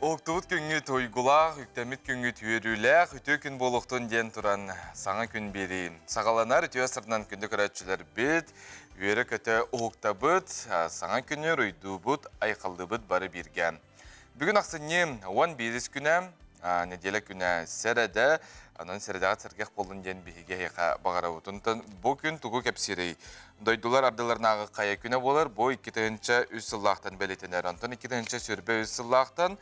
Октубут күнгү тойгулах, үктемит күнгү түйөрүлэх, үтө күн болуқтун ден туран саңа күн берейін. Сағаланар үтө сыртынан күнді көрәтшілер бет, үйері көті оқтабыт, саңа күнір үйдубыт, айқалдыбыт бары берген. Бүгін ақсыне 11 күні, неделе күні сәрәді, анан сәрәдіға сәргеқ болын ден бейге еқа бағара ұтынтын. Бұл күн тұғы кәпсірей. Дойдулар ардыларнағы қая күні болар, бұл 2-ші үссіллақтан бәлетінер. Антон 2-ші сүрбе үссіллақтан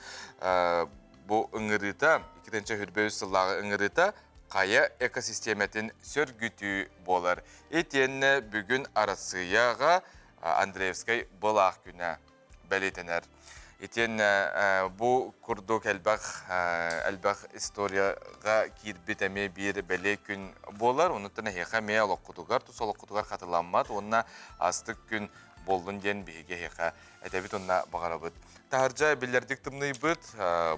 бұл ұңырыта, 2-ші сүрбе үссіллағы ұңырыта қая экосистеметін сөргүті болар. Етені бүгін арасыяға Андреевскай бұлақ күні бәлетінер. Етен бұл күрдік әлбәқ историяға кирбетеме бір бәле күн болар. Онытына хеқа мей алоққытуғар, тұс алоққытуғар қатыламмад. Онына астық күн болдың ден бейге хеқа әтәбіт онына бағарабыд. Тағыржа білердік тымный бұд.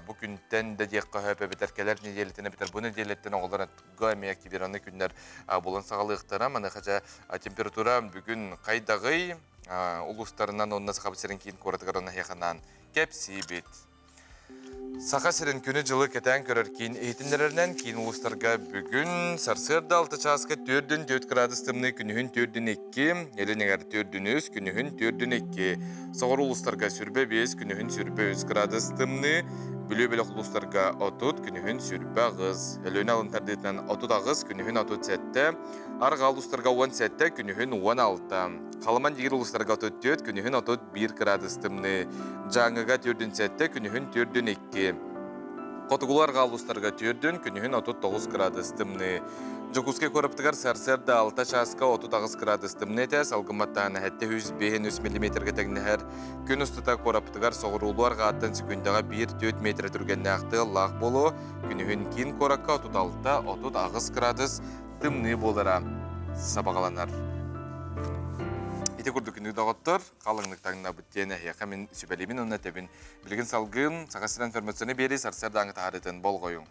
Бұл күнттен дәдеққа хөп әбетәркелер неделетіне бітір. Бұл неделеттен оғыларын ғамия кибераны күнлер болын сағалықтара. Маны қажа температура бүгін қайдағый улустарынан онына сақабысырын кейін қоратығарына хеқанан кәпсі бет. Сақа сірін күні жылы кәтән көрір кейін ейтіндерінен кейін улустарға бүгін сарсырды 6 часқа 4-4 градус тымны күнігін 4-2, елінегер 4-3, күнігін 4-2. Соғыр улустарға сүрбе 5, күнігін сүрбе 3 градус тымны, бүлі-бөлі улустарға 30, күнігін сүрбе ғыз. Әліні алынтардетінен 30 ағыз, күнігін 37, арға улустарға 17, күнігін 16. Қалыман дегер улустарға 34, күнігін 31 градус тымны, жаңыға 4-7, күнігін 4-2. Қотығыларға улустарға 4, күнігін 39 градус тымны. Жокуске көріптігер сәрсерді 6 часқа 30 градус тымны тәс, алғыматтағын әтті 105 мм-ге тәгінігер. Күн ұстыта көріптігер соғырулуарға аттан секундіға 1-4 метр түргенне ақты лақ болу, күнігін кейін көріққа 36-30 градус тымны болыра сабағаланар. Ете күрді күнді дағыттыр, қалыңлықтағына бүттені әйеқа мен сөбәлемін онына тәбін. Білген салғын, сағасыр информацияны бері сарсерді аңы тағарытын бол қойың.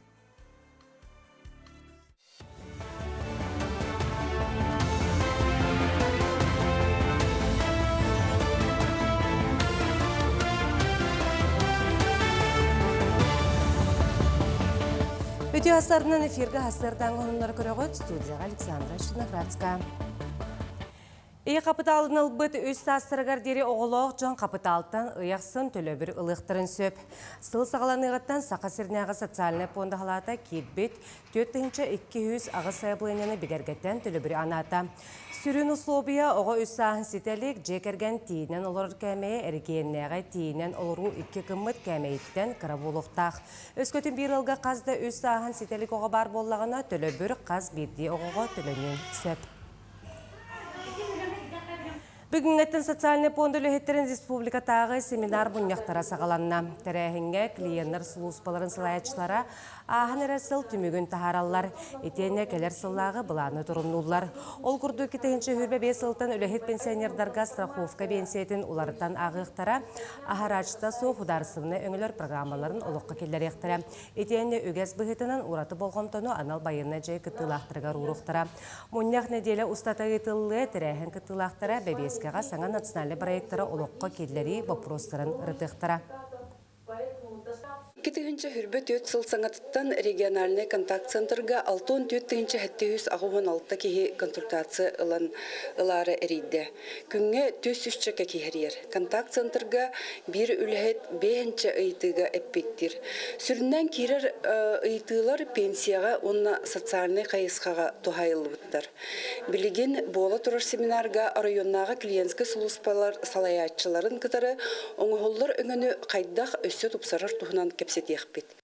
Өте астарынан эфирге астардан ғонылар көріғыт студияға Александра Шиноградска. Қапыталын ұлбыт өз састырығар дері оғылоқ жон қапыталықтан ұяқсын төлі бір ұлықтырын сөп. Сыл сағаланығыттан сақасырнағы социаліне понды қалата кетбет 4-200 ағы сайбылынені бігергеттен төлі бір аната. Сүрін ұслобия оғы өз сағын сетелік жекерген тейінен олыр кәмейі әргеннеғі тейінен олыру 2 күмміт кәмейттен кірі болуқтақ. Өз көтін бір ұлға қазды өз сағын сетелік оғы бар болағына төлі бір қаз берді оғыға төлінен сөп. Бүгін әттін социальный пондылы хеттерін республикатағы семинар бұнияқтара сағаланна. Тәрәхінге клиенттер сұлуспаларын сылайатшылара ағын әрәсіл түмігін тахаралар, етене кәлер сыллағы бұланы тұрымнулар. Ол күрді кетігінші хүрбе 5 сылтын өліхет пенсионердарға страховка бенсиетін оларыттан ағықтара, ағарачта соқ ұдарысыны өңілер программаларын олыққа келер ектірі. Етене өгәз бұғытынан ұраты болғымтыны анал байына жай күттілақтырға ұрықтыра. Мұнияқ неделі ұстата етілі тәрәхін күттілақтыра бәбесіға саңа национальный проекттары олыққа келдері вопростарын рытықтыра. Кетігінші хүрбі 4 сыл саңатыттан региональный контакт-центрға 6-4 хәттеуіз ағуын алтта кеге консультация ылары әрейді. Күнге төс үшчікі кехерер. Контакт-центрға бір үліхет 5 ұйтыға әппеттір. Сүріннен керер ұйтылар пенсияға, онына социальный қайысқаға тұхайылы бұттар. Білеген бола тұрар семинарға районнаға клиентскі сұлыспалар салаятчыларын кітары оңғылар өңіні қайдақ өсі тұпсарар тұхынан кепсетеқпет.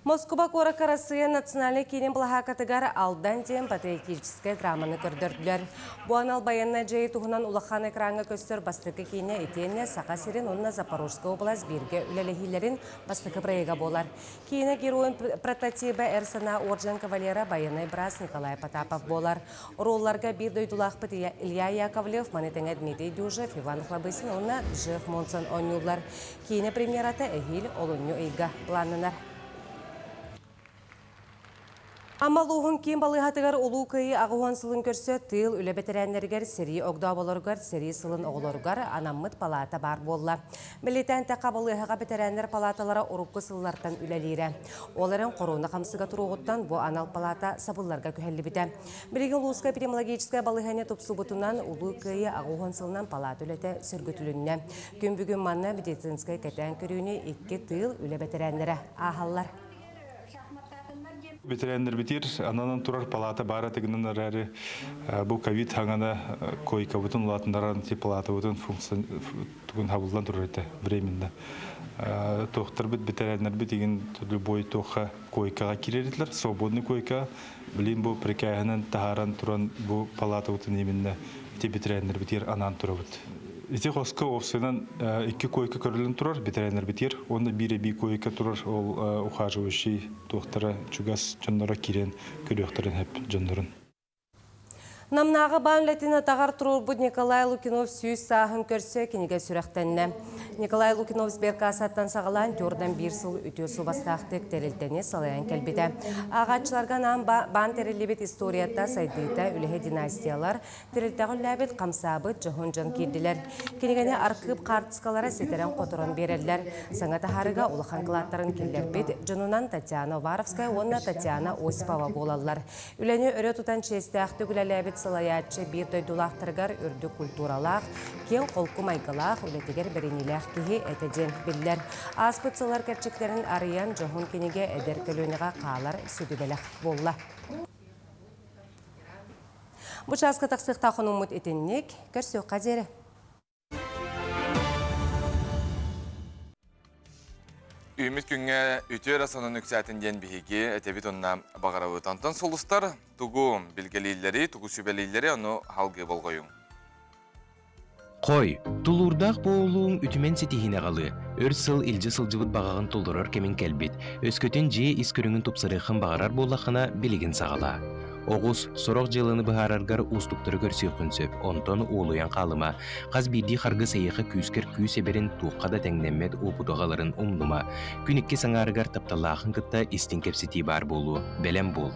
Москва Корак Россия национальный кейнен бұлаға катығар алдан ден патриотическая драманы көрдірділер. Буанал баянна жайы тұғынан ұлақан экранға көстер бастықы кейне етенне сақа серен онына Запорожска облас берге үлелехилерін бастықы проега болар. Кейне героин прототипі Эрсана Орджен кавалера баянай брас Николай Потапов болар. Ролларға бір дойдулақпыт Илья Яковлев, Манетеңе Дмитрий Дюжев, Иван Хлабысын, онына Жев Монсон онюлар. Кейне премьерата әхил олыню үйга планынар. Амалуғын кем балығатығар олу күйі ағуан сылын көрсі тыл үлі бетерәнлергер сері оғда болоргар, сері сылын оғылоргар анаммыт палата бар болла. Білетен тәқа балығаға бетерәнлер палаталара ұрыққы сыллартан үлелері. Оларын қоруны қамсыға тұруғыттан бұ анал палата сабылларға көхелі біті. Білеген Луызға эпидемиологическая балығане тұпсы бұтынан олу күйі ағуан сылынан палата үлеті сүргітілінне. Күн бүгін манна медицинскай кәтән көріне 2 тыл үлі бетерәнлері ағалар. Ветеринар битир, ананан турар палата бара тегинен әрі бұл ковид хаңана койка бұтын латындаран тип палата бұтын функция түгін хабылдан турар еті временно. Тоқтар бит ветеринар бит деген түрлі бой тоққа койкаға керерділер, свободный койка. Білейін бұл прикаяғынан тахаран туран бұл палата бұтын емінна ветеринар битир анан турар бұт. Ити қосқа опсынан 2 койка көрілін тұрар, ветеринар битер. Онда бире койка тұрар, ол ухаживающий тоқтары чугас жонлара кирен, көріқтарын әп жонларын. Намнағы банлетіні тағар тұрur бұд Николай Лукинов сүйіз сағын көрсе кенеге сүрәқтенне. Николай Лукинов сберка асаттан сағалан түрден 1 сыл үтесу бастақтық терілтені салаян кәлбеді. Ағатшыларға нам бан терілебет историятта сайдыйта үліге династиялар терілтәғін ләбет қамсабыт жығын жан керділер. Кенегені арқып қартысқалара сетерен қотырын берелер. Саңата харыға ұлыған қылаттарын келдербет жынынан Татьяна Варовская, онна Татьяна Осипова болалар. Үләне өрі тұтан честі ақты күләләбет салаятчы бір дойдулақтырғар үрді культуралақ, кен қолқы майғалақ, үлетігер бірініләқ кейі әтеден білдер. Аспытсалар кәрчіктерін ариян жоғын кенеге әдер көлінеға қалар сүдібеліқ болла. Бұчасқа тақсықта құнымыт етіннек, көрсі қадері. Үміт күнге үтер асанын үксәтін ден бігі әтебет онына бағарауы тантан солыстар, тұғу білгелейлері, тұғу сүбелейлері оны халғы болғойын. Қой, тулурдақ болуың үтімен сетихіне қалы. Өр сыл илжі сылжыбыт бағағын толдырар кемін кәлбет. Өскөтен же искөріңін тұпсырықын бағарар болақына білігін сағала. Оғыз сорок жылыны бұхарарғар ұстықтыры көрсі күнсөп, онтон олуян қалыма. Қаз бірді қарғы сайықы күйскер күй себерін туққада тәңнемет опудағаларын ұмдыма. Күнікке саңарығар тапталақын кітта істен кепсети бар болу, бәлем бол.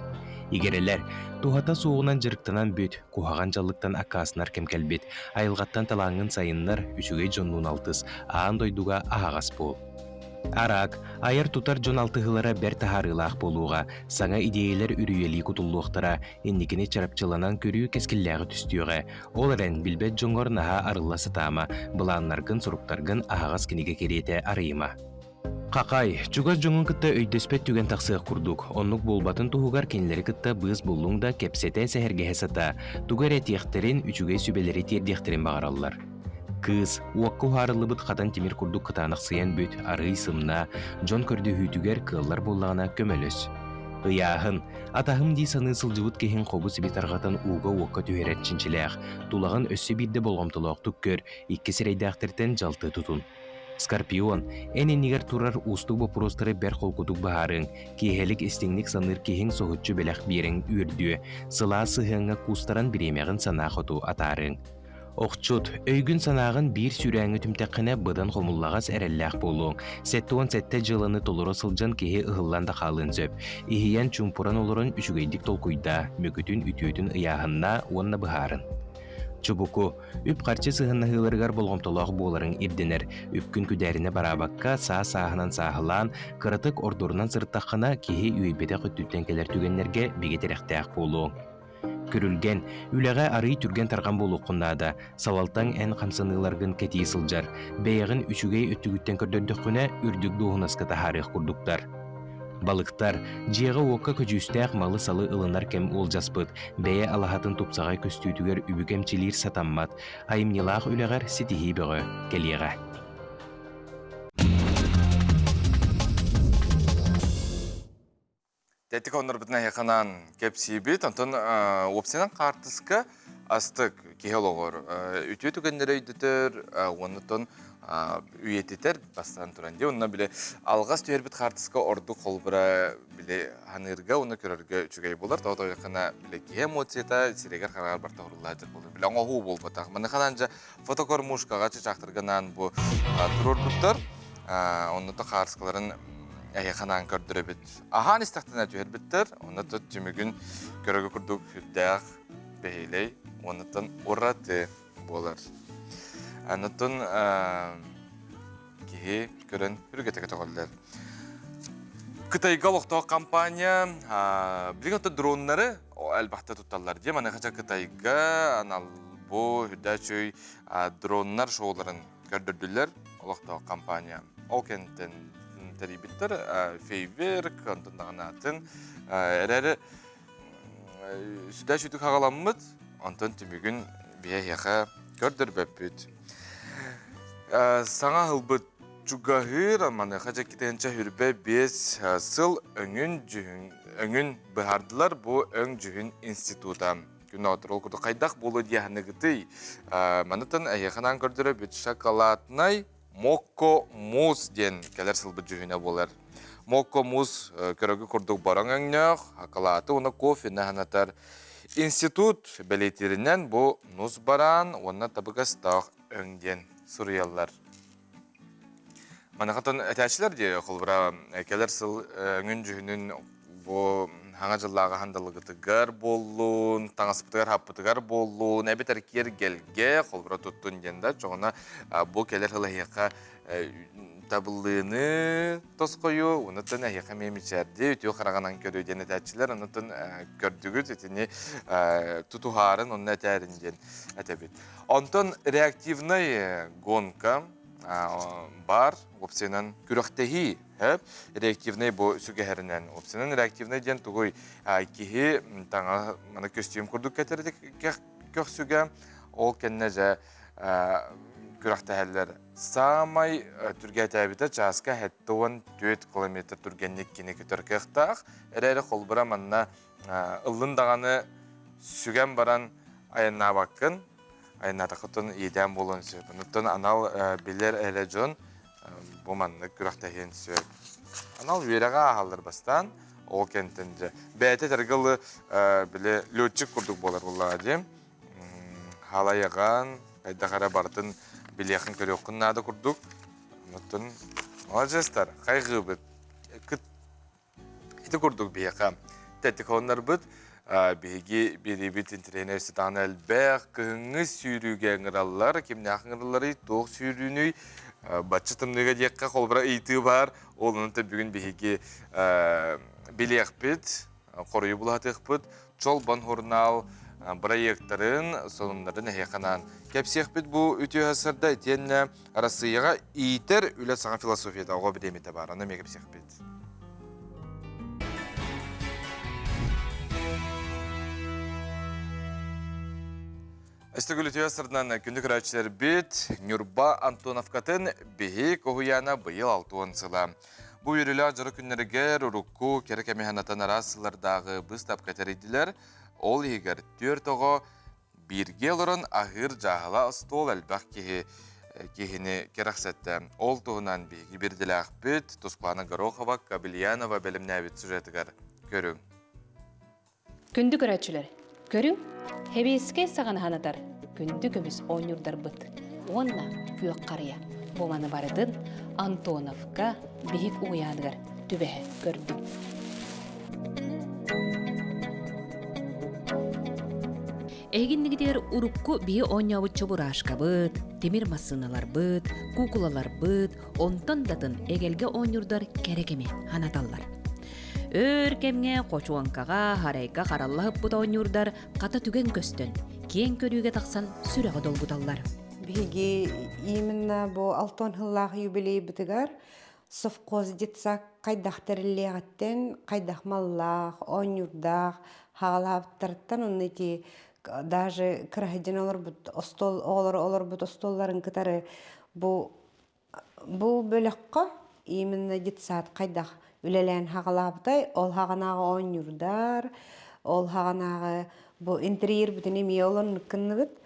Игерелер, тухата соғынан жырықтанан бөт, кухаған жаллықтан акасынар кемкәлбет, айылғаттан талаңын сайыннар, үшіге жоннун алтыс, аан дойдуға ағас бол. Арак, айыр тутар жон алтығылара бәр тахарылақ болуға, саңа идеялар үрүйелі күтулуқтара, еннекіне чарапчыланан көрүү кәскілләғы түстіуға. Ол әрін білбәт жоңғар наға арылла сатама, бұланнарғын сұруптарғын ағас кенеге кереті арыйма. Қақай, чугас жоңын кітті өйдөспәт түген тақсығы құрдық. Онлық болбатын туғығар кенлері кітті бұз болуңда кәпсеті сәхерге хәсата, туғар әтияқтырын үчіге сүбелері тердияқтырын бағаралар. Кыз, уаққу харылы бұд қадан темір күрдік қытанық сыян бүт, арый сымна, жон көрді хүйтігер кыллар болағына көмөлөс. Ыяғын, атағым дей саны сылжывыт кехін қобы сібет арғатан уға уаққа түйерет чинчіләқ, тулағын өссі бірді болғамтылық түккөр, икке сірейдіқтіртен жалты тұтын. Скорпион, эненігер турар устық бопростары бәр қолқудық бағарың, кейхелік істеңнік саныр кехін соғытчы бәләқ берің үрді, сыла сығыңа кустаран біремеғін санақыту атарың. Оқчут, өйгін санағын бір сүрәңі түмтәқіне бұдан қомыллағас әрәлләқ болуң. Сәттуан сәтті жылыны толыры сылжан кеге ұғылланда қалын зөп. Ихиян чумпуран олырын үшігейдік толқуйда, мөкітін үтіөтін ұяғынна онна бұхарын. Чубуку, үп қарчы сығынна ғылырғар болғымтылақ боларын ирденер, үпкін күдәріне барабаққа сағынан сағылан, қырытық ордурынан сырттақына кеге үйбеде құттүттенкелер түгенлерге бегетеректәқ болуң. Көрілген, үләға арый түрген тарған болу құннада, савалтан ән қамсаныларғын кәтей сылжар, бәйіғін үшігей өттігіттен көрдөрдіқіне үрдік доғынасқа тахарық күрдіктар. Балықтар, жиығы оққа көжістәқ малы салы ылынар кәм ол жаспыд, бәйі алахатын тұпсағай көстүйтігер үбігем челер сатаммат, айымнелақ үләғар сетихи бұғы, кәлеға. Тәттік оныр бітіне еқанан кепсейбет, антон опсенен қартысқа астық кехел оғыр. Үтіе түгендері өйдетер, онытын үйететер бастан тұранде. Онына біле алғас түйер біт қартысқа орды қолбыра біле ханырға, оны көрерге үчігей болар. Тауыда еқана біле кеhe моцета, сирегер қанағар барта ғырылладыр болар. Біле оңа ху бол батақ. Маны қананжа фотокормушқаға чақтырғанан бұл тұрыр бұттар, оныты қарысқаларын әйханан көрдірі біт. Ахан істақтан әтуер біттір, оны тұт түмігін көрігі күрдік хүрдәқ бәйлей, оны тұн ұраты болар. Анытын кеге көрін үргетігі тоғылдар. Кытайга лоқтау компания, білген ұтты дронлары әлбақты тұтталар. Дем, аны қача Кытайга анал бұ хүрдәчөй дронлар шоуларын көрдірділер лоқтау компания. Ол кенттен тәрибіттір, фейверк, онтындағын атын, әрәрі сүдәчөйтік қағаламмыд, онтын түмігін бия яқа көрдір бәппіт. Саңа ғылбыт чугағыр, маны қача кетенча хүрбе 5 сыл өңін бұхардылар бұ өң жүхін института. Күн отыр, ол күрді қайдақ болу дияғыны ғытай. Манытын әйеқанан көрдірі бүт шоколаднай Мокко мус ден келер сылбы жүхіне болар. Мокко мус көрігі күрдік баран өңнеғ, ақалаты оны кофе нәханатар. Институт бәлейтерінен бұл нұз баран, оны табығастақ өңден сұрыялар. Манақатын әтәшілер де құлбыра келер сыл өңін жүхінің бұл хаңа жыллағы хандалығытығар болуын, таңаспытығар хаппытығар болуын, әбет әркер келге қолбыра тұттын денді. Жоғына бұл келер ғылайыққа табылыны тос қойу, ұнытын әйіққа мемечерді, өтеу қарағанан көруден әтәтшілер, ұнытын көрдігіт өтіне тұтуғарын оның әтәрінден әтәбет. Онтын реактивный гонка бар, опсенен күріқтегі, реактивный бұл сүгәһәрінен. Опсенен реактивный ден тұғой кеге таңа көстем күрдік кәтерді көх сүгә, ол кәнне жа күріқтәһәлер самай түрге тәбіті жасқа 4 километр түргеннік кені күтір кәқтақ. Әрәрі қолбыра манна ұлындағаны сүгән баран айынна баққын. Айнада құтын еден болуын сөп. Ұнықтын анал білер әлі жон бұл манны күріқтәхен сөп. Анал вереға ағалыр бастан, ол кентінде. Бәйті тәргілі біле лөтчік күрдік болар бұлаға дем. Халайыған, қайдақара бардың білеқін көрі оқыннады күрдік. Ұнықтын, молодежстар, қайғы бұд. Кіті күрдік бейеқа. Тәттік онлар бұд. Беги бери-бит интернет тағын әлбәқ, күңі сүйрүүге аңыралар, кемне ақыңыралары тоқ сүйрүүні батшы тымныға дейққа қолбыра үйті бар. Ол ұнты бүгін беги білеқ бит, қорыйы бұлатық бит, чол бан хорнал проекттарын, сонымдарын әйқанан кәпсеқ бит бұл өте ғасырда етенне арасыйыға ийтер үлі саған философияда оға білеметі бар, ана ме кәпсеқ бит. Әстігілі түйесірден күндік рәтшілер бет Нюрба Антоновкатын бейі көғияна бұйыл 6 сыла. Бұл үйрілі ажыры күннергер ұрыққу керек әмеханатан арасылардағы бұстап кәтерейділер. Ол егер 4-оғы бірге лұрын ағыр жағыла ұстол әлбақ кехіні керақсетті. Ол тұғынан бейгі бірділі ақпет, Тұсқланы Горохова, Кабельянова бәлімне әбет сюжетігер көрің. Күндік рәтшілер, көрің? Хебеске саған ханатар, күнді көміс ойнырдар бұт. Онна күйек қария. Боманы барыдын Антоновка бейік уяныгар түбәе көрді. Эгиннигидер урукку бие ойнабыт чобурашка быт, темир масыналар быт, кукулалар быт, онтон датын эгелге ойнырдар керекеме ханаталлар. Өркемге қочуанкаға, харайга қараллахып бұта ойнырдар қата түген көстін. Кен көріге тақсан сүріға дол бұталлар. Биги именно бу 6 жыллах юбилей битигар совхоз детсак кайдах терилегаттен кайдах маллах ойнурдах хагалаптарттан оннити даже крахидинолор бут остол олор бут остолларын кытары бу бөлөккө именно детсат кайдах үлелен хагалаптай ол хаганагы ойнурдар ол хаганагы бу интерьер бутуне миолон кынныбыт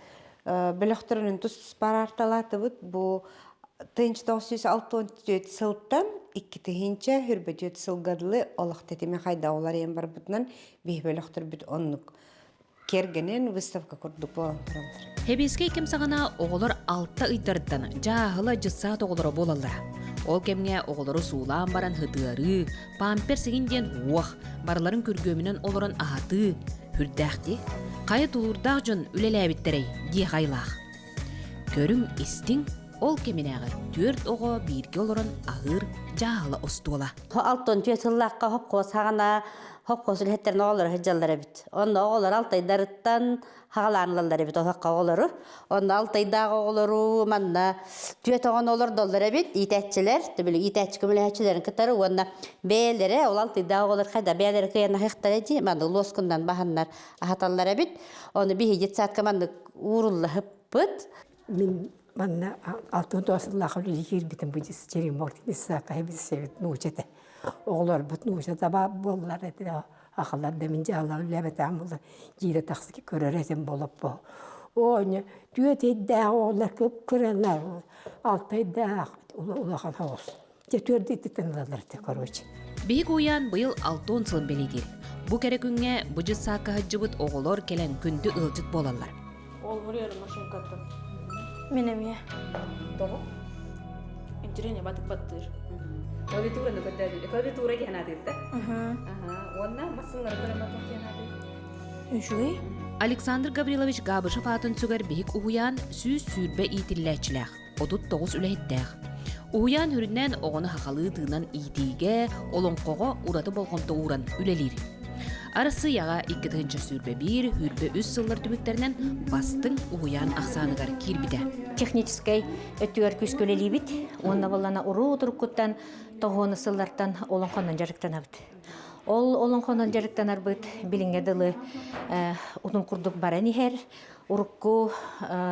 Бөлөктөрүнүн тус парарталаты бут бу 1964 сылтан 2-тинче хүрбөтөт сылгадылы олох тетеме кайда олар ем бар бутунан бих бөлөктөр бүт оннук кергенен выставка курдук болан туралар. Хебеске кем сағана оғылар алтта ыйдардан жағыла жытса тоғылары болалар. Ол кемге оғылары суулаан баран хытыары, пампер сегінден уақ, барларын көргөмінен оларын ағаты, хүрдәқті, қайы тулурдақ жон үлеләбіттерей ди қайлақ. Көрің істің ол кемінәғі төрт оғы бірге оларын ағыр жағыла остуыла. Алтон түйетіллаққа хопқос хағана хопқос үлеттерін оғылары хыджалары бит. Онда оғылар алтайдарыттан хағаланылалары бит оғаққа оғылары. Онда алтайдағы оғылары манна түйет оған олар доллары бит. Итәтчілер, итәтчі көмілі әтчілерін кітары. Онда бәлері, ол алтайдағы оғылар қайда бәлері қияна хиқтар әді. Манды лоскундан бағаннар ағаталары бит. Оны бейі жетсатқа манды урулы хыппыт. Мен манна алтын тосыллақы үлі бітін бұдыс жерім ордын ісақа хебіз севет нұжеті. Оғылар бұт нұжеті ба болылар әді ақылlarda мен жағыла үләбәтәң болды. Жейді тақсыки көрер әтен болып бұл. Оны түйет еддәғ оғылар көп көренлер. Алты еддәғ ұлаған оғыз. Жетөрді еттен ұладыр әті көрөч. Бейік ойан бұйыл 6 сылын белейдер. Бұ кәрі күнге бұжыт сақы хыджыбыт оғылар келен күнді ылжыт болалар. Ол вұрер машинкаты. Менеме. Тоғы? Интерене батып баттыр. Клавиатураны көтәрді. Клавиатура ген адетті. Онна масынлар көріматық ген адетті. Үшуй? Александр Гаврилович Габышев атын сүгер бейік уғуян сүйіз сүйірбе итилләчіләқ. Одут 9 үләйттәқ. Уғуян хүріннен оғыны хақалы тыынан итиге, олон қоға ураты болғанты уран үлелер. Арысы яға 2-тігінші сүрбе 1, хүрбе 3 сыллар түбіктерінен бастың уғуян ақсанығар кирбіде. Техническай өттігер күз көлелі бит. Онна болана ұру отырып күттен тоғыны сыллартан олон қонын жарықтан абыд. Ол олон қонын жарықтан арбыд біліңе дылы ұтын күрдік баран ихер. Урукку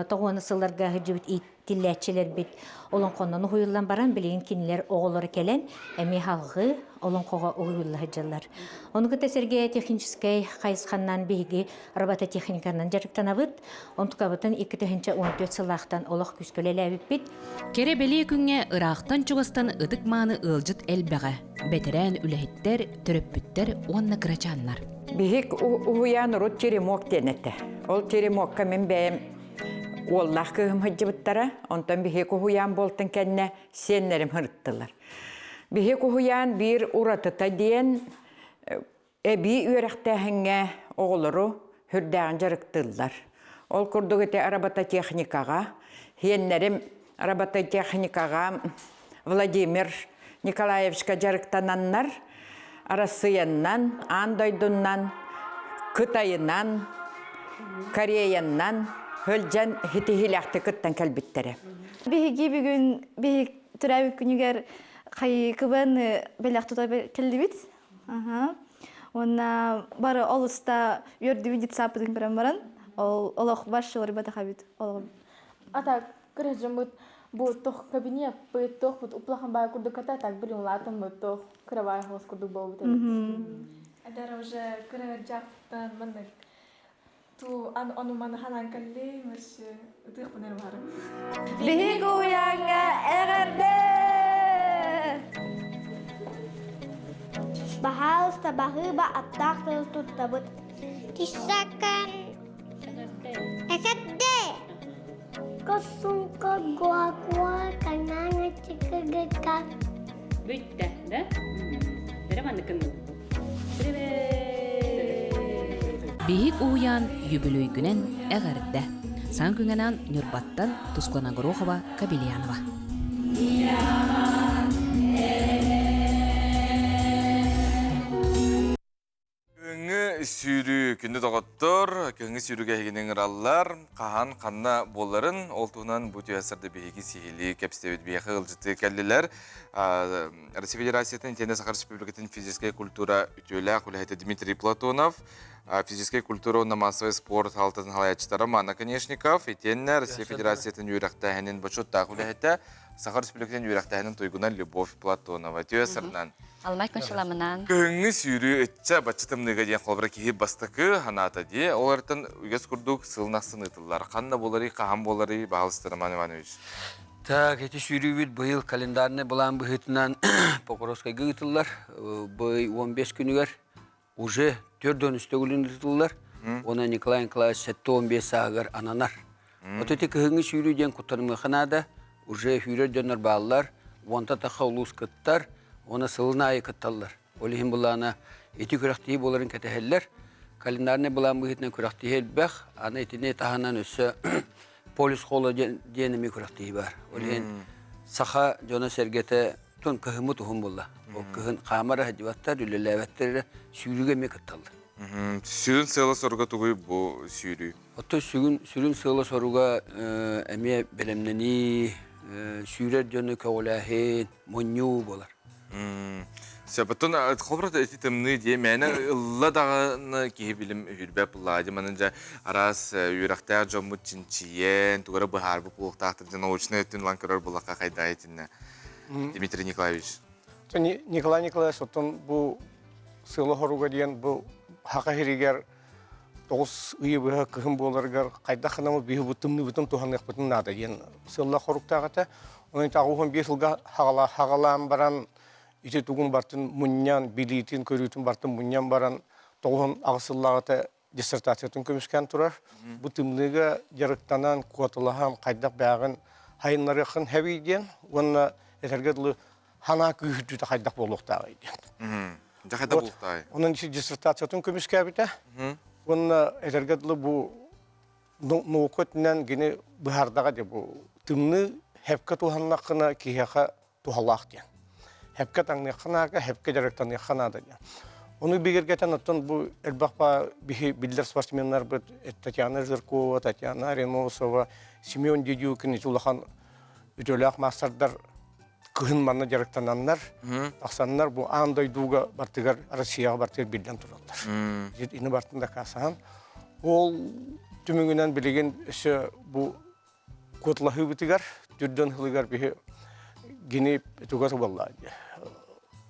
тоғыны сылларға хүджібіт итилләтчелер бит. Олон қонын ұғыйлан баран білген кенілер оғылары келен, әме халғы олон қоға ұғыйлы хүджалар. Оны күтесерге техническай қайысқаннан бейгі робототехниканан жарықтан абыд. Онтықабытын 2-14 сыллақтан олық күз көлелі әбіп бит. Кере беле күнге ырақтан чуғастан ыдық маны ылжыт әлбәғі. Бәтірән үләхеттер, түріппіттер, онна кырачанлар. Бихик уян рут теремок денете. Ол теремокка мен бәйім оллах кығым хыджыбыттара, онтан бихик уян болтын кәнне сеннерім хырттылар. Бихик уян бір уратыта дейін әбі үйрәқтәхіңе оғылыру хүрдәғін жарықтылар. Ол күрдігі те робототехникаға, хеннерім робототехникаға Владимир Николаевичка жарықтананнар, Арасыяннан, Андойдуннан, Кытайынан, Кореяннан, Хөлжан хитихиләқті күттен кәлбіттері. Беги бүгін беги түрәбі күнігер қай күбін бәләқ тұта келді бит. Онна бары олыста өрді видит сапыдың бірін баран, олық башылары батақа бит. Ата күрәжім бұд, бұл тоқ кабинет, бұл тоқ бұд ұплақын бай күрді ката, так білін латын бұд тоқ күрәбай қоғыз күрді бол бұд. Әдәрі уже күрәр жақтан мұндық. Ту аны маны ханан кәлі, мүші ұтық бұныр барым. Бейік ұяңа әғірді! Bahausta bahuba attaqtul tuttabut. Tissakan. Ekadde. Kosunka gua kananga cikagaka. Bitte, da? Beremandıkın. Бейік уян юбилей күнен әғәрді. Сан күненен Нюрбаттан Тусклана Горохова Кабелянова. Көңі сүйрі күнді тоғыттыр, көңі сүйріге егенен ұралар, қахан қанна боларын, олтуынан бұты әсірді бейгі сейілі кәпістебет бейгі ғылжыты кәлілер. Россия Федерацияның Тенде Сахар Республикатын физическая культура ütөлі құлайты Дмитрий Платонов, физическая культура онна массовый спорт халтатын халаячтары Мана Конечников, Тенне Россия Федерацияның үйрақтағының бачотта құлайты Сахар Республикатын үйрақтағының тойгунан Любовь Платонова. Төсірнан. Алмай коншаламынан. Көңі сүйрі өтчі бачытымныға дейін қолбыра кейі бастықы ханата де, олардың үгес күрдік сылнақсын ұтылар. Қанна болары, қаған болары, бағалыстыры Иван Иванович. Так, эти сүйрі бұйыл календарны бұлан бұхытынан Покровскайға ұтылар. Бұй 15 күнігер уже 4 үстігілін ұтылар. Ona Nikolay Nikolaevич 7-15 sağır ananar. Oteti kıhıngı sürüden kutarımı xanada, уже hürür döner bağlar, onta taxa ulus kıttar, ona sılına ayı kıttallar. Olihim bulana eti küraktiği boların keteheller, kalendarne bulan bu hitne küraktiği elbək, ana etine tahanan össe polis kolu diyenimi küraktiği var. Olihim saxa jona sergete tun kıhımı tuhum bulla. O kıhın kamara hedivattar, ülelevetleri sürüge mi kıttallar. Sürün sığla soruga tuğuy bu sürü. Oto sürün sığla soruga emiye belemneni sürür dönü kavlahin monyu bolar. Sebetun xobrat eti temni diye mene illa dağını ki bilim hürbep bulladı. Manınca aras yürekte jomut çinçiyen tuğra bu harbi puluqtaqtır. Naучный ötün lan karar bulaqqa qayda etinne. Дмитрий Николаевич. Николай Николаевич оттон бу сылы хоруга диен бу хака хиригер тоғыз үйі бұға кығым боларгар қайда қанамы бейі бұтымны бұтым туғанық бұтым нада диен сылы хоруктағыта. Оның тағуғын 5 жылға хағалам баран ите туғын бартын мұньян, билейтін көрітін бартын мұньян баран тоғын ағысыллағыта диссертациятын көміскен тұрар. Бұтымныға жарықтанан қуатылағам қайдақ бәғын хайынларықын хәбейден, оны әтергеділі хана күйітті қайдақ болуқтағы еден. Жақайда болуқтағы? Оның іші диссертациятын көміске әбіті. Оны әтергеділі бұл науқытынан гене бұхардаға де бұл тымны хәпкі туғаннақына кейхақа туғалақ ден. Хәпкі таңнықынаға, хәпкі жарықтанықынады ден. Оны бігергетен оттан бұл әлбақпа білдер спортсменлар бұд Татьяна Жиркова, Татьяна Реносова, Семен Дедюкин, Жулахан үтөләқ мастардар кыһын манна жарықтананнар, ақсаннар бұл андай дуға бартығар Россияға бартығар білден тұралдар. Ені бартында қасаған. Ол түміңінен білеген үші бұл көтлахы бітігар, түрден хылығар бігі генеп түгасы боллады.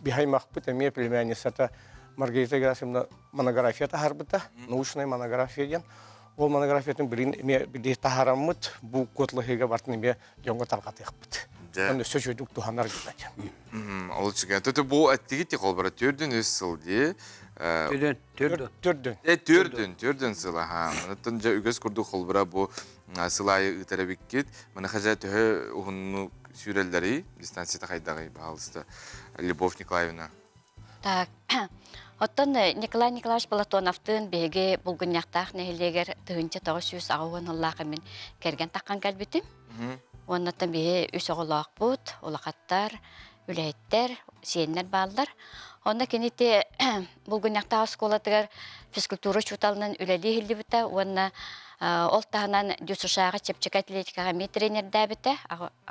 Бихай мақпыт әме племянесата Маргарита Герасимовна монография тахарбыта, научная монография ден. Ол монографиятын біле тахарамыт, бұл көтлахыға бартын еме жоңға талғаты еқпыт. Оны сөшөдік туханар гидать. Ол чыган. Төтө бу аттиги ти колбара төрдүн өс сылды. Төрдүн сыла ха. Онтон жа үгөс курду колбара бу сылайы ытарабиккет. Мана хажа төхө ухунну сүрелдери дистанцияда кайдагы баалысты. Любовь Николаевна. Так. Оттон Николай Николаевич Платоновтын беге булгуньяктах нехилегер тыгынча 900 агуын аллакы керген таккан калбитим. Оннаттан бие үс оғылақ бұд, олақаттар, үләйттер, сиенлер балдар. Онна кенете бұлгынақта асколадығар физкультура чуталынан үләлі хилді бұта. Онна ол тағынан дюсушаға чепчек атлетикаға тренерді біті.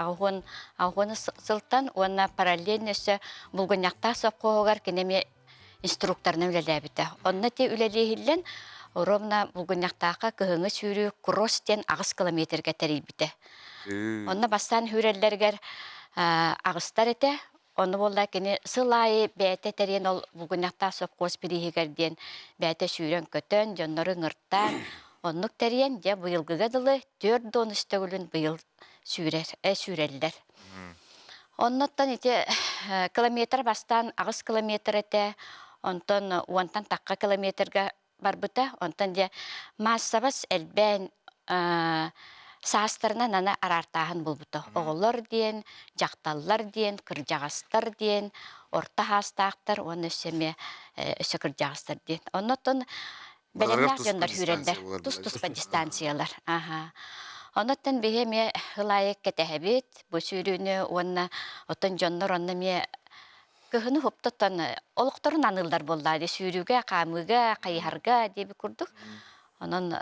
Ағуыны сылтан, онна параллельно өсі бұлгынақта соққоғығар кенеме инструкторны үләлі біті. Онна те үләлі хилден ровна бұлгынақтаға кығыңы сүйрі кросстен ағыз километрге тәрел біті. Онна бастан хүреллергер ағыстар еті. Оны болда кені сылайы бәйті тәрен ол бұлгынақта соққос бірігерден бәйті сүйрен көтін, жонлары ғырттан. Онлық тәрен де бұйылғыға дылы 4 дон үстігілін бұйыл сүйрелдер. Оннаттан еті километр бастан ағыз километр еті. Онтан уантан таққа километрге бар бұта. Онтан де массабас әлбән саастарынан ана арартағын бұл бұты. Оғылар дейін, жақталлар дейін, кіржағастар дейін, орта хастақтар, оны өсеме өсі кіржағастар дейін. Оннаттан бәлемнақ жондар хүрелдер, тұс-тұспа дистанциялар. Оннаттан бейеме ғылайық кетәхәбет, бұл сүйріні, онна отын жондар, онна ме көхіні хоптаттан олықтарын анылдар болды. Сүйріге, қамыға, қайхарға дейбі күрдік. Онын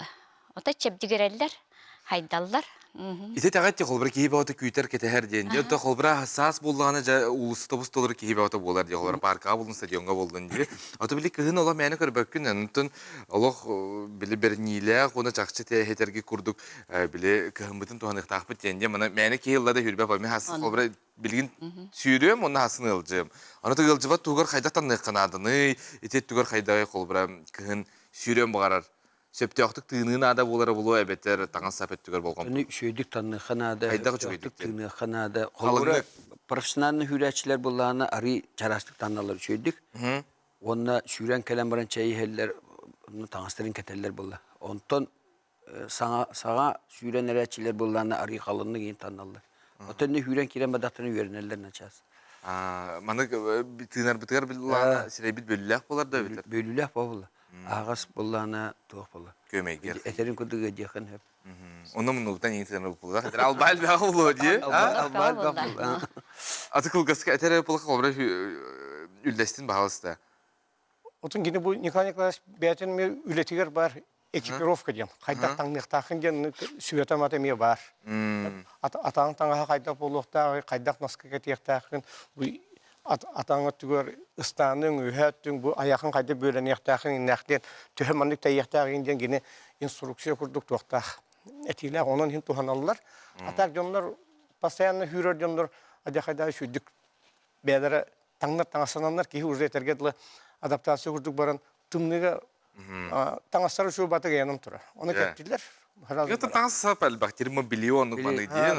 ота чепдігерелдер. Хайдаллар. Ите тағатте қолбыра кейі бауыты күйтер кете әр дейін. Онта қолбыра саас болғаны жа улысы тобыс толыр кейі бауыты болар дей. Қолбыра парқа болдың, стадионға болдың дей. Аты білі күйін ола мәні көрбәккін. Онтын олық білі бернейлі, қона жақшы тәйхетерге күрдік. Білі күйін бұтын туғанық тақпыт дейінде. Мәні кейі ұллада хүрбәп. Мен хасы қолбыра білген сүйрем, онна хасын ылжым. Онаты ылжыва туғыр қайдақтан ныққанадыны, ете туғыр қайдағай қолбыра күйін сүйрем бұғарар. Сөпте оқтық тыынын ада болары болу әбеттер таңын сапет түгер болған. Оны шөйдік таңнықын ада, оқтық тыынықын ада. Қолыры профессионалны хүрәтшілер болағына ары жарастық таңналар шөйдік. Онына сүйрен кәлем баран чайы хәлілер Onu tanıştırın keteller bulla. Ondan sağa süren ereçiler bullarına arı kalınlığı giyin tanırlar. Otan ne hüren kiren badatını yörenerler naçaz. Mana tığınar bıtıgar bilulana sirebit bölülük bolar da bitir. Bölülük bolar. Ağız bullarına tuğ bolar. Kömeygер. Eterin kuduga yakın hep. Onda munuluktan yeni tığınar bolar. Hatta albal bir ağıl diye. Albal bolar. Atıkıl gaskı etere bulak obra üldestin bahalısta. Otun yine bu Nikolay Nikolaevich beyten mi ületiger var. Ekipirovka diyen. Kaydak tanıqtaqın diyen süvetamata mi var. Atağın tanığa kaydak boluqta, kaydak naskı ketiyaqtaqın. Bu atağın tügör ıstanın, ühəttün bu ayaqın kayda böləniyaqtaqın inaqden tühəmanlık tayyaqtaqın diyen yine instruksiya kurduk tuaqtaq. Etiler onun hin tuhanallar. Atak diyorlar, pasayanlı hürür diyorlar. Adi kayda şüddük beyleri tanısananlar ki hürür etergedli adaptasyon kurduk baran tümlüğe tangasları şu batı yanım tura. Onu kettiler. Yata tangas sapal bakteri mobilyonluk manı diyen.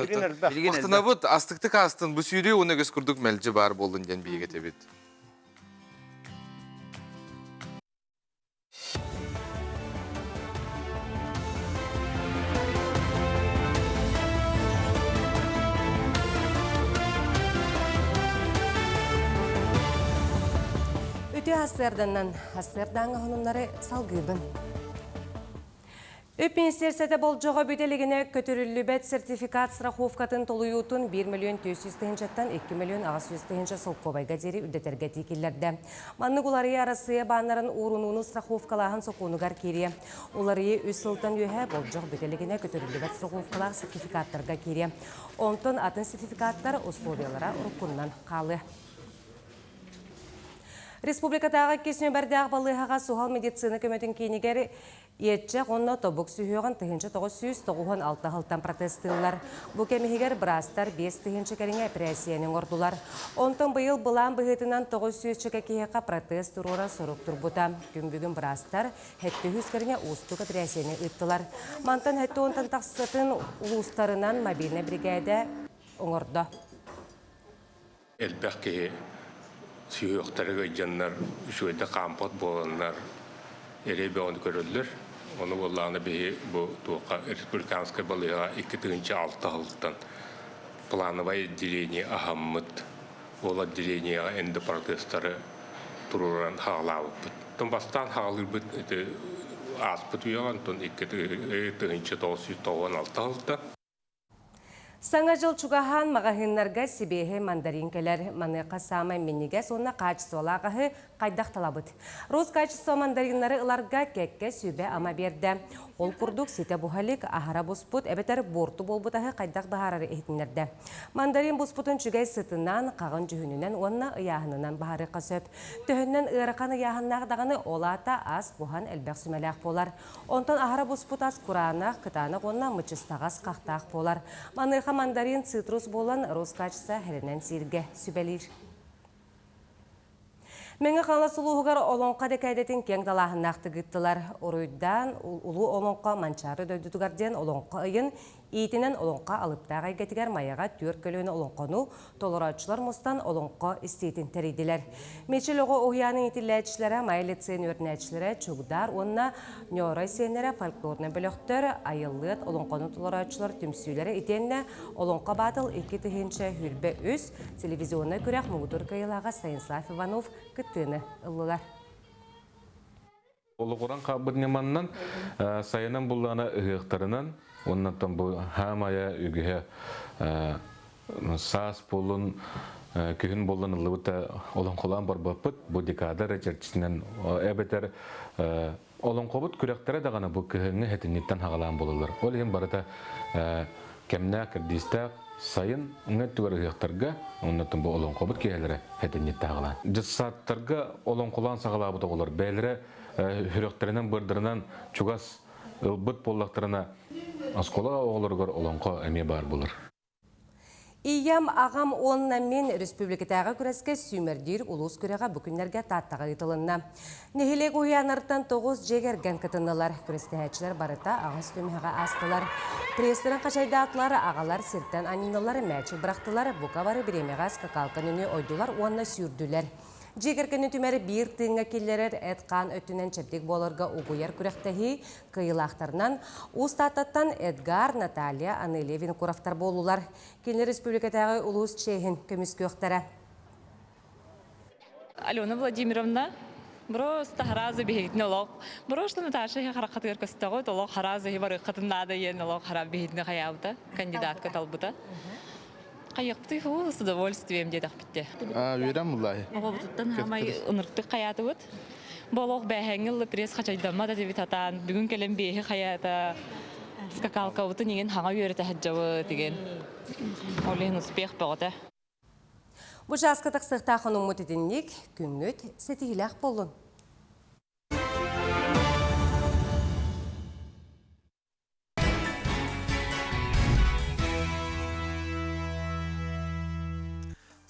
Vaxtına bu astıkta kastın bu süydü onu göz kurduk melci bar bolun diyen bir getebit. Öte haslardan hanımları salgıbın. Öp Ministersiyete boljoğa büteligine kötürüllübet sertifikat страховкатын толуютун 1 миллион 400 тыгынчаттан 2 миллион 600 тыгынча солкобайга жери үдетерге тикиллерде. Манны улары арасы баннарын урунуну страховкалаһын сокунугар кире. Улары үс сылтан өһә болжоқ büteligine kötürüllüбет страховкалар сертификаттарга кире. Онтон атын сертификаттар условиялара урукуннан калы. Республикатағы кесіне бәрдәғ балыға суғал медицина көметін кейінігері етчі ғонна тобық сүйіған 996 ғылтан протестылар. Бұл кемігер бірастар 5 тыгынчы кәріңе операцияның ордылар. Онтын бұйыл бұлан бұғытынан 900 чекекеға протест тұрора сұрық тұрбыта. Күн бүгін бірастар 700 кәріңе ұстық операцияны ұттылар. Мантан 7 онтан тақсытын ұлыстарынан мобильный бригада оңырды. Sүйөқтері көйденлер, үшөйді қампот болынлар, еребе оны көрілдір. Оны болағаны бейі бұл туаққа республиканскай балыға 2-6 ғылттан плановай отделение ағаммыт, ол отделениеға әнді протесттары тұруран хағалауып бұд. Тон бастан хағалыр бұд, аспыт үйеған, тон 2-996 ғылттан. Саңа жыл чугахан мағахынларға себеге мандаринкелер манықа самай менеге сонна качестволағығы қайдақ талабыд. Роз качество мандаринлары ыларға кәкке сөбе ама берді. Ол күрдік сете бұхалик ахара бұспыт әбетер борту болбытағы қайдақ бағарары етінлерді. Мандарин бұспытын чүгай сытынан, қағын жүхінінен, онна ұяғынынан бағары қасөп. Төхіннен ұйрықаны ұяғыннағдағыны олата аз бұхан әлбәқ сүмәләқ болар. Онтан ахара бұспыт аз құранақ, қытанық онна мұчыстағас қақтақ болар. Маныға мандарин цитрус болан роз качество хәрінен сирге сүбәлір. Меңі қаңла сұлуғығар олонқа декәйдетін кең далағын нақты ғыттылар. Оройдан ұлу олонқа манчары дөйдітігарден олонқа ұйын итінен олонқа алыптағы әйгетігер маяға 4 көліні олонқану толыраучылар мұстан олонқа істейтін тәрейділер. Мечеліғі оғияның итіләчілері, майлетсен өрнәчілері, чугдар, онына нёрай сенері, фольклорны бөліқтер, айыллыт, олонқану толыраучылар түмсүйлері итенне олонқа батыл 2 тыгынча хүрбе өз телевизионна көрәқ мұғытыр кайылаға Станислав Иванов күттіні ұлылар. Олығыран қабырнеманнан сайынан бұлланы ұғықтарынан, оннан бұл хамая үгіге сас болын, күйін болын ұлыбыта олон қолан бар бапыт, бұл декадар әчерчісінен әбетер олон қобыт күректері дағаны бұл күйіні әтінеттен хағалан болылыр. Ол ең барыта кәмна кірдістақ сайын ұңғат түгір ұғықтарға, оннан бұл олон қобыт кейелері әтінетті хағалан. Жыссаттарға олон қолан сағалабыда олар, бәлірі хүректерінен бұрдырынан чугас ылбыт боллақтарына аскола оғылырғыр олонқа әме бар болыр. Иям ағам онна мен республикатаға күрәске сүймердер улус күрәға бүкіндерге таттаға ұйтылынна. Нехелек ұяныртан 9 жегерген кытынылар. Күрәстәәтшілер барыта ағыз төмеға астылар. Престерін қашайда атлары ағалар сирттен анинылары мәчіл бірақтылар. Бұқа бары біремеға скакалқан үне ойдылар, онна сүйірділер. Жегеркені түмәрі бір тыңға келерер әтқан өттінен чәптек болырға ұғыяр күректәхи қиылақтарынан ұстаттаттан Эдгар, Наталья, Анелевин құрафтар болулар. Келі республикатағы ұлыс чейхін көміскі өқтәрі. Алена Владимировна, просто харазы бегитне лог. Просто Наташа харакат көркөстөгө толог харазы бар кытында ен лог харап бегитне хаябыта, кандидатка талбыта. Кайыкты фу с удовольствием дедак битте. Верам Аллахи. Оғабытыттан хамай ыныртты қаяты бұд. Болоқ бәхәңіл пресс қачайдама да дебит атан. Бүгін келем бейхи қаяты скакалка бұты неген хаңа үйреті хаджабы деген. Олейін успех бағыты. Бұл жасқы тақсықтақын ұмыт едіннік күнгіт сетігіләқ болын.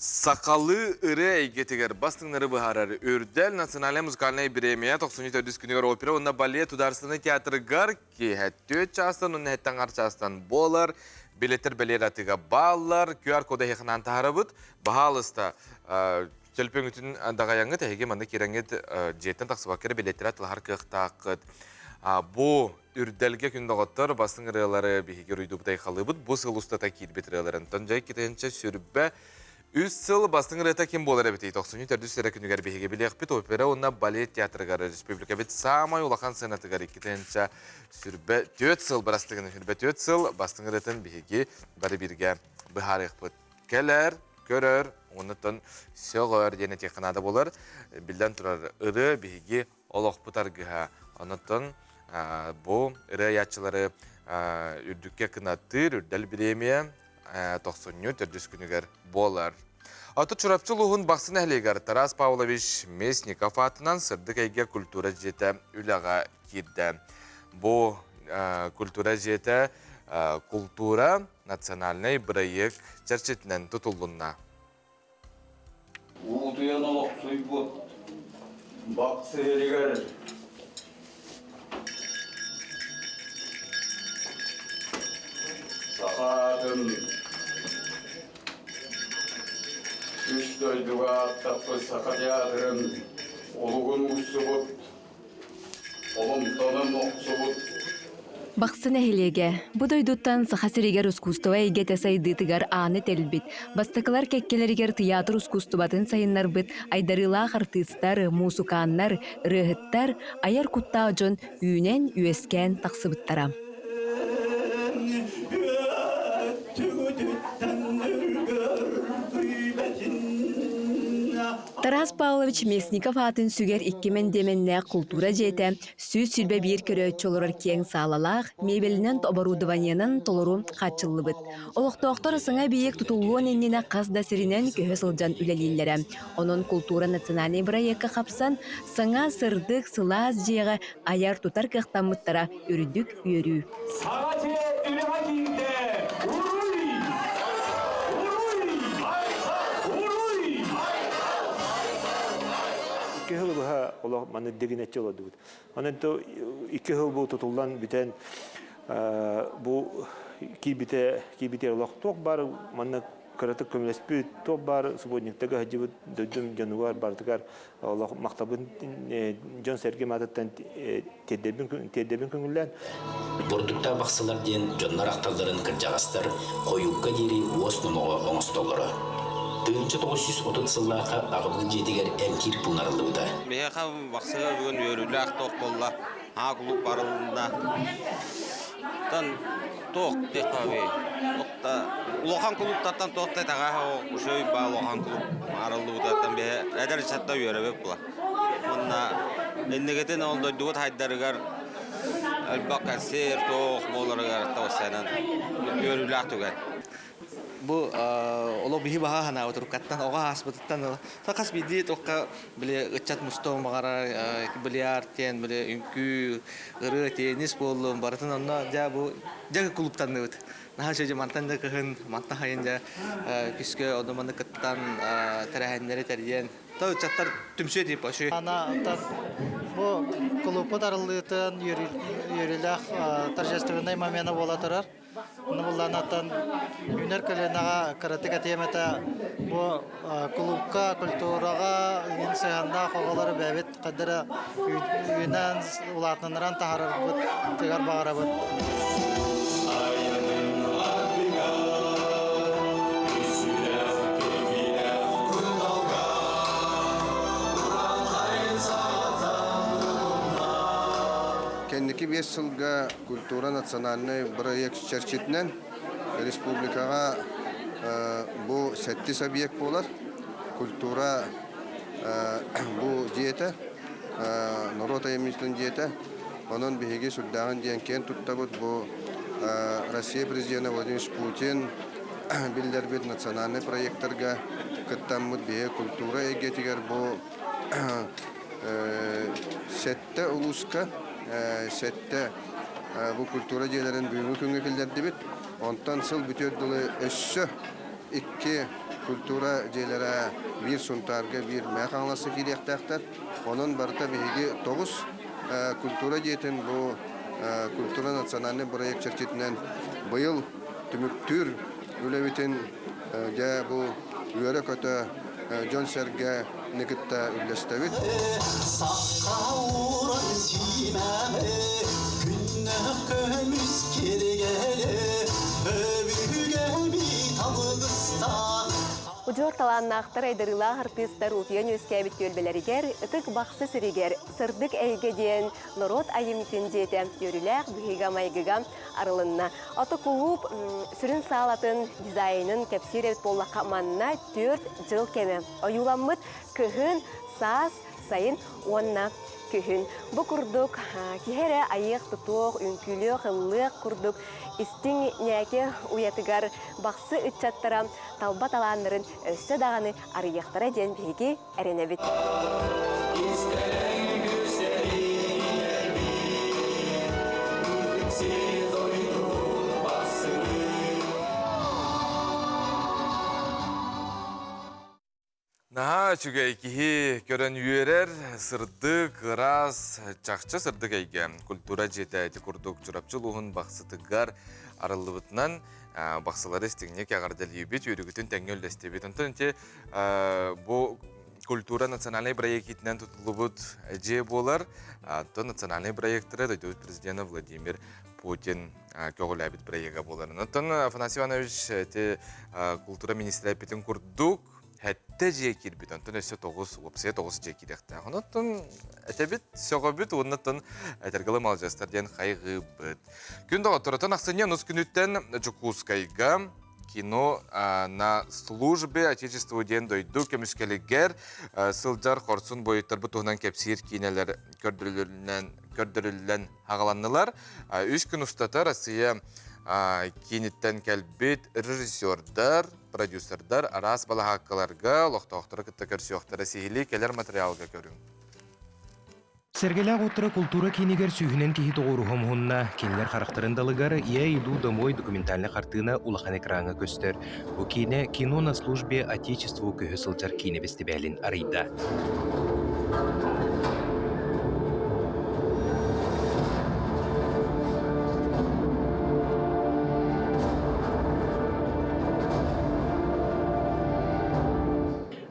Сақалы ыры әйгетігер бастыңнары бұхарары өрдәл национальная музыкальная премия 94 күнігер опера, онна балет ударсыны театрыгар ки әттөт частан, онна әттен ғар частан болар, билеттер бәлер атыға баллар, QR кода хеқынан тағары бұд, бағалыста төлпен үтін дағаяңы тәйге маңда кереңет жеттен тақсыбақкері билеттер атылғар қықтақыд. Бұ үрдәлге күндағыттар бастың ырылары бейгер үйді бұтай қалы бұд, бұ сыл ұстата кейді бетірелерін. Тонжай кетенше сүрбі үз сыл бастың ырыта кем болар әбетей. 94 сәрі күнігер бейге білек бет опера, онна балет театрыгары республика бет самай улақан сенатыгары кетенше сүрбі 4 сыл барастығын сүрбі 4 сыл бастың ырытын бейге бары бірге бұхарық бұд. Келер, көрер, онытын сөғыр дене текінады болар. Білден тұрар ыры бейге олық бұтар ғыға. Онытын бұл ыры ятчылары үрдікке кынаттыр, үрдәл премия 94 күнігер болар. Аты чурапчыл ұғын бақсын әлегер Тарас Павлович Месников атынан сырдық әйге культура жеті үліға кирді. Бұл культура жеті культура национальный проект чәрчетінен тұтылуына. Ұлтыян олық сұйбұт, бақсы әлегер. Сақатын Үстөйдіға таппы сақат ядырын, олығын ұқсы бұд, олымтанын ұқсы бұд. Бақсын әхілеге, бұдойдуттан сақасырегер ұскустыва егеті сайдытыгар аны тәлбіт. Бастықылар кәккелерігер театр ұскустыбатын сайынлар бұд, айдарылақ артыстар, мусуканнар, рыхыттар, аяр кутта жон үйінен үйескен тақсыбыттара. Тарас Павлович Месников атын сүгер 2000 культура жете, сүз сүрбе бір көрі чолырыр кең салалақ, мебелінен оборудованиянын толыру қатчылы бұд. Олықтоқтар сыңа бейек тұтулуын еннені қаз дәсірінен көе сылжан үлелейлері. Оның культура национальный проекті қапсан, сыңа сырдық сылаз жеға аяр тұтар қықтамыттара үрдік үйеру. Iki yıl daha ola manı deginetçi oladı. Onun da 2 yıl bu tutuldan biten bu kibite olak çok var manı karatık kömlespi çok var subodniktega hacı dödüm januar bartıkar Allah maktabın John Sergey Matat'tan tedbin köngülen. Produkta baksalar diyen jonlar aktalların kırcağızlar koyukka deri uos numağa oңостолары. 1930 жыллаға ағылы жетігер әмкер пұлнарылыуда. Меха бақсыға бүгін өрілі ақтоқ болла, ағылып барылында. Тан тоқ текпаве. Улоқан клубтаттан тоқтай тағаға ұшөй ба улоқан клуб арылыуда. Әдәр чатта өребек бұла. Мұнна әндегетен олдойдуғыт хайдарығар әлбақ концерт тоқ боларығар тауысайнан өрілі ақтоған. Bu olo bihi baha hana oturukattan oga hasbatan takas bidi tokka bile ıçat musto magara bilyar ten bile ünkü ırı tenis bollum baratın onna ja bu jaga kuluptan nöt nah şöyle mantan da kehın mantan hayınca küske odamanı kıttan terahenleri teriyen Та чаттар түмсе деп ашы. Ана бу клубы дарылытын йөриләх торжественный моменты була торар. Уны булланаттан юнер каленага каратыга темата бу клубка, культурага, инсаганда хоголары бәбит кадәр юнан улатнаран тахарыр бу тегар багара бу. Кенники 5 жылга культура национальный проект чарчитнен республикага бу 7 объект болар. Культура бу диета, народ аемистин диета. Онон биһиги суддаган диен кен туттабыт бу Россия президенты Владимир Путин билдербит национальный проекттарга кыттаммыт бие культура эгетигер бу 7 улуска сетте бу культура жээлерин бүгүнкү күнгө келдерди бит. Онтан сыл бүтөр дылы өссө 2 культура жээлери бир сунтарга бир механласы киректактар. Онун барта биги 9 культура жейтин бу культура национальный проект чертитинен быйыл түмүктүр үлебитин жа бу үйөрө көтө жон серге никитта үлестебит. Уджор таланнақтар айдарыла артистар утиян өскәбит төлбелерігер, ытык бақсы сірігер, сырдык әйгеден, народ айымтен жеті, өріләк бүхига майгыга арылынна. Аты клуб сүрін салатын дизайнын кәпсирет боллаққа манна 4 жыл кеме. Аюламмыт күхін, сас, сайын, онна күхін. Бұ күрдік кехері айық тұтуқ, үнкілі, қылық күрдік. Истин нәке уятыгар бақсы үтчаттара талба таланырын өссі дағаны арияқтара ден бейге әренебет. Наха чүгей кихи көрін үйерер сырдык, ырас, чақчы сырдык әйге. Культура жеті әйті күрдік жүрапчыл ұғын бақсытыгар арылыбытынан бақсылары істігіне кәғардал ебет өрігітін тәңгел дәстебет. Онтан те бұл культура национальный проектінен тұтылыбыт әже болар. То национальный проекттері дойдуыт президенті Владимир Путин көгіл әбіт проекті болар. Онтан Афанасий Иванович культура министрі әпетін күрдік Хәтті жей келбет, онтын өсі 9 жей келекті. Онтын әтәбет, сөғы бет, онтын әтергілі малжастар ден қайғы бет. Күн доғы тұратын ақсыне нұс күніттен Жукускайға кино на службе Отечеству ден дойду кеміскелігер сылжар қорсын бойыттар бұтығынан кәпсир кейнелер көрдірілен ағаланнылар. Үш күн ұстата Россия кейнеттен кәлбет режиссердар, продюсердар, арас балахаққаларға, лоқтауқтары күттікір сүйоқтары сейілі келер материалға көрің. Сергелях отыры культура кейнегер сүйінен кейі тоғырухым ғынна, кейнер қарақтарындалығар «Я иду домой» документальны қартына улахан экраңы көстер. Бұ кейне кино на службе Отечеству көйі сылжар кейне бестебәлін арайда.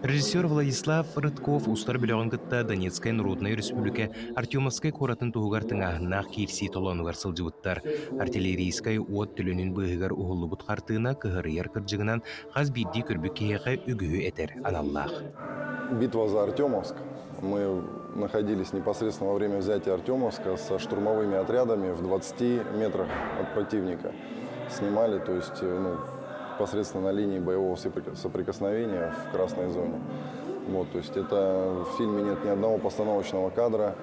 Режиссер Владислав Рыдков устар білеғангытта Донецкая Народная Республика Артемовскай қоратын туғығар тыңағынақ кейлси толанығар сылжыбыттар. Артиллерийскай от түлінін бұғығар ұғылы бұт қартына кығырыяр кірджігінан қаз бидді көрбік кейеқі үгігі етер аналлах. Битва за Артемовск. Мы находились непосредственно во время взятия Артемовска со штурмовыми отрядами в 20 метрах от противника. Снимали, то есть, непосредственно на линии боевого соприкосновения в красной зоне. Вот, то есть это в фильме нет ни одного постановочного кадра.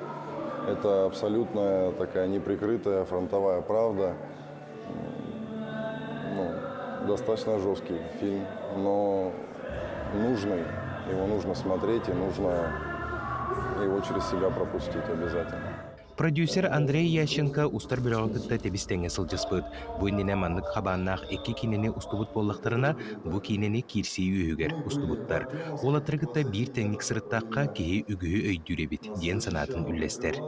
Это абсолютно такая неприкрытая фронтовая правда. Достаточно жесткий фильм, но нужный. Его нужно смотреть и нужно его через себя пропустить обязательно. Продюсер Андрей Ященко устар бөлөгөтті тебістеңе сылжыспыт. Бу иннене маннык хабаннах эки кинени устубут боллақтарына бу кинени кирси үйігер устубуттар. Ола тыргытта бир теңник сырыттаққа кеги үгühü өйдүребит, ден санатын үллестер.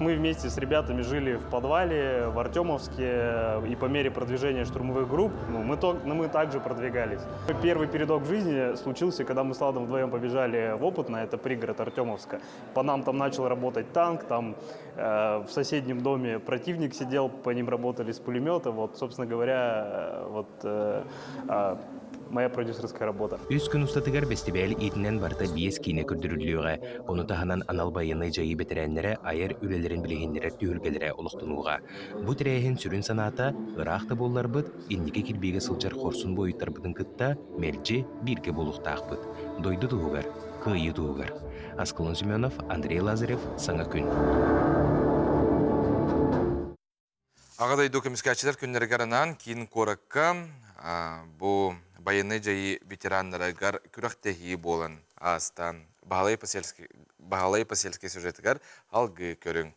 Мы вместе с ребятами жили в подвале в Артемовске, и по мере продвижения штурмовых групп мы также продвигались. Первый передок в жизни случился, когда мы с Ладом вдвоем побежали в Опытно, это пригород Артемовска. По нам там начал работать танк, там в соседнем доме противник сидел, по ним работали с пулемета. Вот, собственно говоря, моя продюсерская работа. Үс күн устатыгар бестебел итинен барта биес кине көрдүрүлүгө. Оны таханан анал байыны жайы бетеренлere айыр үлелерин билегенлere түйүлгелере олуктунууга. Бу тирехин сүрүн санаата ырахта болларбыт, иннике кирбеге сылжар хорсун боюттарбытын кытта мелжи бирге болуктаакпыт. Дойду туугар, кыйы туугар. Аскылын Семенов, Андрей Лазарев, Саңа күн. Ағадай докумискачылар күннергарынан кейін коракка бу байыны жайы ветеранларыгар күрақтехи болын астан бағалай поселский сюжетігар алғы көрің.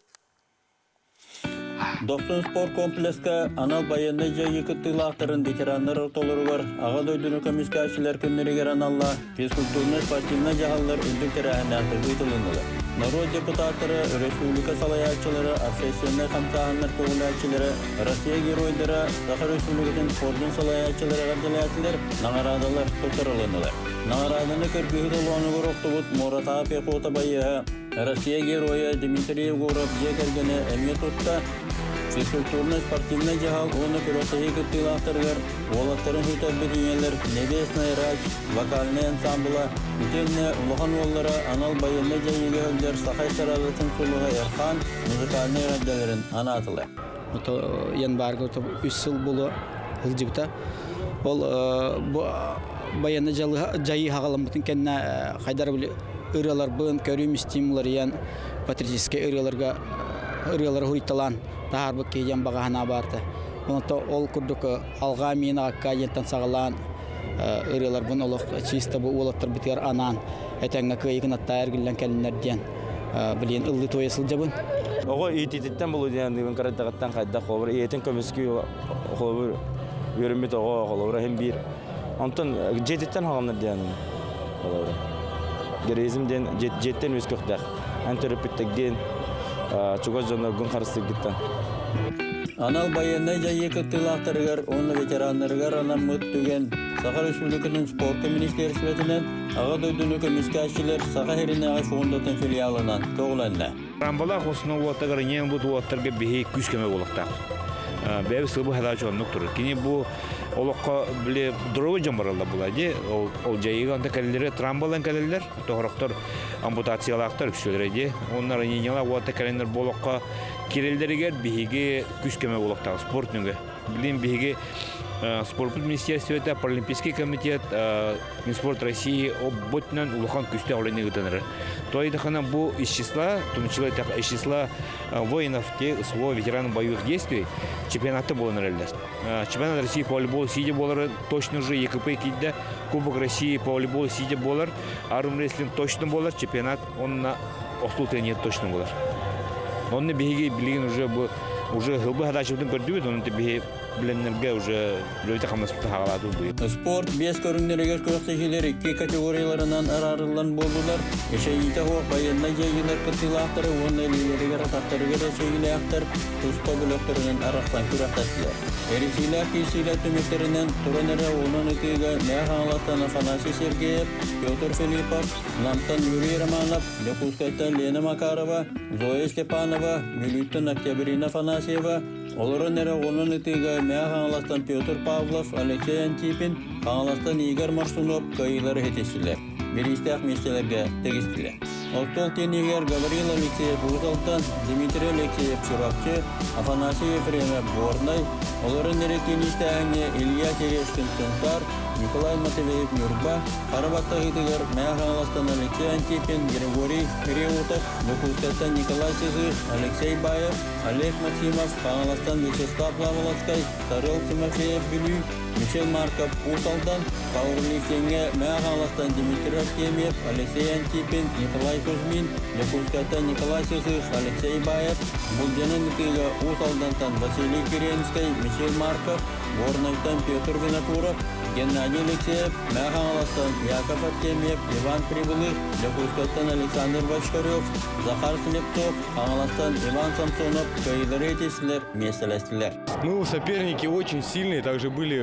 Доктун спорт комплекске анал байыны жайы кыттылақтырын ветеранлар ортолору бар. Аға дойдуну комиссияшылар күннерігер аналла физкультурный спортивный жағалар үндіктері әнәқті ғытылынылы. Народ депутаттары, республика салаячылары, общественный хамсағанлар көңіләчілері, Россия геройдары, Сахар республикатын спортын салаячылары ғабдыләтілер, нағарадалар тұтырылынылы. Нағарадыны көргігі долуаны ғырықты бұд Мората Пехота байыға, Россия героя Дмитрий Егоров жекергені әме тұтта, физкультурный спортивный жағал оны көрөтегі күттілақтырғыр, олаттарын хүтәр беденелер, небесный рач, вокальный ансамбла, үтеліне ұлған оллары анал байынны жайыға өлдер Сақай Сарадатын сұлыға Ерхан музыкальный ғадделерін анатылы. Янбарғы 3 жыл болу ғылжыбыта. Ол байынны жайы хағаламбытын кәнна қайдар білі ұралар бұн көрім стимулар ян патриотический ұралар ғұриталан тағарбы кейден бағағана барды. Ол күрдік алға мені аққа ентан сағалан ұралар бұн олық чиста бұл олаттар бітер анан әтәңі көйігін атта әргілен кәлінерден білен ұлды тойысыл жабын. Оғы үйететтен бұл өден қараттағаттан қайда қолбыр, етін көміскі қолбыр өрімбет оғы қолбыр әм бір. Онтан жететтен қағамнар дейін қолбыр. Герезімден жеттен өз көқтәқ. Ән түріп біттігден чугаз жондар күн қарыстық гіттен. Анал байынны жайы кыттылақтырығыр, оны ветеранларығар анан мүттіген Сахар Республиканың спорт министерстветінен аға дойдуны көміскәшілер Саха Херинағы фондатын филиалынан тоғыланды. Рамбалақ осыны уаттағыр ең бұд уаттарға бейі күш көмек олықтақ. Бәбі сылбы хадачы онық тұрыр. Кені бұл олыққа біле дұрығы жамбаралда болады. Ол жайыға онда кәлелері трамбалан кәлелер, тоғырақтар ампутациялақтар күшелерде. Онлар енелер уатта кәлелер болыққа керелдерігер бейге күш көмек олықтағы спортныға. Білем бейге спорт министерствета, Паралимпийский комитет, Минспорт России обботнан улахан күсті ауылыны ғытаныры. Тойдахана бұл из числа, из числа воинов ветеранов боевых действий чемпионаты болын рәлдер. Чемпионат России по волейболу сиде болар, точно уже ЕКП кейді, Кубок России по волейболу сиде болар, армрестлинг точно болар, чемпионат он на остыл тренер точно болар. Он на беге билеген уже хылбы хадачыбытын көрдүбет, он беге bilenlerge уже löyti hamlasıptı hağaladı bu. Sport bez körünlerige köfteciler iki kategoriyalarından ararılan boldular. Eşeğite ho bayınna jeygiler kıtılaqtары onun elilerige rataktarıge da söyleyaktar. Tusta bloklarının araqtan küraktasılar. Erisiler kisiler tümeklerinin turanere onun itiga ne hağlatan Afanasi Sergeyev, Pyotr Filipov, Namtan Yuriy Romanov, Yakuskaytan Lena Makarova, Zoya Stepanova, Milutin Oktyabrina Afanasieva, Оларын әрі оның үтігі мәе қаңыластан Петр Павлов, Алексей Антипин, қаңыластан Игорь Марсунов көйілері хетесілер. Берістәқ местелерге тегістілер. Оттол тенегер Гаврил Алексеев Узалтан, Дмитрий Алексеев Чурапчы, Афанасий Ефремов Борнай, оларын әрі теністәңе Илья Терешкин Центар, Николай Матвеев Нюрба, Карабатта Хитыгар, Мяханластан Алексей Антипин, Григорий Переутов, Букускаттан Николай Сизыш, Алексей Баев, Олег Максимов, Ханластан Вячеслав Лаволоцкай, Тарел Тимофеев Белю, Мишель Марков Усалдан, Паурлифтенге Мяханластан Дмитрий Артемьев, Алексей Антипин, Николай Кузьмин, Якутскаттан Николай Сизыш, Алексей Баев, Булдянын Кыга Усалдантан Василий Керенский, Мишель Марков, Горнайтан Петр Винокуров, Геннадий Алексеев, Мяханластан Яков Артемьев, Иван Прибылых, Якутскаттан Александр Бочкарев, Захар Слепцов, Ханластан Иван Самсонов, Каидаретислер, Меселестилер. Ну, соперники очень сильные, также были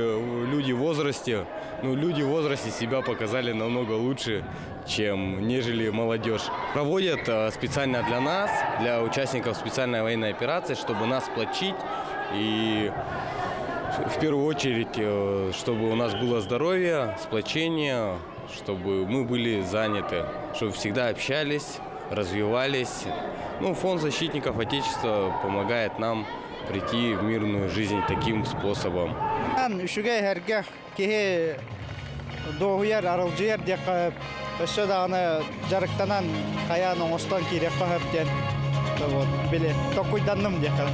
люди в возрасте. Ну, люди в возрасте себя показали намного лучше, чем нежели молодежь. Проводят специально для нас, для участников специальной военной операции, чтобы нас сплочить и в первую очередь, чтобы у нас было здоровье, сплочение, чтобы мы были заняты, чтобы всегда общались, развивались. Ну, фонд защитников Отечества помогает нам прийти в мирную жизнь таким способом. Doğuyar, arılcıyar diye kayıp, ösü dağını jarıktanan kayan oğustan kire kayıp diyen, bile tokuydanım diye kayıp.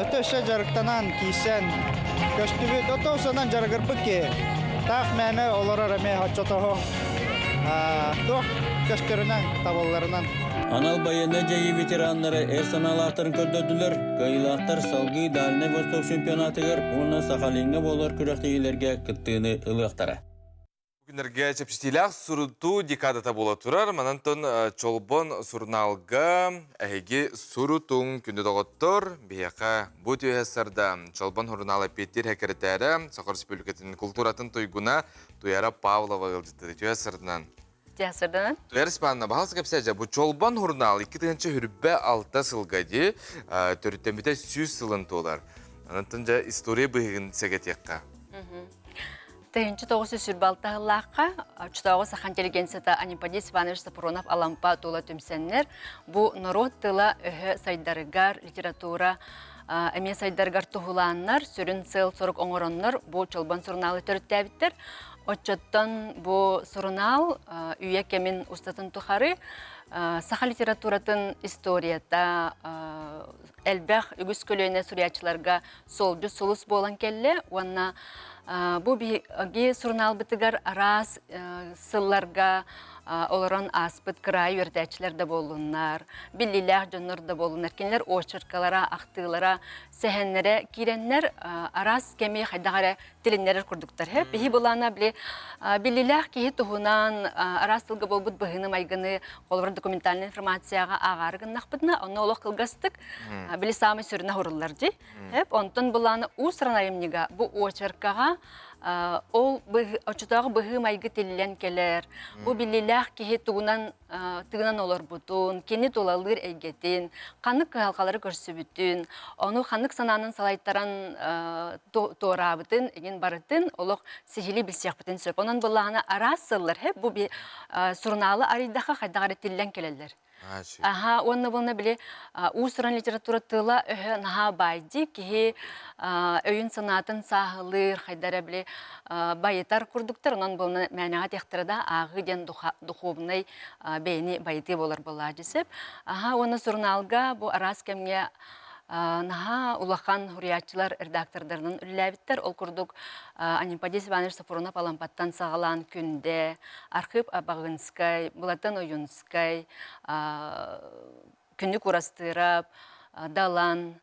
Öte ösü jarıktanan kiysen, köstübü, öte ösüden jarıgırpı ki, tak məni olara rəməy haçotoğu, doğ köstürünen, tabollarından. Анал баянна жайы ветераннары эр саналақтарын көрдөдүлөр. Кайылақтар салгы Дальний Восток чемпионатыгар уна Сахалинге болар күрәктегилерге кыттыны ылыктара. Күнерге чепчетилях суруту декадата бола турар. Манантон чолбон сурналга әйге сурутун күнді доғыттыр. Бияқа бұт өйесарда чолбон хурналы петтер хәкіртәрі Сақыр Республикатын культуратын тойгуна Туяра Павлова ғылжыттыры өйесардан. Тясырдан? Туярыспанна бағалсы кәпсәжі, бұл чолбон хурналы 2-тігінші хүрбә 6 сылғади төріттенбіте 100 сылын толар. Манантон жа история бұйығын сәгетекқа. Тыгынчы 946 лаққа, чутауғы сахан интеллигенцията Анипадис Иванович Сапронов Алампа тула түмсеннер, бұ народ тыла өһі сайдарыгар, литература, әме сайдарыгар тұғыланнар, сүрін сыл сорық оңыроннар, бұ чолбан сұрналы төріттәбіттер. Отчоттан бұ сұрнал үйе кемін ұстатын тұқары, саха литературатын историята, әлбәқ үгіз көлөйіне сүриячыларға солжы солыс болан келі, онна бұ бігі сұрнал бітігар арас сылларға оларан аспыт край өрдәчілер де болунар, биллилер жонор да болунар, кенлер очыркалара, ақтылара, сәхенлері киренлер арас кеме хайдағара тілінлері күрдіктар. Бігі болана биллилер кейі тұғынан арас сылғы болбыд бұғыны майгыны қолвар документальный информацияға ағарығын нақпыдына, оны олық қылғастық, білі самы сүріна ғұрылар дей. Онтын боланы ұсыранайымнеға бұл очыркаға ол очутағы бұғы майғы телілен келер. Бұл білілер кейі тұғынан олар бұтын, кені толалыр әйгетін, қанық қалқалары көрсі бүтін, оны қанық сананын салайттаран тоғырабытын, еген барытын, олық сихили білсек бүтін сөп. Онын бұлағына арасылыр, бұл сұрналы арайдаға қайдағары телілен келелер. Онны болна біле ұсыран литература тыла өйі наға байды, кейі өйін санатын сағылыр, қайдары біле байытар күрдіктір, онын болна мәнеға тектірді ағы ден дұховнай бәйіні байыты болар бола жесіп. Оны сұрналға бұл арас кәмге наға улақан хуриятчылар редактордарының үлләбіттер. Ол күрдік Анипадис Иванович Сапронов Алампаттан сағалан күнде, Архип Абағынскай, Булатын Ойынскай, күнді құрастырап, Далан,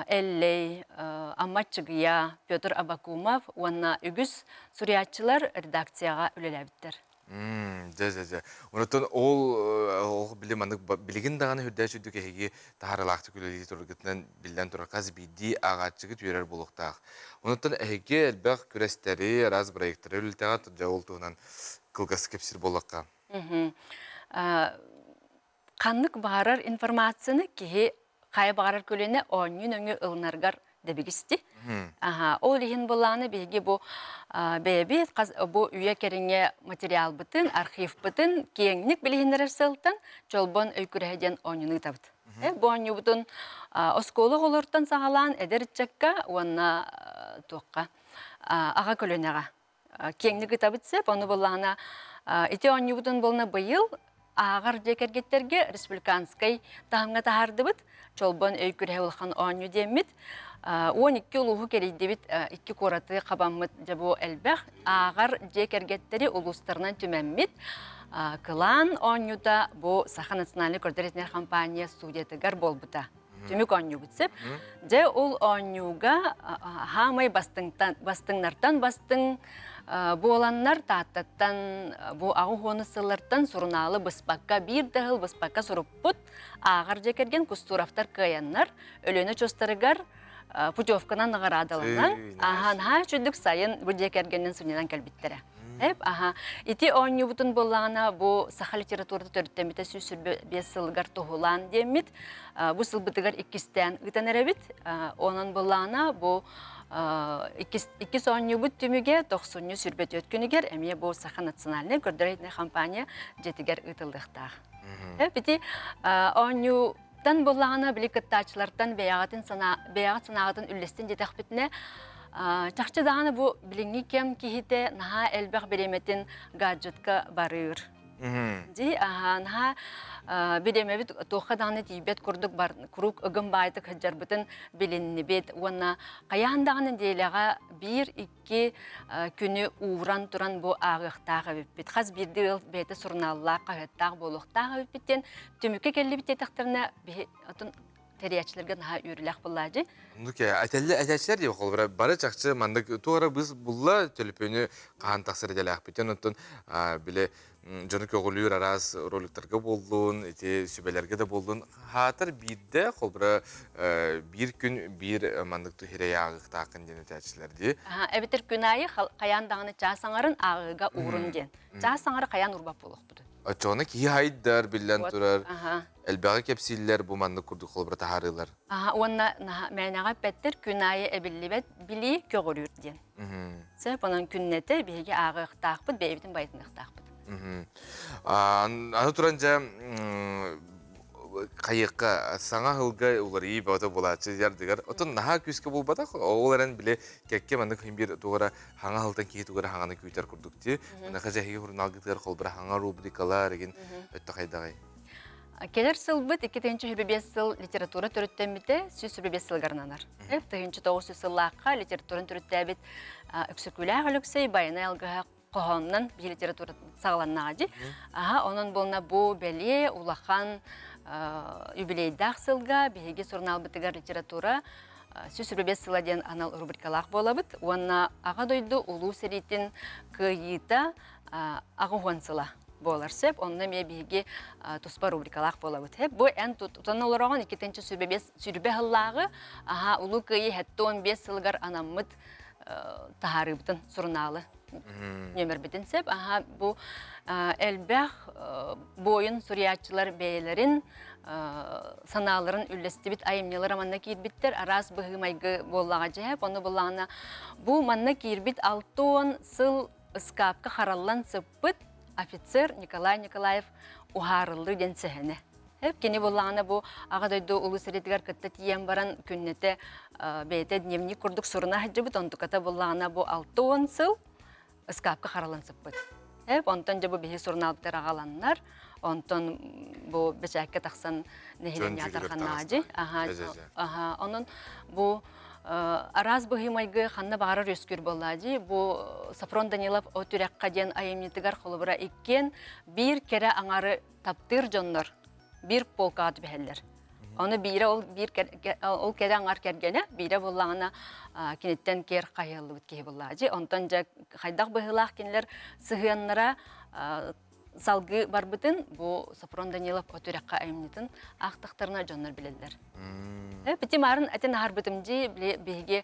Эллей, Амматчығия, Петр Абакумов, онына үгіз суриятчылар редакцияға үлләбіттер. Онытын ол білген дағаны хүрдәші үдік әйге тағарылақты көлелі тұрғытынан білден тұрар қаз бейді ағатшығыт өрер болуқтақ. Онытын әйге әлбәқ күрәстері, раз проекттері өлітіға тұржа олтығынан қылғасы кепсір болуққа. Қанық бағарар информацияны кейі қай бағарар көліне оңын өңі ылнарғар дебегісті. Ол ехін боланы беге бұл бәйбі бұл үйе керіңе материал бұтын, архив бұтын, кейіңнік білігіндер сылтын, жолбон өйкүрәден оңыны табыд. Бұл оңы бұтын осколы олыртын сағалан әдер чакка, онына тоққа, аға көлінеға. кеңни кытабытсып, оны боллағына ити оннюбутун болна быйыл ағар жекергеттерге республиканскай тахымға тахардыбыт, чолбон өйкүрі олхан онню деммит, 12 улуғу керейдебит 2 кораты қабаммыт жабу әлбәқ, ағар жекергеттері улустарынан түмәммит, кылан оннюда бу Саха национальный координационный компания студиятыгар болбыта. Түмік онню бітсіп, же ол оннюга хамай бастыңнартан бастың bu olanlar taattattan bu ağı honısılardan surnalı bıspakka bir dağıl bıspakka suruput ağır cekergen kusturaftar kayanlar ölüne çostarıgar pucovkanan nağar adalanlar ahan ha çüdük sayın bu cekergenin sünyadan kalbittere. Hep aha iti onyu butun bolana bu Saha literaturda törttemite süsür besılgar tohulan demit bu sılbıtıgar ikisten ıtanerabit onun bolana bu iki sonyu bu tümüge 90 sürbet ötkünüger emiye bu Saha naциональный координационный компания jetiger ıtıldıqtaq. Hep iti onyu dan bolana biliktaçlardan beyağat sanağıtın üllestin jetakbitne Çaxçı dağını bu bilingi kem kihite naha elbaq bilemetin gadgetka barır. Naha bilemebit toqa dağını tibet kurduk kuruk ıgım baydık hıcarbıtın bilinni bet. Ona kayan dağının deylağa 1-2 günü uğran turan bu ağıqtağı bit. Xaz bir de beti surnallah qahıttaq boluqtağı bitten tümüke kelli bit etaqtırına teriyatçılarga naha yürülək bulladı. Nuke, әтәчләр деп қолбыра, бары чақчы, мандық туғара біз бұлла төліпені қаған тақсыр еделәқ бітен, онтын біле жоны көғілер арас роликтарға болуын, сөбелерге де болуын. Хатыр бірді қолбыра бір күн бір мандық тұхире ағық тақын ден әтәчләрді. Әбітір күн айы қаян дағыны жасаңарын ағыға уғырын ден. Жасаңары қаян ұрбап болуқ бұды. Çoğuna ki haydır bilən turar. Elbəği kepsiller bu manlı kurdu kolbura taharılar. Ona mənağa bətdir günayı əbillibət bili köğürür den. Səb onun künnəti bihigi ağıq taqbıd, beybitin baytınıq taqbıd. Anı turanca qayıqqa, sana hılga ular iyi bağda bulaçı yardıgar. Otun naha küske bulbada, oğların bile kekke mandık bir tuğara hanga hıldan ki tuğara hangana kuytar kurduk diye. Naha jahiyi hurun algıtgar kolbara hanga rubrikalar egin ötte qaydağay. Keler sılbıt 2025 yıl literatura törüttəmide 125 yıl garnanar. Hep 1900 yıllaqqa literaturun törüttəbit öksürkülə hölüksey bayana algıha qoğondan bir literatura sağlannağı. Onun bolna bu beli ulaqan юбилейдақ сылға, бейге сұрнал бітігар литература 125 сыла ден анал рубрикалақ болабыд. Онна аға дойды улу сәретін күйіта ағуған сыла болар сеп. Онна ме бейге тұспа рубрикалақ болабыд. Бұл ән тұтан олараған 2-125 сүрбе ғыллағы улу күйі әтті 15 сылғар анаммыд тахарыбытын сұрналы. Нөмір бітін сеп. Бұл әлбәқ бойын сүриятчылар бейлерін саналарын үллестібіт айымнелер манна кейірбіттер арас бұғымайғы боллаға жайып. Оны боллағына бұл манна кейірбіт 6 сыл ұскапқа қаралан сыппыт офицер Николай Николаев ұғарылды ден сәхіне. Кені боллағына бұл аға дойды ұлы сәретігер күтті тиен баран күннеті бейті дневник күрдік сұрына хәджібіт. Онтықата боллағына бұл 6 сыл ұскапқа қаралан сыппыт. Онтон жабы бейі сұрналбытыр ағаланлар, онтон бұл бәчәкке тақсан нәхелен ятарған нағажы. Онын бұл араз бұғымайғы қанна бағарыр өскір болады. Бұл Сафрон Данилов өтірәққа ден айымнетігар қолыбыра еккен бір кәрі аңары таптыр жонлар, бір полка аты бәхелер. Оны бейірі ол кәрі аңар кәргені, бейірі болағына кенеттен кер қайылы өткей болады. Онтан жа қайдақ бұғылақ кенілер сығыянлара салғы бар бұтын, бұл Сафрон Данилов өтірәққа айымнетін ақтықтарына жонлар білелер. Біті марын әтен ағар бұтымжи бейге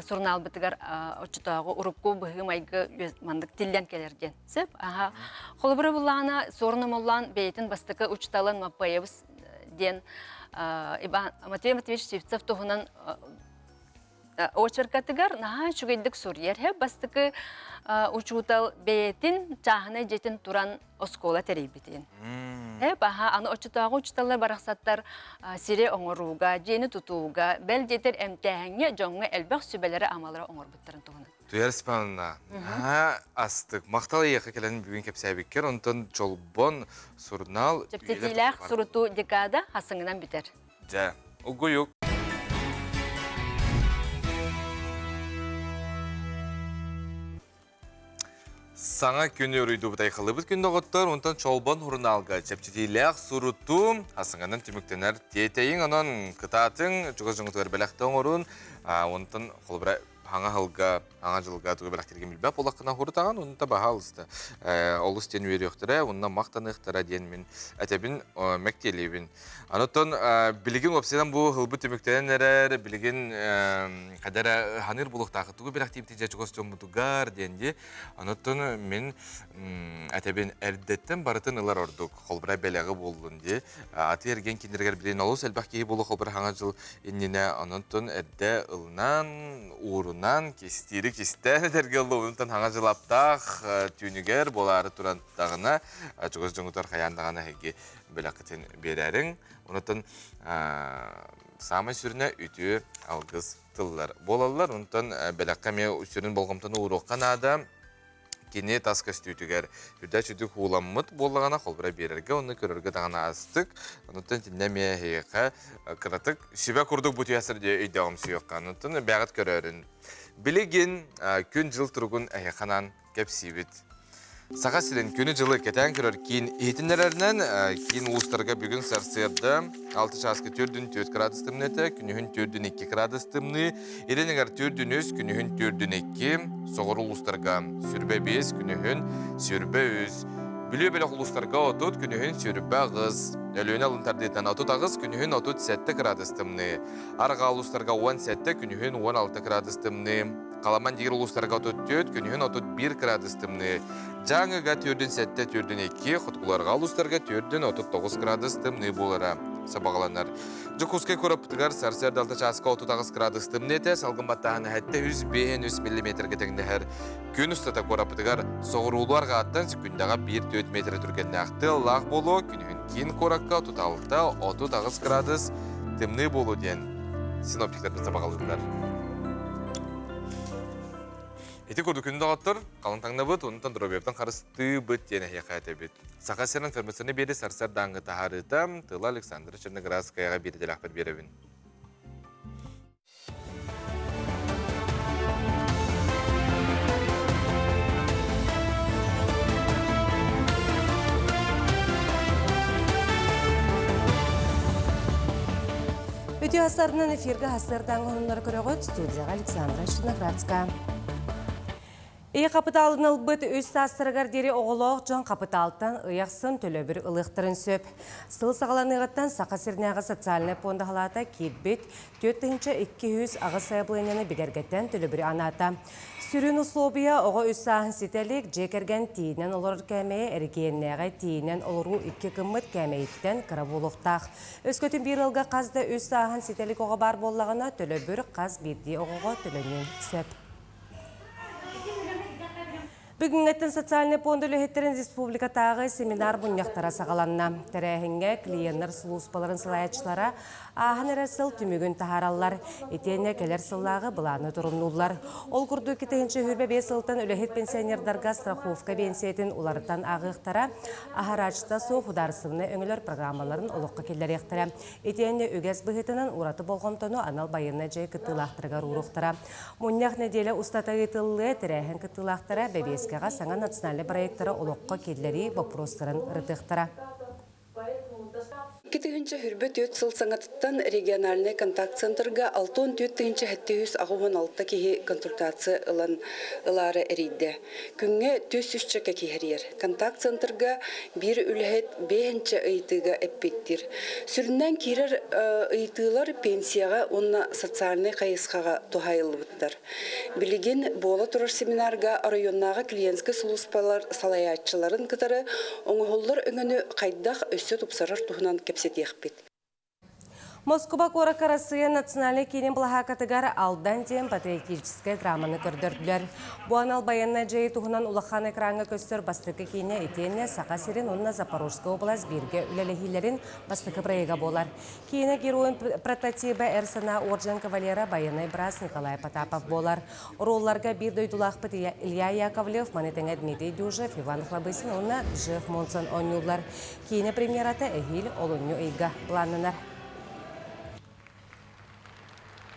сұрнал бұтығар өтчітағы ұрыққу бұғымайғы мандық тілден келерден. Қолыбыры болағына сорыным олан бейтін бастықы ұчталын маппайыбыз ден Матвей Матвеевич Севцов туғынан очеркатыгар наға чүгейдік сурьер. Бастықы учутал бейтін чағына жетін туран оскола тәрейбетен. Баха аны очутагы учталар бараксаттар сире оңоруга, жени тутууга, бел жетер эмтәһәңе жоңга элбәк сүбәләре амалары оңор буттарын туганы. Туяр спанна. Астык. Мактал яқы келен бүгін кепсәбеккер, онтон жолбон сурнал. Жептетиләк суруту декада хасыңынан битер. Жа, угуюк. Саңа күні үрейді бұтай қылыбыт күнді ғыттар, онтан чолбон хурналға жептетиләк суруту хасыңынан түміктенер тетейін, онын кытатын жүгі жүңітігер бәләқті оңырын, онтан қолбыра аңа жылға түгі бәләқтерген білбәп олаққына хұрытаған, оның да баға алысты. Олыс ден өйері өқтірі, онына мақтаны ұқтыра ден мен әтебін мәктелейбін. Анықтан білген өпседен бұл ғылбы түміктенен әрі, білген қадара ханыр бұлықтағы түгі бәләқтейбіті жәчіғыз жомытуғар денде. Анықтан мен әтебін әрдеттен барытын ұлар ордық, қолбыра бәләғы болуын де. Аты ерген кендергер білен олыс әлбәқ кейі болу қолбыра аңа жыл еніне анықтан әрді ұлынан, уырынан, кестері кестен әдергелі ұлынтан аңа жылаптақ түйінігер болары тұрантағына жүгіз жоңытар қаяндағына әге бәләқытен берәрің. Онытын самай сүріне үті алғыз тыллар болалар. Онытын бәләққа ме үстерін болғымтаны ұруққан адам кене тасқа стүйтігер үрдә чүдік хуламмыт болағана қолбыра берерге, оны көрерге дағана астық. Онытын тіннәме хейқа қыратық шибә күрдік бұты әсірде үйдеғым сүйіққа. Онытын бәғыт көрерін. Білеген күн жыл тұрғын әйқанан кәпсейбіт. Саға сілін күні жылы кәтән көрер кейін етінерерінен кейін ұлыстарға бүгін сәрсерді 6 жасқы 4 градус тымнеті, күнігін 2 градус тымны, еренігер 4 күнігін 2, соғыр ұлыстарға сүрбе 5, күнігін сүрбе 3. Біле-біле ұлыстарға 30, күнігін сүрбе ғыз. Әліуіне алынтардетен 30 күнігін 37 градус тымны. Арға ұлыстарға 17, күнігін 16 градус тымны. Қаламан дегер ұлыстарға 34, күнігін 31 градус тымны. Жаңыға 4-7-2, құтқыларға ұлыстарға 4-39 градус тымны болыра. Сабағаланар. Жүкускай көріптігер сәрсерді 6 жасқа 30 градус тымнеті, салғын баттағаны әтті 100-100 мм кетеңдер. Күн ұстата көріптігер соғыруларға аттан секундаға 1-4 метр түргенде ақты лақ болу, күнігін кейін көріққа 36-30 градус тымны болу ден. Синоптиктерді сабағаланар. Эти көрді күнді ағаттыр, қалын таңна бұд, онытан дұробебдің қарысты бұд дені хеқайты бұд. Сақа серін фермесіні бері сарсар даңғы тахарыдам, Тыла Александр Черноградскаяға бередел ақпыр беребін. Өте астарынан эфирге астардан ғонылар көріғыт, студияға Александра Черноградская. Ей қапыталын ұлбыт өз састырығар дері оғылоқ жон қапыталттан ұяқсын төлі бір ұлықтырын сөп. Сыл сағаланығыттан сақа сернеға социальный понды қалата кетбет 4-200 ағы сайбылынені бігергеттен төлі бір аната. Сүрін ұслобия оға өз сағын сетелік жекерген тейінен олар кәмейі әргеннеға тейінен олару 2 күмміт кәмейттен қыры болуқтақ. Өз көтін бір ұлға қазды өз сағын сетелік оға бар болағына төлі бір қаз берді оғыға төлінен сөп. Бүгін әттін социальный пондылы хеттерін республикатағы семинар бұньяқтара сағаланна. Тәрәхінге клиенттер сұлуспаларын сылаячылара ағын әрәсіл түмігін тахаралар, етене келер сыллағы бұланы тұрыннулар. Ол күрді кетігінші хүрбе 5 сылтан өліхет пенсионердарға страховка бенсиетін оларыттан ағықтара, ағарачта со хударсывны өңілер программаларын олыққа келер ектара. Етене өгәз бұғытынан ураты болғымтыны анал байына жай кытылақтырғар ұрықтара. Мұньяқ неделі ұстата етілі тәрәхін кытылақтара бәбескаға саңа национальный проекттары олыққа келлері вопростарын рытықтара. Кетігінші хүрбі 4 сыл саңатыттан региональный контакт центрға 6-4 хәттеюз ағуын алтта кейі консультация ылары әрейді. Күнге 200 кейхерер. Контакт центрға бір үліхет 5 ұйтыға әппеттір. Сүріннен керер ұйтылар пенсияға, онна социальный қайысқаға тухайылы бұттар. Білеген бола тұрар семинарға районнаға клиентскі сұлуспалар салаятчыларын кітары оңғолдар өңіні қайдақ өсі тұпсарар тұхынан кепсет еқпет. Москва Кора Россия национальный кинем плахакатыгар алдан тем патриотическая драманы көрдөрдүлөр. Буанал баянна жайы туғынан улахан экранға көстөр бастықы кейіне етенне сақа сирин онна Запорожская область бирге үлелехилерин бастықы проега болар. Кейіне героин прототипі Эрсана Орджан кавалера баянай брас Николай Потапов болар. Ролларга бир дойдулақ пыт Илья Яковлев, Манетен Дмитрий Дюжев, Иван Хлабысын, онна Жев Монсон онюлар. Кейіне премьерата эхил олоню эйга планынар.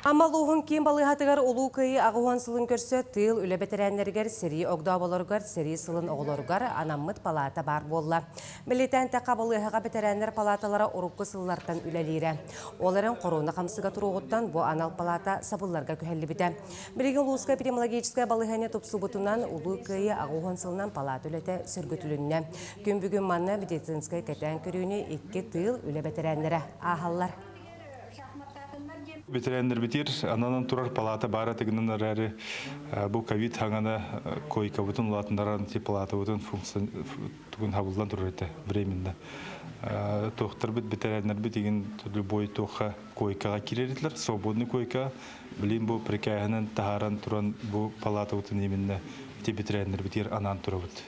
Амалуғын кем балығатығар олу күйі ағуан сылын көрсі тыл үлі бетерәнлергер сері оғдабаларғар, сері сылын оғыларғар анаммыт палата бар болла. Білетен тәқа балығаға бетерәнлер палаталара ұрыққы сыллартан үлелері. Оларын қоруны қамсыға тұрғыттан бұ анал палата сабылларға күхәлі біті. Білеген лұсқа эпидемиологическая балығане тұпсы бұтынан олу күйі ағуан сылынан палата үлеті сүргітілінне. Күн бүгін манна медицинскай кәтен көріне 2 тыл үлі бетерәнлері ағалар. Ветеринар битер, ананан турар палата бара тегнен рәре бу ковид хангана койка бутун латындаран тип палата бутун функция тугун хабылдан турар эте временно. Тохтар бит ветеринар бит деген любой тоха койкага киреритлер, свободный койка. Билин бу прикаянан тахаран туран бу палата бутун именно ветеринар битер анан турабыт.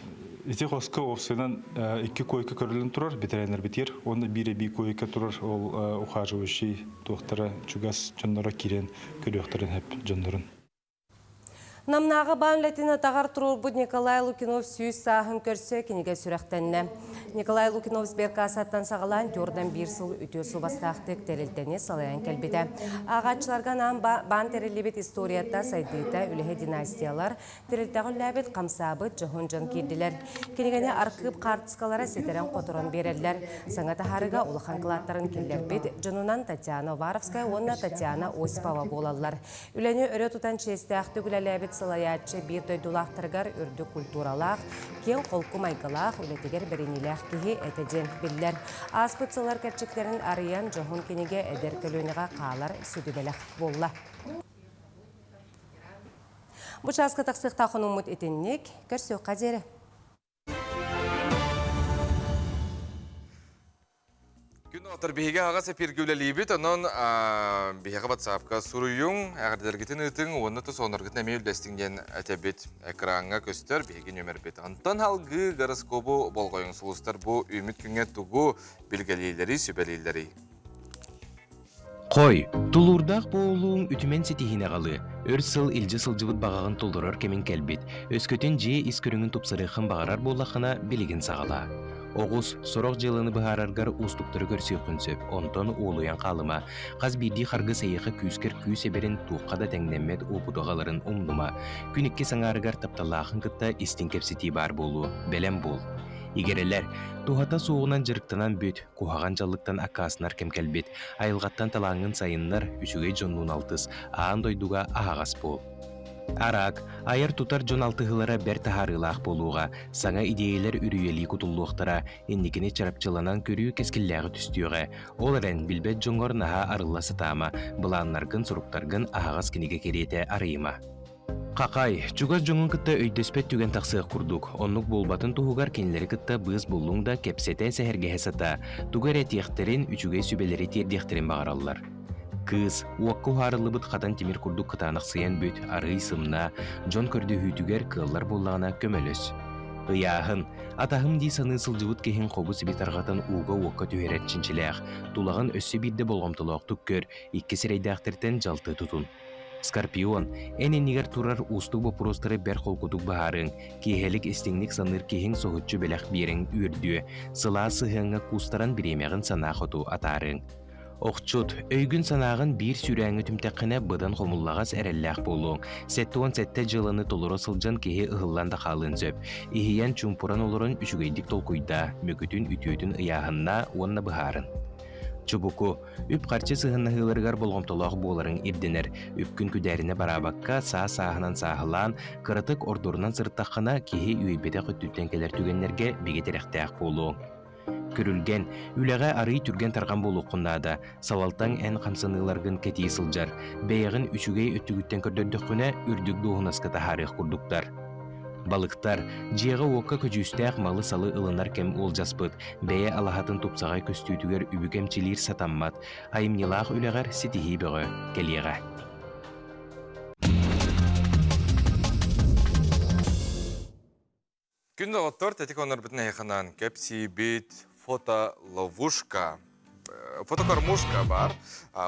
Эти хоска овсынан 2 койка көрілін тұрар, ветеринар битер. Онда бире койка тұрар, ол ухаживающий доктора чугас жоннора кирен, көріқтарын әп жондырын. Намнағы бан ләтіні тағар тұрur бұд Николай Лукинов сүйіс сағын көрсе кенеге сүрәқтенне. Николай Лукинов сберка асаттан сағалан жордан 1 сыл үтесу бастақтық тәрілтіне салаян кәлбеді. Ағатшыларға нам бан тәрілебет историятта сайдыйта үліге династиялар тәрілтәғін ләбет қамсабыт жығын жан керділер. Кенегені арқып қартысқалара сетерен қотырын берелер. Саңата харыға ұлыған қылаттарын келдербет жонунан Татьяна Варовская, онна Татьяна Осипова болалар. Үләне өрі тұтан честі ақты күлі ләбет салаятчы бир дойдулақтырғар үрді культуралақ, кен қолқы майғалақ, үлетігер бірініләқ кеге әтеден білдер. Аспытсылар кәрчіктерін арыян жоғын кенеге әдер көлініға қалар сүдібеләқ болла. Бұчасқы тақсықта құнымыт етіннік, көрсі қадері. Күн отыр бейге аға сәпіргі үлелейбет, онын бейге батсапқа сұруйың, әғірдергетін үтің, оны тұс онырғытын әме үлдәстіңден әтәбет әкраңға көстер, бейге нөмір бет. Антон халғы ғарыскобы болғайың сұлыстар бұл үміт күнге тұғу білгелейлері, сөбелейлері. Қой, тулурдақ болуың үтімен сетихіне қалы. Өр сыл илжі сылжывыт бағағын толдырар кемен кәлбет. Өскөтен же искөріңін тұпсырықын бағарар болақына білігін сағала. Оғыз сұрық жылыны бұхарарғар ұстықтыры көрсек күнсөп, онтон олуян қалыма. Қаз бірді қарғы сайықы күйскер күй себерін туққа да тәңнемет опудоғаларын ұмдыма. Күнікке саңарығар тапталақын күтті істен кепсети бар болу, бәлем бол. Игерелер, тухата соғынан жырықтанан бөт, кухаған жаллықтан акасынар кемкәлбет, айылғаттан талаңын сайыннар, үшіге жоннун алтыс, аан дойдуға ағағас бол. Арак, айыр тутар жон алтығылара бәр тахарылақ болуға, саңа идеялар үрүйелі кутулуқтара, ендікіне чарапчыланан көрүү кескілләғы түстіуға. Ол әрін білбәт жоңғар наға арыласы тама, бұланнарғын сұруқтарғын ағағас кенеге кереті арыйма. Қақай, чугас жоңын кытта өйдөспет түген тақсығы құрдық. Онлық болбатын туғығар кенлері кытта бұз болуң да кепсеті сәхерге хесата, туғар әтияқтерін үчуге сүбелері тердияқтерін бағаралар. Кыз, уаққы харылы бұт қатан темір күрдік қытанық сыян бүт, арый сымна, жон көрді хүйтігер кыллар болағына көмелөс. Ыяғын, атағым дей саны сылжывыт кехен қобы сібет арғатан уға уаққа түйерет чинчіләқ, тулағын өссі бидді болғамтылық түккөр, икке сірейдіақтыртен жалты тұтын. Скорпион, эненигер турар устук бопростары бер қолқудук бағарын, кейхелік істеңнік саныр кехен соғытчы беләқ берің үрді, сыла сығыңа кустаран біремеғін санақоту атарын. Оқчут, өйгін санағын бір сүрәңі түмтәқіне бұдан қомыллағас әрелләқ болуң. Сәттуан сәтті жылыны толыры сылжан кеге ұғылланды қалын зөп. Ихиян чумпуран олырын үшігейдік толкуйда, мүкітін үтөйтін ұяғынна онна бұхарын. Чубуку, үп қарчы сығыннағыларғар болғымтолақ боларын ирденер, үпкін күдәріне барабаққа сағынан сағылан, қырытық ордурынан сырттақына кеге үйбеті құттүттен келер түгенлерге бегетеректәқ болуң. Көрілген, үләға арый түрген тарған болу құннада, савалтан ән қамсаныларғын кәтей сылжар, бәйіғін үшігей өттігіттен көрдөрдіқ күні үрдік доғынаскы тахарық күрдіктар. Балыктар, жиэға уокка көжүүстәк малы салы ылынар кем олжаспыт, бәйе алахатын тупсағай көстүйтүгер үбүкем чилир сатаммат, айымнилаах үлэгер ситихи бөҕө келиэҕэ. Күнді оттор тәтік оныр бітін әйқанан кәпсі бит фотоловушка. Фотокормушка бар.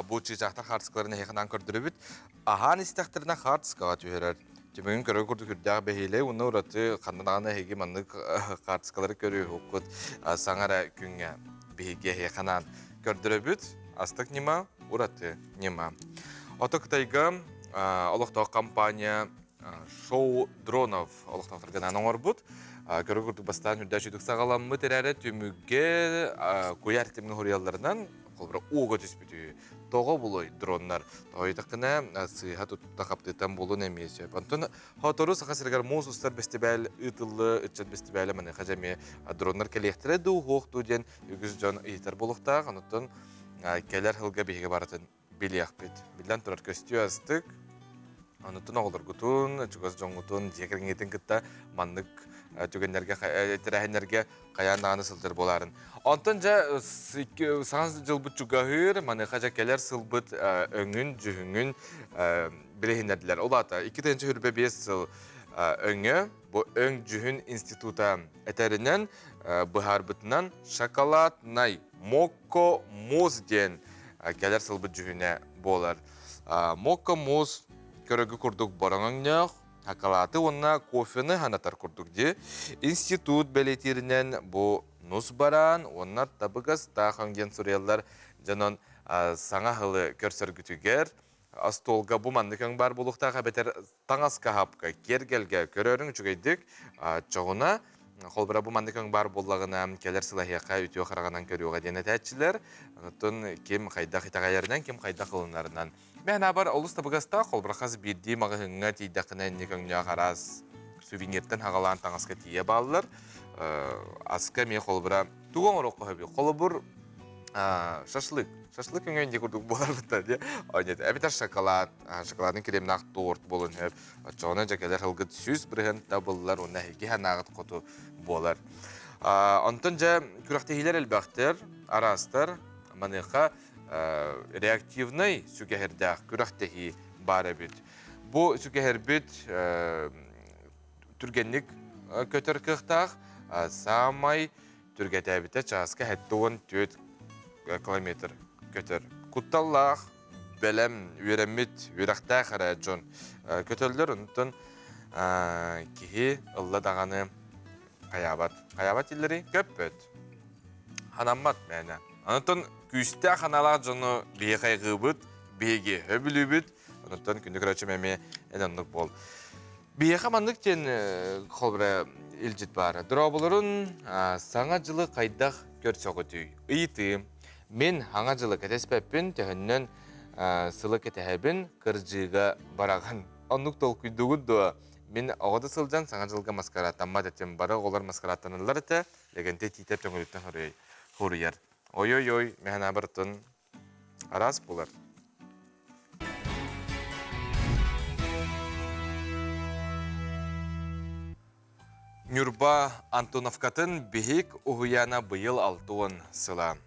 Бұл чижақтар хартскаларын әйқанан көрдірі біт. Ахан істіқтіріне хартскаға түйерер. Түмігін көрі көрді күрдіға бәхейлі, оны ұраты қандынағына әйге маннық хартскалары көрі өккіт саңара күнге бәхеге әйқанан көрдірі біт. Астық нема, ұраты нема. Ото Қытайға олықтау компания шоу дронов олықтақтырған оңыр бұд. Көрі күрді бастан үрдәші үдік сағаламы тәрәрі түміге көй әртемінің ғорияларынан қолбыра оға түспіді. Тоғы бұлой дронлар. Тоғайтықына сыйға тұтта қаптыйтан болу нәмесі. Бантын хатору сақа сіргер мұз ұстар бәстебәл, ұтылы, ұтчат бәстебәлі мәні қажаме дронлар кәлектірі ду хоқту ден үгіз жон ұйтар болуқта. Қануттын кәлер ғылға бейге баратын білі ақпет. Білден тұрар көстю астық. Анытын оғылар күтін, жүгіз жоңғытын, жекіріңетін күтті маннық түгенлерге, тірәхенлерге қаяндағаны сылдыр боларын. Онтын жа саңыз жылбыт жүгағыр, маны қажа келер сылбыт өңін, жүхіңін білейіндерділер. Олата, 2-тенші хүрбе 5 сыл өңі, бұл өң жүхін института әтәрінен бұхар бұтынан шоколад най мокко муз ден келер сылбыт жүхіне болар. Мокко муз көрігі күрдік бараңаңнақ, хакалаты онна кофені ханатар күрдік де. Институт бәлетерінен бұл нұс баран, онна табығыз тақанген сүрелер жанын саңа ғылы көрсір күтігер. Астолға бұл мандықың бар болуқтаға бәтер таңасқа хапқа кергелге көрерің жүгейдік. Чоғына қолбыра бұл мандықың бар болағына келер сылахияқа үтіо қарағанан көріуға дене тәтшілер. Онытын кем қайда қитағайарынан, кем қайда қылынарынан. Мен абар олыс табығаста қолбырақаз бірді мағығыңа тейдақына некіңне қараз сувениртен хағалан таңасқа тие балылар. Асқа мен қолбыра туған ұрық қойбі. Қолыбыр шашлык өңгенде көрдік болар бұтта. Әбетер шоколадың кремін ақ торт болын. Жоғына жәкелер ғылғыт сүз бірген табылылар, оны әйге ханағыт қоту болар. Онтын жа күрақтегілер әлбәқтер, арастар, маныққа реактивный сүгәһердәк күрәхтәһи бары бит. Бу сүгәһер бит түргенлек көтөркөхтәх самай түргәтәбитә часка 4 километр көтөр. Кутталлах белем үремит үрәхтә хараҗон көтөлләр унтын кихи Алла даганы каябат илләре көппет. Ханаммат мәнә. Анытын күсті қаналар жоны бейе қайғы бұд, бейге өбілі бұд, анытын күнді көрәтші мәме әнанлық бол. Бейе қамандық тен қолбыра үлжет бары. Дұрабылырын саңа жылы қайдақ көрсі құты. Үйті, мен аңа жылы кәтеспәппін тәхіннен сылы кәтәхәбін кіржіға бараған. Анық тол күйдігіді мен оғады сылжан саңа жылға маскараттанма дәтем бары олар маскараттанылар әті, легенде титеп төңіліктен құрыяр. Ой-ой-ой, мен абыртын арас болар. Нюрба Антоновкатын бейік ұғыяна бұйыл 6 сыла.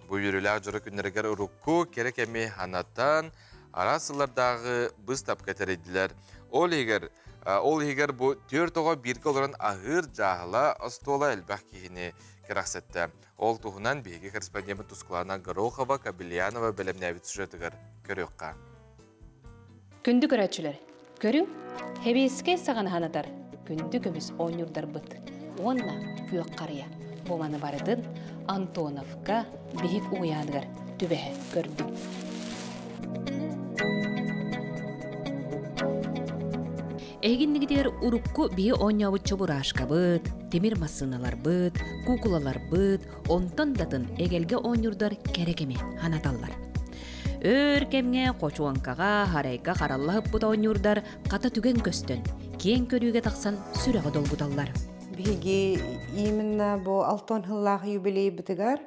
Бұл үйрілі жұры күнірігер ұрыққу керек әме ханаттан арасылардағы біз тап кәтірейділер. Ол егер бұл 4-1 оларын ағыр жағыла астуала әлбәқ кейіне керақсетті. Ол тұғынан бейге корреспонденті тұсқылана Горохова, Кабельянова бәлемнәвит сюжетігер көріққа. Күнді көрәтшілер, көрің, хәбейске саған ханатар, күнді көміс ойнырдар бұт. Онна күйек қария. Болманы барыдын Антоновка бейік ұяныгар түбәе көрдім. Эгиннигидер урукку бие ойнабыт чобурашка быт, темир массыналар быт, кукулалар быт, онтон датын эгелге ойнурдар керекеме ханаталлар. Өр кемге кочуанкага, харайга караллахып бут ойнурдар ката түген көстөн, киен көрүүгө таксан сүрөгө долгуталлар. Биги именно бу алтон хыллах юбилей битигар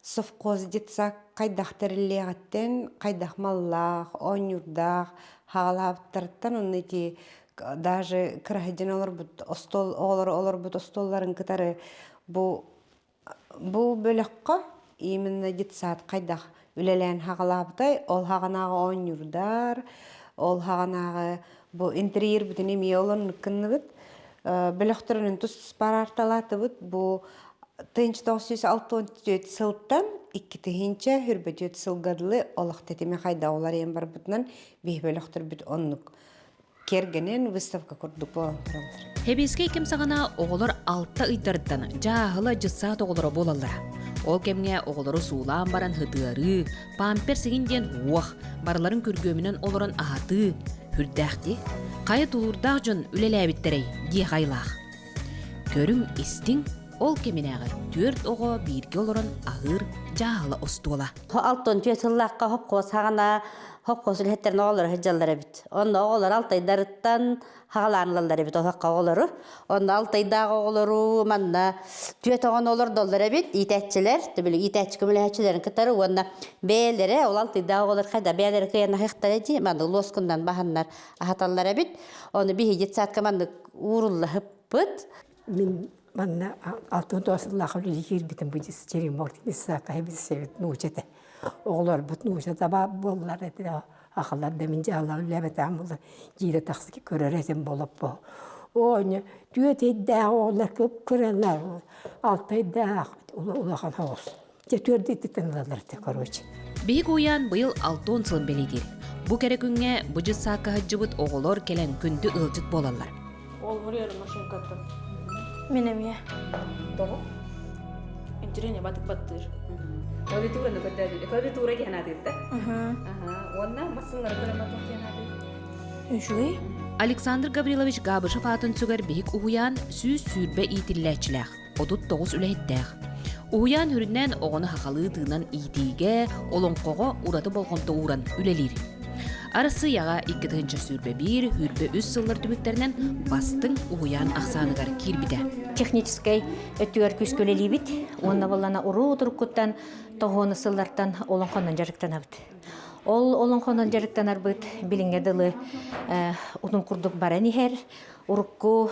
совхоз детсак кайдахтерлегаттен кайдахмаллах, ойнурдах, хагалаптарттан оннити даже кырахыден олар бут остол олар бут остолларын кытары бу бөлөккө именно детсад кайдах үлелен хагалабытай ол хаганагы оңюрдар ол хаганагы бу интерьер бүтүн эми олон кынныбыт бөлөктөрүнүн тус барарталатыбыт бу 1964 сылттан 2-тиһинче хүрбөтөт сылгадылы олох тетеме кайда олар эм бар бутунан бих бөлөктөр бүт оннук кергенен выставка курдук болан туралар. Хебеске кем сагана оголор 6 ыйдардан жаахыла жытсаат оголоро болаллара. Ол кемге оголору суулаан баран хытыары, пампер сигинден уах, барларын көргөмүнөн олорон ахаты, хүрдәхти, кайы тулурдаах жон үлеләбиттерей ди хайлаах. Көрүң истиң ол кеминәгы 4 ого бирге олорон агыр жаахыла остуола. Алтон түйетыллаққа хопқос хағана хопқос үлхеттерін оғылары хыджалары бит. Онда оғылар алтайдарыттан хағаланылалары бит оғылаққа оғылары. Онда алтайдағы оғылары манна түйет оған олар доллары бит. Итәтчілер, итәтчі көміләтчілерін кітары. Онда бәлері, ол алтайдағы оғылар қайда бәлері күйені хиқтар әді. Манды лоскундан бағанлар ахаталары бит. Оны бейі жетсатқа манды урулы хыппыт. Мен манна алтын тоосыллаах үлэлихир битэн будис черемортинисса кайбис севит нуучете оглор бут нуучета ба боллар эти акыллар демин жаалар үлэбетам болду жиде таксыки көрөрөтен болуп бо оне түөтейдээ оглар көп көрөлөр алтайдаа улахан хоос жетөрдитен алар те короче Бейік уян быйыл 6 сылын белейдер. Бу керек күнге бұжыт сақы хыджыбыт оғылор келен күнді ылжыт болалар. Ол вұрер машинкаты. Менеме. Тоғы? Интерене батык баттыр. Клавиатураны көтәрді. Клавиатура кенадырды. Онна масынлар көрематық кенадырды. Үшуй? Александр Гаврилович Габышев атын сүгер бейік уян сүйіз сүйірбе итилләчіләқ. Одут 9 үләйттәқ. Уян хүріннен оғыны хақалы тыынан итиге, олонқоға ураты болғымды уран үлелер. Арысы яға 2-тігінші сүрбе 1, хүрбе 3 сыллар түбіктерінен бастың уян ақсаныгар кирбіде. Техническай өттігер күскөлелі бит. Онна болана ұру отырып күттен тоғыны сыллартан олонқонан жарықтан абыд. Ол олонқонан жарықтан арбыд білінгеділі ұтын күрдік баран ихер. Урукку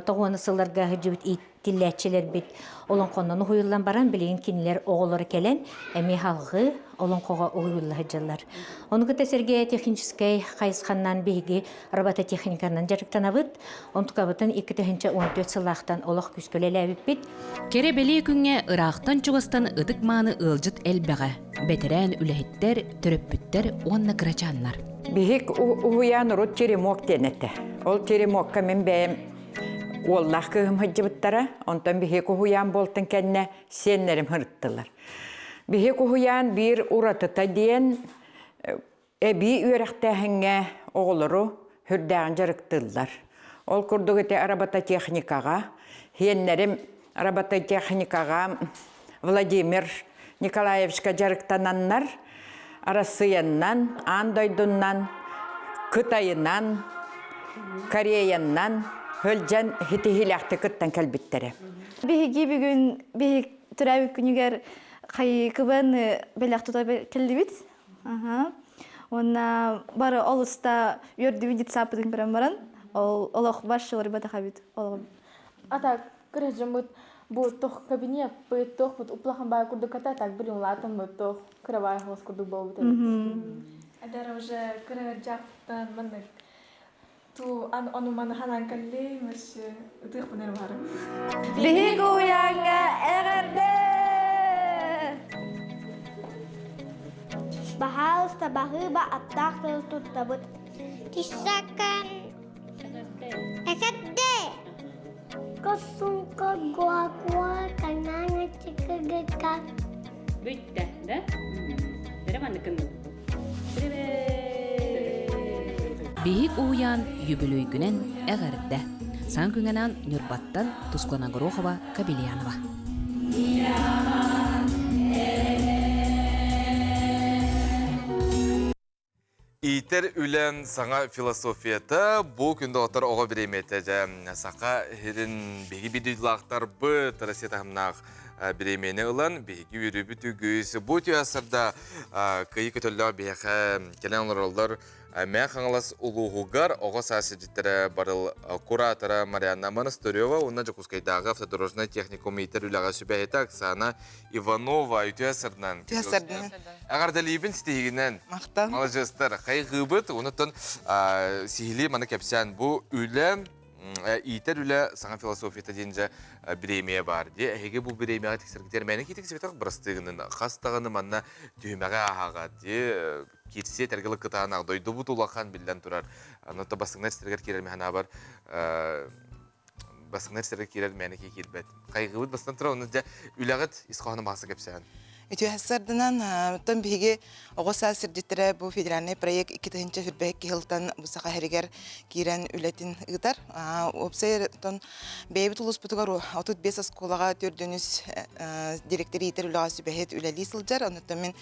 тоғыны сылларға хүджібіт итилләтчелер бит. Олонқонан ұғыйлан баран білген кенілер оғылары келен, әме халғы олонқоға ұғыйлы хүджалар. Оны күтесерге техническай қайысқаннан бейгі робототехниканан жарықтан абыд. Онтықабытын 2-14 сылақтан олық күскөлелі әбіп бит. Кере беле күнге ырақтан чуғастан ыдық маны ылжыт әлбәға. Бетерән үләхеттер, түрөппіттер, онна кырачанлар. Бейік ұғыян ұрыт теремок денеті. Ол теремокка мен бәйім оллах кығым хыджыбыттара, онтан бейік ұғыян болтын кәнне сенлерім хырыттылар. Бейік ұғыян бір ұратыта дейін әбі үйрәқтәхінге оғылыру хүрдәғін жарықтылар. Ол күрдігі те робототехникаға, хенлерім робототехникаға Владимир Николаевичка жарықтананнар, Арасыяннан, Андойдуннан, Кытайынан, Кореяннан, Хөлжан хитихиләхті күттен кәлбіттері. Бейгі бүгін бейг түрәуі күнігер қай күбін бәләқ тұтай келді бит. Онна бары олыста өрді видет сапыдың бірін баран, олық башылары бәтіға бит. Ата күрәжім бұд, бұл тоқ кабинет, бұл тоқ бұд ұплақан бай күрді ката, так білін латын бұд тоқ күрәбай ғыз күрді бол бұд. Әдәрі уже күрәр жақтан мұнық. Ту аны маны ханан кәлі, мәші ұтық бұныр барым. Бейгі ұяңға әғірді! Bahalsta bahiba attakil tuttabut. Tisakan. Ekadde. Kosunka gua kananga cikagaka. Bytte, det? Det var inte kunde. Бейік уян юбилей күнен әғәрді. Сан күненен Нюрбаттан Тускона Горохова Кабельянова. Итер үлен саңа философията бұл күнді отыр оға біреметеді. Сақа херін бейгі бейдейлақтар бұд, Россия тағымнақ биремени ылан биһиги үрүбү түгүс. Бу түйасырда кыйы көтөллөг биһэ келен олар Мә қаңылас улуғугар оғы сасыдеттері барыл куратора Марианна Монастырева, онна Жакускайдағы автодорожный техникум ейтер үліға сүбәйті Оксана Иванова үтіясырдан. Үтіясырдан. Ағардалейбін стейгінен. Мақтан. Малажыстар. Қай ғыбыт, онытын сихили маны кәпсән. Бұл үлі ийтер үлі саңа философията дейінже біремия бар. Әйге бұл біремияға тексергітер. Мәні кетік себетақ бірістігінің қастағыны манна түймеға ағаға де кирсе тәргілі қытағын ағдойды бұт улақан білден тұрар. Нота басыңнар істергер керер мәна бар. Басыңнар істергер керер мәні кей бәт. Қайғыбыт бастан тұра, оны да үліғыт исқағының басы кәпсән. Үтіясырдынан ұттан бігі оғы сасырдеттері бұл федеральный проект 2-ші хүрбәк кейілтан бұсаға әрігер кейрен үләтін ұғдар. Опсай ұттан бәйбіт ұлыс бұтығар 35 асколаға түрдіңіз директері етер үліға сүбәхет үләлі сылджар. Оныттан мен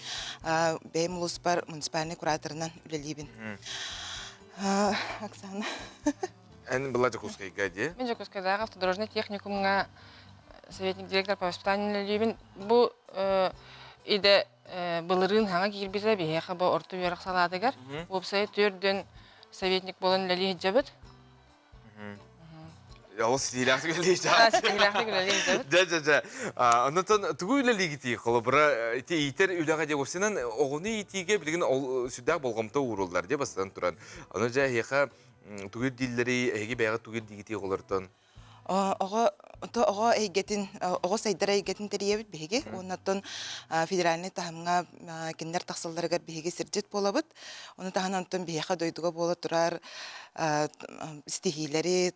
бәйім ұлыс бар муниципальный кураторынан үләлейбін. Оксана. Ән бұла Жакускайға де? Мен Жакускайдағы автодорожный техникумға советник директор по воспитанию любим. Бу иде былырын хаңа кирбизе бияха бу орто ярак саладыгар. Опсай төрдөн советник болон лали жабыт. Ол стилахты гөлейді. Стилахты гөлейді. Да. Оннан түгі үлелі кетейі қолы бұра ейтер үліға де көпсенен оғыны етейге білген сүдәк болғамта ұғырылдар де бастан тұран. Оны жа еқа түгел дилдері әйге бәйға түгел дегетей қолыртын. Оға әйгетін, оға сайдара әйгетін тәрейбіт бейге. Оннаттан федеральный тахымға кендер тақсылдарығар бейге сірджет болабыд. Оны таханантан бейға дойдуға бола тұрар стихилері,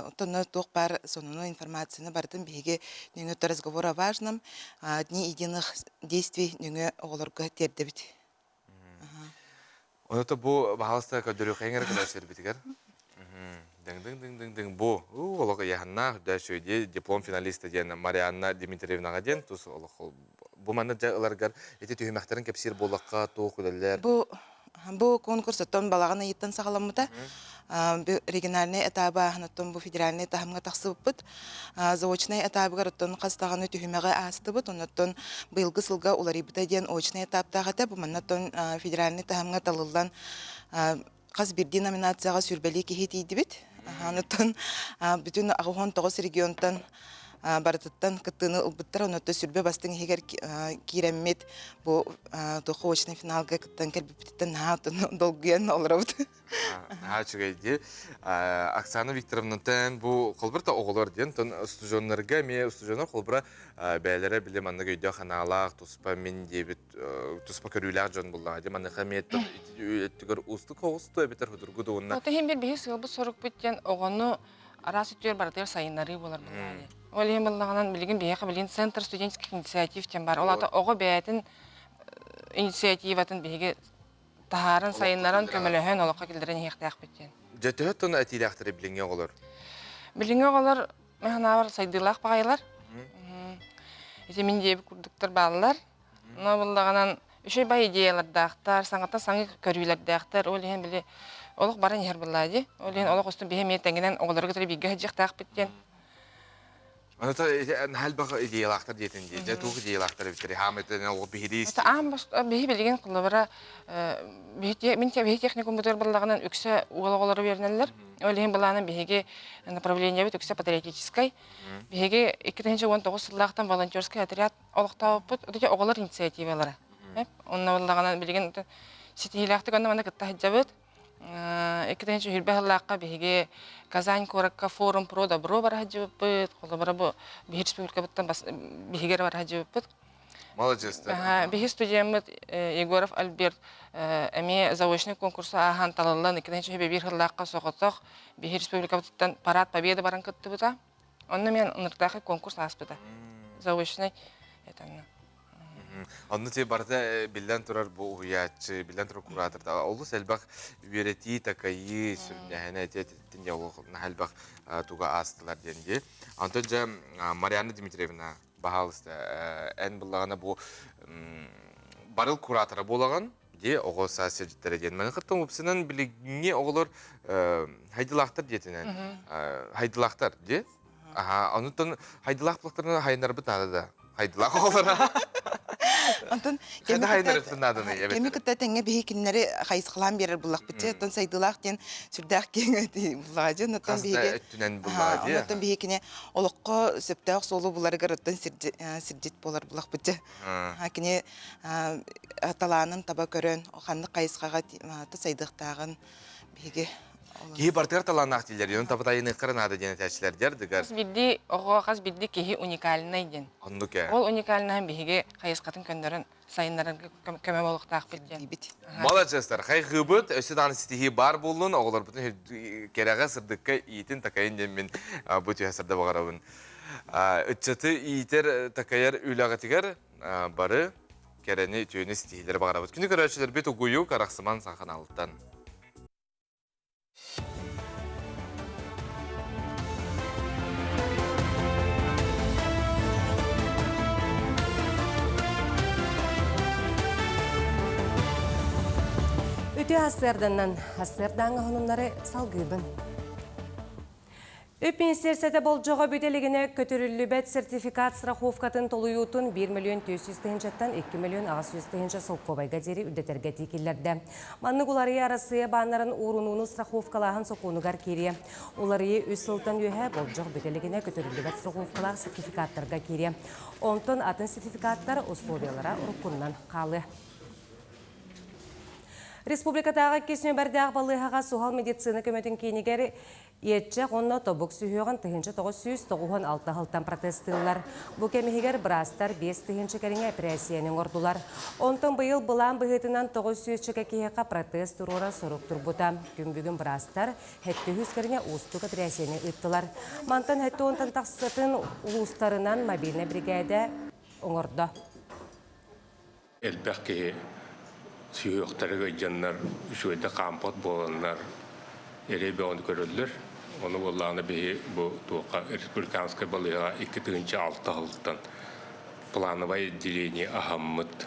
оттаны тоқ бар сонуну информацияны бардын бейге нөңі разговора важным, дни единых действий нөңі оғыларға тердебіт. Оннаты бұл бағалыста көдірі қайыңыр көдәшер бітігер? Дың бу олоқ яһанна да шөйде диплом финалисты ден Марианна Дмитриевнаға ден тус олоқ бу манна жаларгар эти түймәхтәрен кепсир болаққа тоқ үләләр. Бу конкурс оттон балағаны еттен сағаламыда региональный этабы оттон бу федеральный тахымға тақсыбыппыт. Заочный этабыгар оттон қастағаны түймәға астыбыт. Оттон быйылғы сылға оларыбыда ден очный этаптағыда бу манна оттон федеральный тахымға талылдан қаз бірді номинацияға сүрбәлі кехет ейдібіт. Анытын бүтін ағуған 9 регионтан барытыттан кыттыны ұлбыттар, онытты сүрбе бастың егер кейреммет бұл тоқы очный финалға кыттан кәлбіптен долгыян олырабыд. Чүгейді. Оксана Викторовнатан бұл қолбырта оғылар ден, студионларға ме студионлар қолбыра бәлері білем анны көйді қаналақ, тұспа мен дебіт, тұспа көрілер жон бұллаға дем, анны қаметтің өттігір ұсты қоғысты өбетер хүдіргіді онына. Отын бір бейі сығылбы сұрық бүттен оғаны арасы түйер бардыр сайынлары болар бұллағы. Ол ең бұллағынан білген бейіқі білген Центр студенческих инициативтен бар. Ол аты оғы бәйтін инициативатын бейге тахарын сайынларын көміліген олыққа келдірен еқтіяқ бүттен. Жәті өттің әтейлі ақтыры біліңе олар? Біліңе олар мәғана бар сайдылақ бағайлар. Ете мен дейбі күрдіктір балылар. Ол бұллағынан үшей бай идеялар дақтар, саңғаттан саңғы көрілер дақтар. Ол ең білі олық барын ер бұллады. Ол ең олық ұстын бейім еттеңінен оғылары күтірі бейге жақтақ бүттен. Онда хәл бағы идеялақтар дейтін дейді, туғы идеялақтар бітірі, хаметтен ол бейді істейді. Ағам бейі білген қылыбыра, мен бейі техникум бұтыр бұлағынан үксі олығы берінелер. Ол ең бұлағынан бейге направление бет үксі патриотическай. Бейге 2019 сыллақтан волонтерский отряд олықтау бұт, өте оғылар инициативалары. Онна бұлағынан білген сетейлақты көндім ана күтті хаджабыт. 2-ші хүрбәғылаққа бейге Казань Коракка форум про добро бар хаджабыт, қолыбыра бұл бейі республика бұттан бейгер бар хаджабыт. Молодежстар. Бейі студиямыт Егоров Альберт әме заочный конкурсы аған талылын 2-ші хүрбәғыр ғылаққа соғытық бейі республика бұттан парад победы барын күтті бұта. Онны мен ұныртақы конкурс аспыда. Заочный етанны. Онны те барда билден тұрар бұл ұятчы, билден тұрар кураторда. Олы сәлбақ үйреті, такайы, сүрінәхіне әтетінде олы нәхәлбақ туға астылар денде. Антон жа Марианна Дмитриевна бағалысты. Ән бұлағына бұл барыл куратора болаған, де оғы сәсежеттері ден. Мәні қыттың өпсінен білігіне оғылар хайдылақтар детінен. Хайдылақтар, де? Анықтан хайдылақ бұлақтарына хайындар бұт нады да. Хайдылақ олара. Антон Қайда хайнырықтың адыны, evet. кеми кытта теңге бихи киннери хайысқылан берер буллах битче тон сайдылах ден сүрдах кеңети буллажы нотон Қасда биге өттінен бұллады. нотон биги кине олоққа сөптақ солу буларыгар оттон сирдит болар буллах битче кине аталанын таба көрөн ханны кайысқаға сайдықтағын биге Кихи бартығар таланақ дейлер, ең табытайын иқырын ады дене тәшілер дердігар. Бидди оғуақаз бидди кихи уникалына иден. Онды ке? Ол уникалына биге қайысқатын көндерін сайындарын көмі болықтақ білден. Молодецтар, хай ғыбыт, өсі даны стихи бар болын, оғылар бұтын кереға сырдыққа иетін такайын демен бұты әсірді бағарауын. Үтчеті иетер такайыр үйлағатығар бары керені түйіні стихилер бағарауын. Күні көрәшілер бет ұғыю қарақсыман сақын алыттан. Үті астырдаңы ғынымлары салғыбын. Үп министерсеті бұл жоға бөделігіне көтірілі бәт сертификат страховкатын толуютын 1 миллион 900 жаттан 2 миллион 900 солқобайға дері үддетерге текелерді. Манны құлары арасыя бағнарын орынуыны страховкалағын соқуынығар кере. Олары үс сылтан өйе бұл жоға бөделігіне көтірілі бәт страховкалағы сертификаттарға кере. Онтын атын сертификаттар условиялара ұрыққыннан қалы. Республикатағы кесіне бәрдіғ балығаға суғал медицина көметін кейінігері етчі ғонна тобық сүйеуған тұхыншы 996 протестылар. Бұл кемігер бірастар 5 тұхыншы кәріңе операцияның ордылар. Онтын бұйыл бұлан бұғытынан 900 кейеқа протест ұрора сұрық тұрбыта. Күн-бүгін бірастар 700 кәріңе ұстық операцияны ұттылар. Мантан 7 тақсытын ұлыстарынан мобильный бригада оңырды. Сүйіқтері өйденлер, үшөйді қампот боланлар еребе оны көрілдір. Оны болағына бейі бұл туаққа республиканскай балыға 2-6 ғылықтан плановай отделение ағаммыд.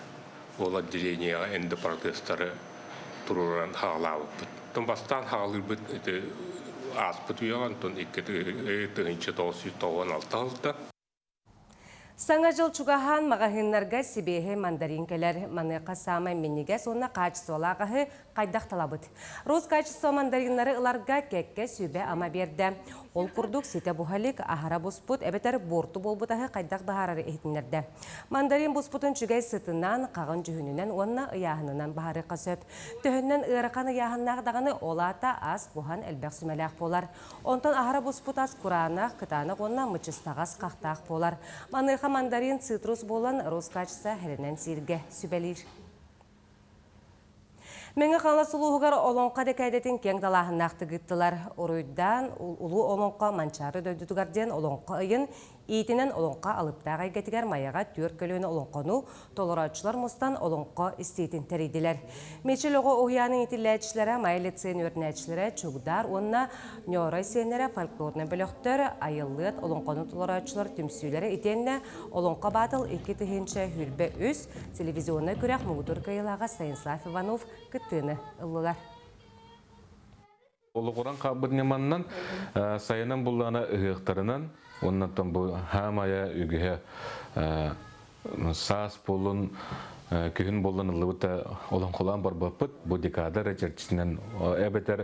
Ол отделенияға әнді протесттары тұруран хағалауып бұд. Тон бастан хағалыр бұд аспыт үйаған, тон 2-996 ғылықтан. Саңа жыл чугахан мағахынларға себеге мандаринкелер манықа самай менеге сонна качестволағығы қайдақ талабыд. Роз качество мандаринлары ыларға кәкке сөйбе ама берді. Ол күрдік сете бұхалик ахара бұспыт әбетер борту болбытағы қайдақ бағарары етінерді. Мандарин бұспытын чүгай сытынан, қағын жүхінінен, онна ұяғынынан бағары қасөп. Төхіннен ұйрақаны яғыннағдағыны олата аз бұхан әлбәқ сүмәләқ болар. Онтан ахара бұспыт аз құранақ, қытанық онна мұчыстағас қақтақ болар. Маныға мандарин цитрус болан роскачса хәрінен сирге сүбәлір. Мәңі қала сұлуғығар олонқа декәйдетін кең далағын нақты ғыттылар. Оройдан ұлы олонқа манчары дөйдігарден олонқа ұйын Иетінен олонқа алыптағы әйгетігер маяға төр көліні олонқану толыраучылар мұстан олонқа істейтін тәрейділер. Мечел оғы ұғияның етіләтшілері, майлетсен өрнәтшілері, чугдар, онына нөорай сенері, фольклорны біліқтер, айыллыт, олонқану толыраучылар түмсүйлері етеніне олонқа батыл 2-тігінші хүлбе үз телевизионы көрек мұғыдыр қайылаға Станислав Иванов күттіні ұлылар. Олы құран қабырнеманнан сайынан бұллана ұғықтарынан, оннан бұл хамая үгіге сас болын, күйін болын ұлыбыта олон қолан бар бапыт, бұл декадар әчерчісінен әбетер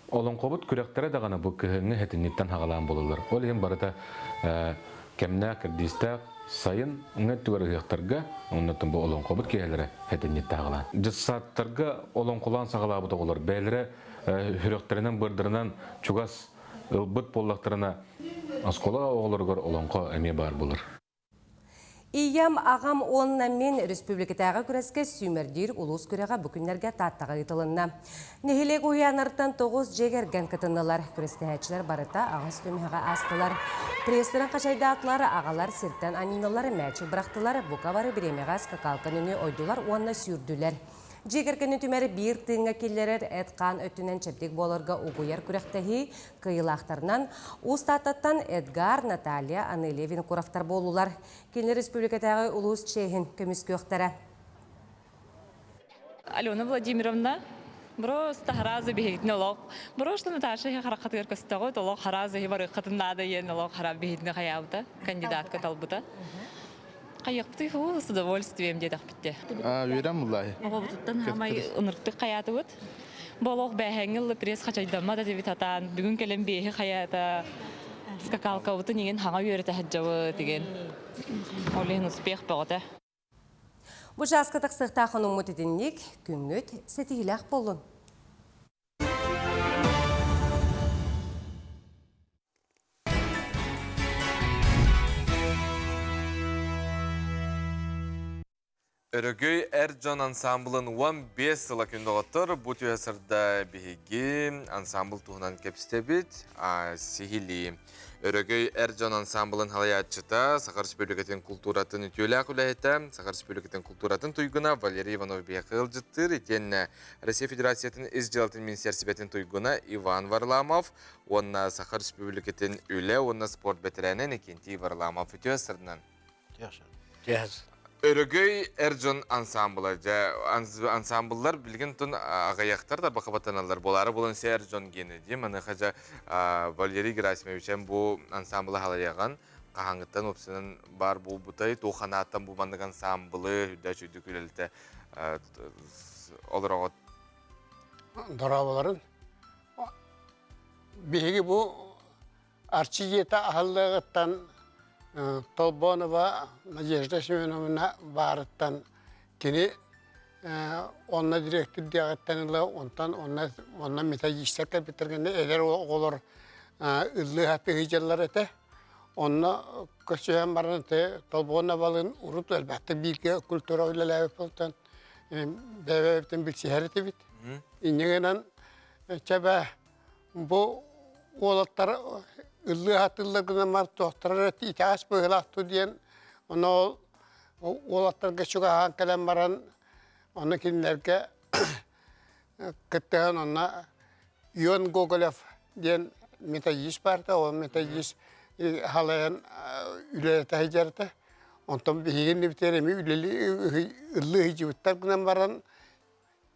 олон қобыт күректері дағана бұл күйіңі әтінеттен хағалан болылыр. Ол ең барыда кәмна кірдістақ сайын үңі түгір ұғықтарға, оннан бұл олон қобыт кейелері әтінетті хағалан. Жыссаттарға олон қолан сағалабыда олар бәлірі хүректерінен бұрдырынан чугас ұлбыт боллақтарына аскола оғылырғыр олонқа әме бар болыр. Иям ағам онна мен республикатаға күрәске сүймердер ұлыс күрәға бүкіндерге таттаға ұйтылынна. Нехелек ұянарттан 9 жегерген кытынылар. Күрәстәхәтшілер барыта ағас төмеға астылар. Престерін қашайды атлары ағалар сірттен анинылары мәчі бірақтылар. Бұқа бары біремеға скакалқан үні ойдылар, онна сүрділер. Жегеркені түмәрі бір тыңға келлерер әтқан өттінен чептек болырға ұғыяр күрәқтәхи қиылақтарынан ұстаттаттан Эдгар, Наталья, Анелевин құрафтар болулар. Келі республикатағы ұлыс чейхін көміз көқтері. Алена Владимировна, просто харазы бейдін олық. Просто Наташа харақат көркістіғыд, олық харазы бары қатындады ен олық харап бейдіні қаяуды, кандидатқа талбыды. Кайыкты ху с удовольствием дедак битте. Үйрен бұлай. Ого бутуттан хамай ынырыкты каятı бут. Болок бәһәңгел пресс хачайдама да дебит атан. Бүгүн келем бехи хаята. Скакалка бутун деген хаңа үйрәтә хаҗабы деген. Олен успех багыта. Бу жаска тақсықта қоның мұтедіннік күнгөт сетігіләқ болын. Өрөгөй Эрджон ансамблын 15 сыла күнді ғаттыр. Бұ түйесірді бігі ансамбл туғынан кепістебет, сихили. Өрөгөй Эрджон ансамблын халаятчыта Сахар Республикатын культуратын үтелі ақылайыта. Сахар Республикатын культуратын туйгуна Валерий Иванов бияқыл жыттыр. Етен Россия Федерациятын изделатын министерсибетін туйгуна Иван Варламов. Онна Сахар Республикатын үлі, онна спорт бәтірәнен Екенти Варламов үтесірдінен. Өрөгөй Эрджон ансамблы. Ансамбллар білген түн ағаяқтар да бақабатаналар. Болары болын се Эрджон гені дейм. Аны қажа Валерий Герасимовичен бұл ансамблы халаяған. Қағаңыттан опсының бар бұл бұтай. Тоқанаттан бұл бандық ансамблы. Үдә жүйді күлелті олар оғыт. Дорабаларын. Беге бұл арчи ета ағалығыттан Толбонова Надежда Семеновна барыттан кені онна директор диагаттанылы онтан онна методистер бітіргенде әлер олар ұлы хапи хижалар әті. Онна көсөйен барын әті Толбоновалың ұрыт әлбәтті білге культура ойлалай өпілтен бәбәбіптен білсігер әті бит. Инегенен чәбә бұл олаттар Ülü hatırlarına mar tohtarar eti itaas bıhılahtı diyen onu olatlarga şu kahan kalem varan onu kimlerge kıttığın ona Yon Gogolev diyen metodist vardı o metodist halayan ülelete hicarete ondan bir higini biteremi ülü hicivitler gınan varan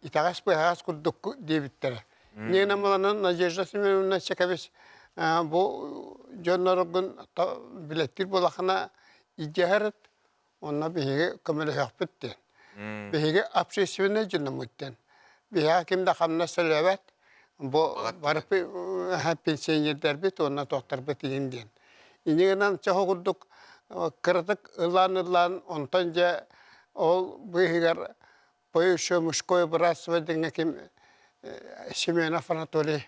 itaas bıhılas kurduk diye bittere. Niye namalanın Nadejda Semyonovna çekabes bu Jonlar'ın bilettir bulakına icaheret, ona bir kamera yapıttı. Bir apsesiyonu canımıttı. Bir hakimde kamna söylevet, bu varıp pensiyoner bit, ona doktor bit indiğin. İnegenen çahukurduk, kırdık ılan, ondanca ol bu higar boyuşu muşkoy biraz ve denge kim Semyonov Anatoliy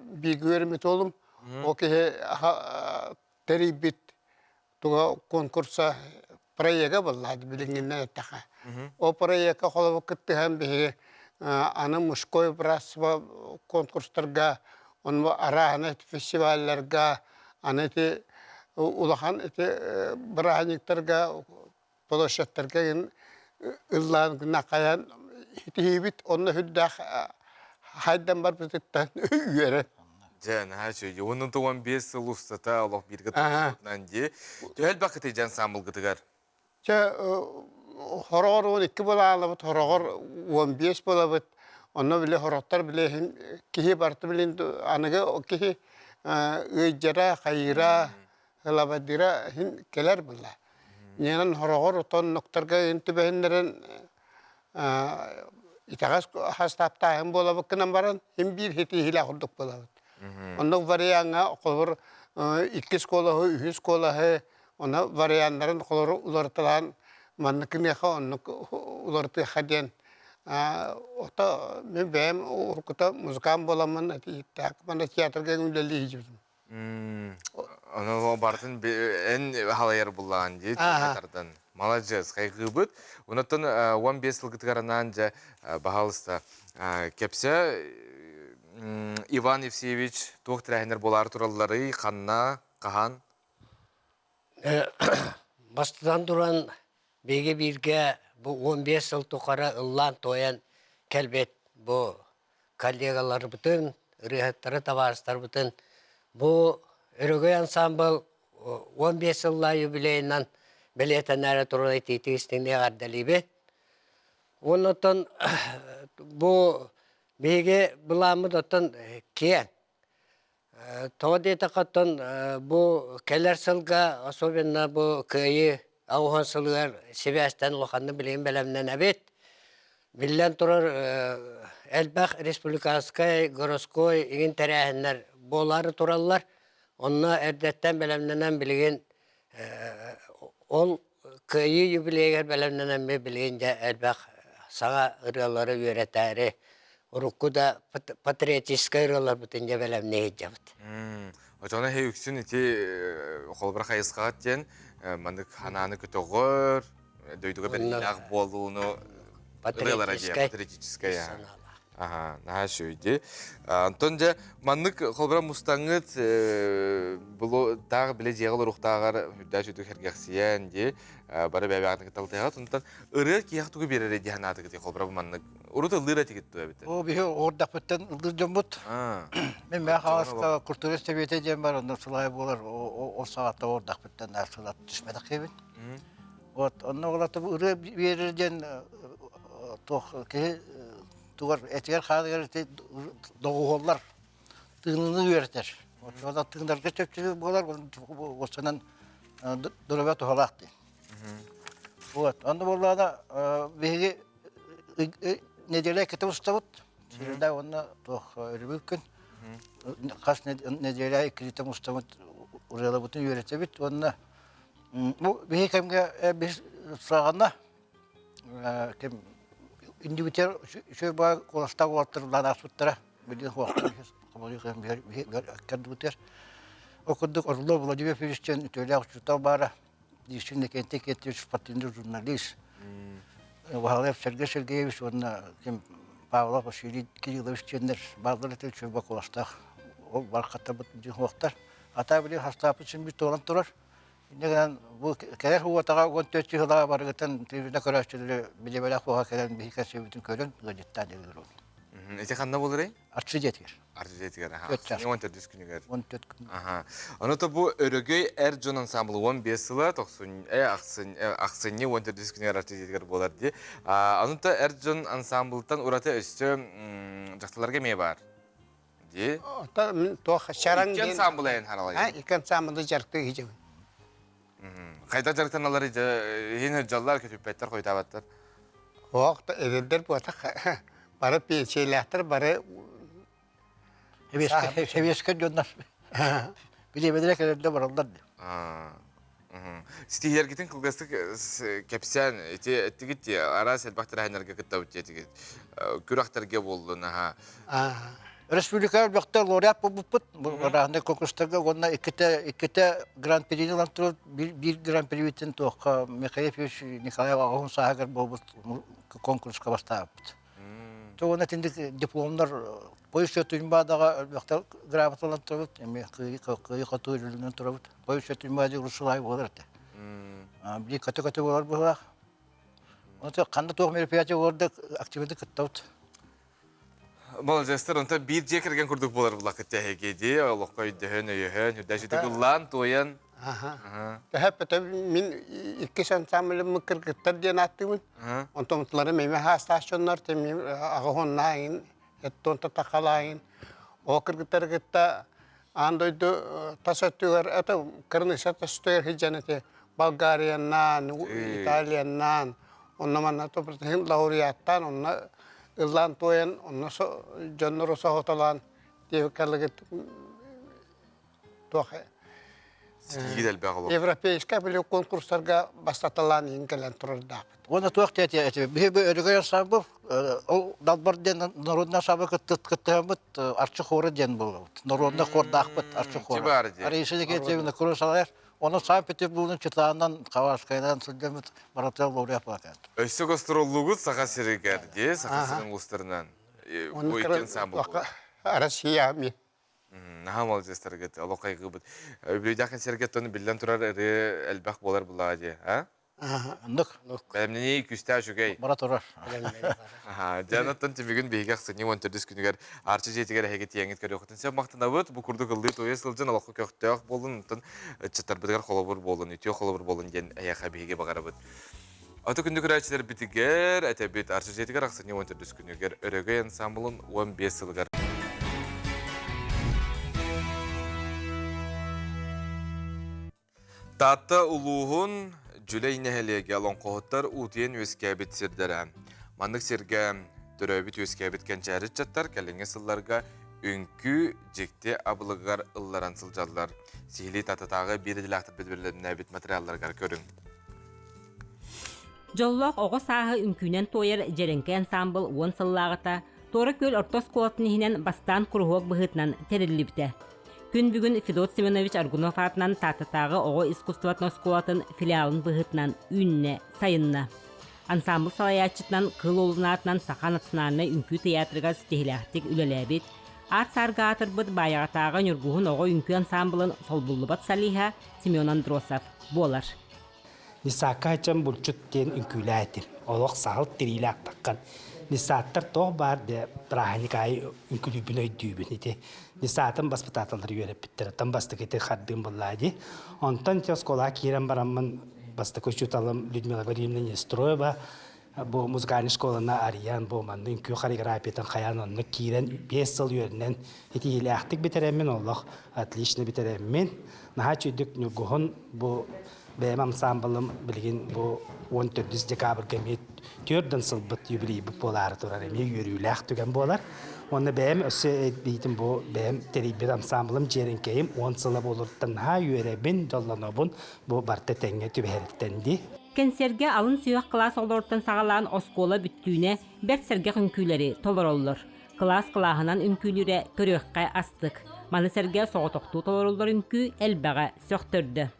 bilgi vermet oğlum. O ki teribit tuğa konkursa proyeka vallahi bilinginne ettiğe. O proyeka kolu vakitte hem bir ana muşkoy brasva konkurslarga, onu arahane festivallerga, aneti ulahan eti brahaniklerga, polaşetlerga ıllan nakayan hitibit onu hüddah haydan var bititten üyere. Can, her şey. Onun da 15 yıl ustata Allah bir gıtıklarından diye. Tühel bakıtı can sambıl gıtıklar. Horor 12 bolalabıt, horor 15 bolabıt. Onu bile horotlar bile kihi bartı bile anıgı o kihi ıjara, hayra, hılabadira keler bile. Nenen horor oton noktarga intübehinlerin İtagas hastapta hem bolabık kınan varan hem bir heti hila kurduk bolabıt. Onun variyana kolor iki skola, üç skola ona variyanların kolor ulartılan manlıkın yaka onu ulartı hadiyen. Ota ben benim orkuta müzikam bolamın eti tak bana tiyatroga gönderli hicibdim. Onu bartın en halayar bulan diye tiyatrodan. Молодец, кайгы быт. Онотон 15 yıl gıtgarınanca bahalısta kepse Ivan Evseyevich doktor әйнер болар тураллары қанна, қахан? Бастыдан durан беге бирге bu 15 yıl toqara ыллан тоян келбет bu коллегалар бүтін, рыхаттары табарыстар бүтін. Bu өрөгөй ансамбл 15 yılla юбилейнан Biletenlere turayı titizliğine gardalibe. Ondan bu bege bulamı datan kiyen. Tavadete katan bu keler sılga особенно bu köyü Ауған сылығар Себястан лоханны білген бәлемнен әбет. Білен тұрар Әлбақ Республикаскай, Городской, еген тәрәхінлер болары тұралар. Онна әрдеттен бәлемненен білген ол күйі юбилейгер бәлемненен білген Әлбақ саға ұралары өретәрі. Урукку да патриотическай ұралар бұтын бәлемне ежабыт. Очона хей үксін ити қолбыр қайысқағат ден, мандық хананы күтіғыр, дөйдігі бір илақ болуыны патриотическая. Ага, наға шөйді. Антон же, мандық қолбыра мұстаңыт тағы біле жеғыл ұрықтағар үдді жүдік әргексиян де, бары бәбіғатын кіталтайға, тұнтан ұры кияқтығы берері де ханаты кіте қолбыра мандық. Ұрыты ұлдыра текетті өбіті? О, бейі ордақ бүттен ұлдыр жөн бұд. Мен мәқ ағасқа күртүрі себеті жен бар, онда сұлай болар, о сағатта ордақ бүттен әрсылат түшмедік кебін. Онна олаты ұры берер жен туғар әтігер қадығар доғы олар тығынını өретер. Ода тығындарға чөпчілі болар, осынан дұрабә тұғалақты. Онда болада бейге неделе кетіп ұстабыд. Сирда оны тоқ өрі күн. Қас неделе кредитім ұстабыд ұрелі бұтын өрете біт. Онына бейге кәмге біз сұрағанна индивидуал шөй бар қоластағы олаттырылан асыптыра. Білген қуақтыр. Кәді Окудук Орлов Владимир Филиппович Тюляк Чутал бара. Дишин кенте кетти спортивный журналист. Валев Сергей Сергеевич, он Павлов Василий Кириллович Чендер, барлар этел чөбө коластак. Ол баркатта бут жохтар. Ата биле хастапы чын бит толан турар. Инеген бу керер хуатага гон төчү хала баргытын телевизионда көрөчүлөр биле беле хуга келен бихка себитин көрөн гадетта дегер. Эти ханна болырай? Арчидетер. Арчидетер. Ага. Он төрт күнүгөр. 14 күн. Ага. Аны то бу өрөгөй Эрджон ансамблы 15 жылы 90 аксыны 14 күнүгөр арчидетер болар ди. Аны то Эрджон ансамблдан урата өстө жакталарга ме бар. Ди. Та мен тох шаран ген ансамблын харалай. Ике ансамблды жарты хижем. Кайда жарктаналар эне жаллар көтүппеттер койтабаттар. Оqta эдер буата бары пенсиялаттар бары Хевеске жондар. Билебедер келерде баралдар. Стихер гитин кылгастык кепсен тигит ара селбактар ханарга кыттабыт тигит. Күрактарга болду наха. Республика бактар лауреат болуппут. Баранда конкурстарга онна икете гран-при лантыр бир гран-при битен тоққа Михаилович Николай Агон сагар болбут конкурска бастапты. Тоғына тендік дипломдар бойшы түнбадағы бақтар грамоталан тұрабыт, әме қиы қату үрілінен тұрабыт. Бойшы түнбадағы ұрысылай болар әті. Білі каты болар болар. Оны қанды тоғы мероприятия оларды активенді күттауыт. Молодежьтер, онта бир жекерген күрдік болар бұла күттәхеге де, олыққа үйдіхен, өйіхен, үдәшіді ғылан, тойын. Тәһәппәтә мин ике ансамбль мыкыргыттар ден аттымын. Онтомтлары меме хастационнар тем агоннайын, эттонта такалайын. О кыргыттар гытта андойду тасаттыгар ата кырнысата стойр хиҗанете Болгарияннан, Италияннан, оннаман топртын лауреаттан, онна ыллан тоян, онна жоннор сохоталан дебекалыгыт тохе. Европейская были конкурсlarga бастатылан ингелен турда. Оны тоқты әте, бе өргөй ансамбл, ол далбар ден народный ансамбл кыттымыт арчы хоры ден бұл. Народный хорда ақпыт арчы хоры. Арейші кетебіні көрі салайыр. Оны Санкт-Петербургның чытағынан, Қавашқайынан сүлдеміт Марател лауреат бақат. Өсі қостырылуғы саға сірігер де, саға сірін ұлыстарынан. Ойкен ансамбл бұл. Россия мен. Наха молодежьтер гет, алоқай гыбыт. Өбілейдәқін сергет оны білден тұрар әлбәқ болар бұлаға де, а? Нұқ. Бәлімнені күсті жүгей. Бара тұрар. Жанаттан тімігін бейгек сыне 14 күнігер арчы жетігер әйгет еңет көрі оқытын. Сен мақтына бұд, бұл күрді қылды тойы сылжын алақы көқтіяқ болын, чыттар бұдығар қолабыр болын, үтіе қолабыр болын ден әйяқа бейге бағара бұд. Аты күнді күрәчілер бітігер, әтәбет арчы жетігер ақсыне 14 күнігер өрігей ансамблын 15 сылғар. Тата улуғын Жүлей нәхелеге алон қоғыттар ұтиен өскәбет сирдері. Мандық серге түрөбіт өскәбет кәнчәрі чаттар кәліңе сылларға үнкі жекте абылығар ылларан сылжалар. Сихили тататағы бері ділақтыр бедбірлеріне әбет материалларғар көрің. Жоллоқ оғы сағы үнкінен тойыр жеренке ансамбл он сыллағыта Торы көл ортос колатынығынан бастан күрғуық бұғытынан терілі біті. Күн бүгін Федот Семенович Аргунов атынан тататағы оғы искусствотнос колатын филиалын бұғытынан үнне, сайынна. Ансамбл салаячытынан қыл олын атынан сақан атсынарына үнкі театрға стихиляқтик үлеләбет. Арт сарға атырбыд баяғатағы нүргуғын оғы үнкі ансамблын солбуллыбат салиха Семен Андросов болар. Нисакачам булчуттен үнкүләтир. Олық сағыл тириләк таққан. Нисаттар тоқ бар де праханикай үнкүлүбін өйдүйбін ете. Нисатын баспытаталар үйеріп біттір. Тан басты кете қаддың бұллади. Онтан теоскола кейрен барамын басты көшуталым Людмила Владимировна Нестроева. Бұл музыкальный школына Ариян болманды үнкү хореографиятан қаян онны кейрен 5 жыл үйерінен еті еләқтік бітеремін олық отлично бітеремін. Наға чүйдік нүгіғын бұл Бәйім ансамблым білген бұл 14 декабрға мет түрден сылбыт юбилей бұл болары тұрар әме үйеріләқ түген болар. Оны бәйім өсі әйтбейтін бұл бәйім терейбет ансамблым жерінкейім 10 сылы болырттан ха үйеребін жолланобын бұл барты тәңе түбәріттенді. Кенсерге алын сүйек класс олорттан сағалаған оскола бүттүйіне бәт сәрге үнкүлері толыр олыр. Класс қылағынан үнкүлері көріққа астық. Маны сәрге соғытоқту толыр олыр үнкү әлбәға сөқтірді.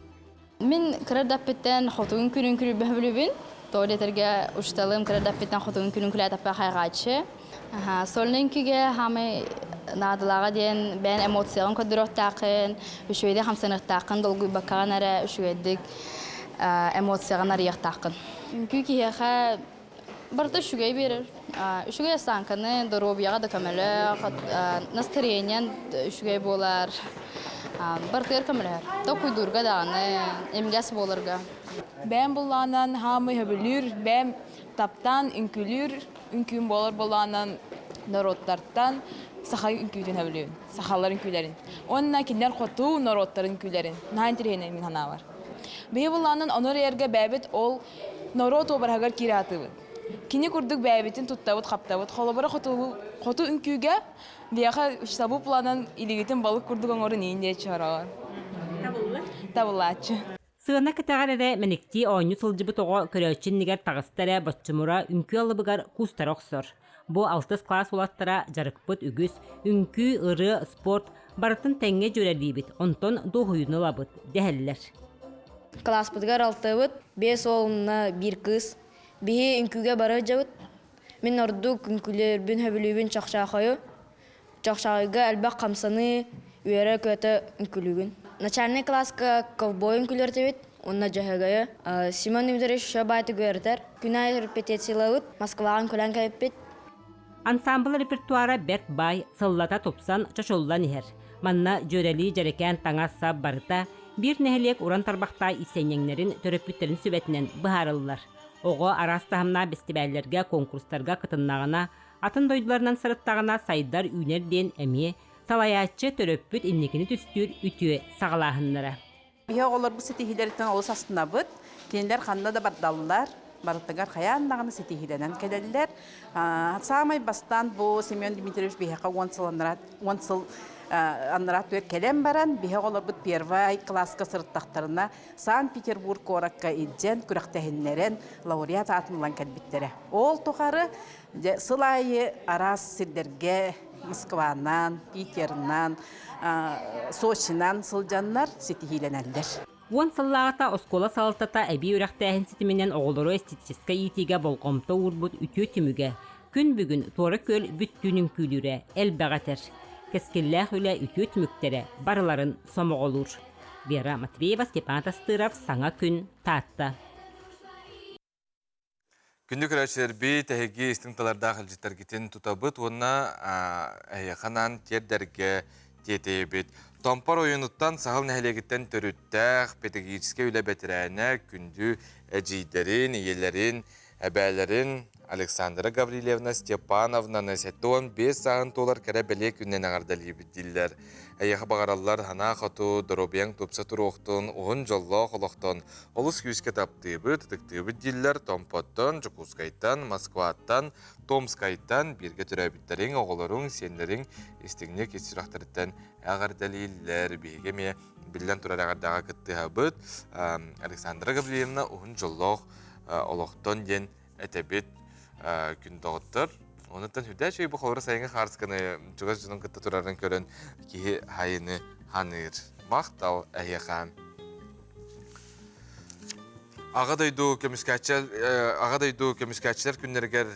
Мен кредаппеттен хотуын күрін бәбілібін. Тоолетерге ұшталым кредаппеттен хотуын күрін әтаппа қайғачы. Солнын күге хамы надылаға дейін бән эмоциялын көдір оттақын, үшуеді хамсанықтақын, долгуй бақаған әрі үшуедік эмоцияған арияқтақын. Үнкі кейеға барда үшугей берір. Үшугей санқаны дұробияға да көмілі, настроениен үшугей болар. Бартыр көмілер. Тоқуй дұрға дағаны, емгәс болырға. Бәм боланан хамы хөбілір, бәм таптан үнкілір, үнкін болыр боланан народтарттан сақай үнкілін хөбілін, сақалар үнкілерін. Онына кендер қоту народтар үнкілерін. Нағын тірейіне мен хана бар. Бәй боланан оныр ерге бәбіт ол народ обырағар киратыбын. Кені күрдік бәбітін тұттабыт, қаптабыт, қолыбыры қоту үнкіге Лияха штабу планан илигитин балык курдук оңору нейинде чаралар. Табыллачы. Сыгына кытагар эре менекти ойну сылжыбыт ого көрөчүн нигер тагыстара баччымура үнкү алыбыгар кустар оксор. Бу 6 класс улаттара жарыкпыт үгүс, үнкү, ыры, спорт барытын теңге жөрелибит, онтон дохуюну лабыт, дехеллер. Класс пытгар 6 5 оğluna 1 kız. Bihi ünküge bara jabıt. Мен ордук үнкүлер бин хөбүлүбүн чакчакайы. Чакчакайга албак камсаны үйөрө көтө үнкүлүгүн. Начальный класска ковбой үнкүлөр тебит. Онна жахагая Симон Дмитриевич шабайты көртер. Күнай репетициялабыт. Москвага күлән кайыппит. Ансамбл репертуара бет бай сыллата топсан чочоллан ихер. Манна жөрели жарекен таңа сап барыта бир нехелек уран тарбакта исенеңнерин төрөпүттерин сүбетинен быхарыллар. Оғы арастағына бестибәлерге, конкурстарға кытыннағына, атын дойдыларынан сырыттағына сайдар үйнерден әме, салаячы төрөппүт иннекini түстүр үтүе сағалағынлары. Бихе олар бұл сетихилерден олыс астына бұд, тенлер қанна да бардалылар, барыттығар қаяннағыны сетихиленен кәделілер. Самай бастан бұл Семен Дмитриевич бихеқа 10 сыл аннарат өт келем баран, бихе олар бұд первай класска сырыттақтарына Санкт-Петербург ораққа иджен күрақтәхінлерін лауреат атынлан кәлбіттері. Ол тұқары сылайы арас сирдерге Москванан, Питернан, Сочинан сылжанлар сетихиленәлдер. 10 сыллағыта оскола салытата әбей үрәқтәхін сетіменен оғылыру эстетическа етеге болғымта урбут үтіе түміге. Күн бүгін торы көл бүттінің күлірі әлбәғатер. Кескелләх үлі үтіе түміктері барыларын сомоғылыр. Вера Матвеева, Степан Тастыров, Саңа күн, Татта. Күндік өрәшілер бей тәхеге істіңталарда қылжеттер кетін тұтабыт, онына әйіқанан тердерге тетейбет. Томпар ойыныттан сағыл нәхелегеттен төріттәқ, педагогическе үлі бәтірәне күнді әжейдерін, иелерін, әбәлерін Александра Гаврилевна Степановна Насетон 5 сағын толар кәрі бәле күннен ағардалы бідділдер. Әйеқі бағаралар хана қату дұробияң топса тұруқтын, оғын жолла қолықтын. Олыс күйіске тапты бұд, тұтықты бідділдер Томпоттан, Жукускайттан, Москваттан, Томскайттан бірге түрәбіттерің оғылырың, сендерің істігіне кетсірақтырыттан ағардалылер бейгеме білден тұрар ағардаға күтті бұд. Александра Гаврилевна оғын жоллақ олықтан ден әтәбет күн доғыттыр. Онытан хүдә шөй бұқылыры сайынғы қарсқаны жүгіз жүнің күтті тұрарын көрін кейі хайыны ханыр. Мақтал әйеқам. Ағадайду көміскәтчілер күннергер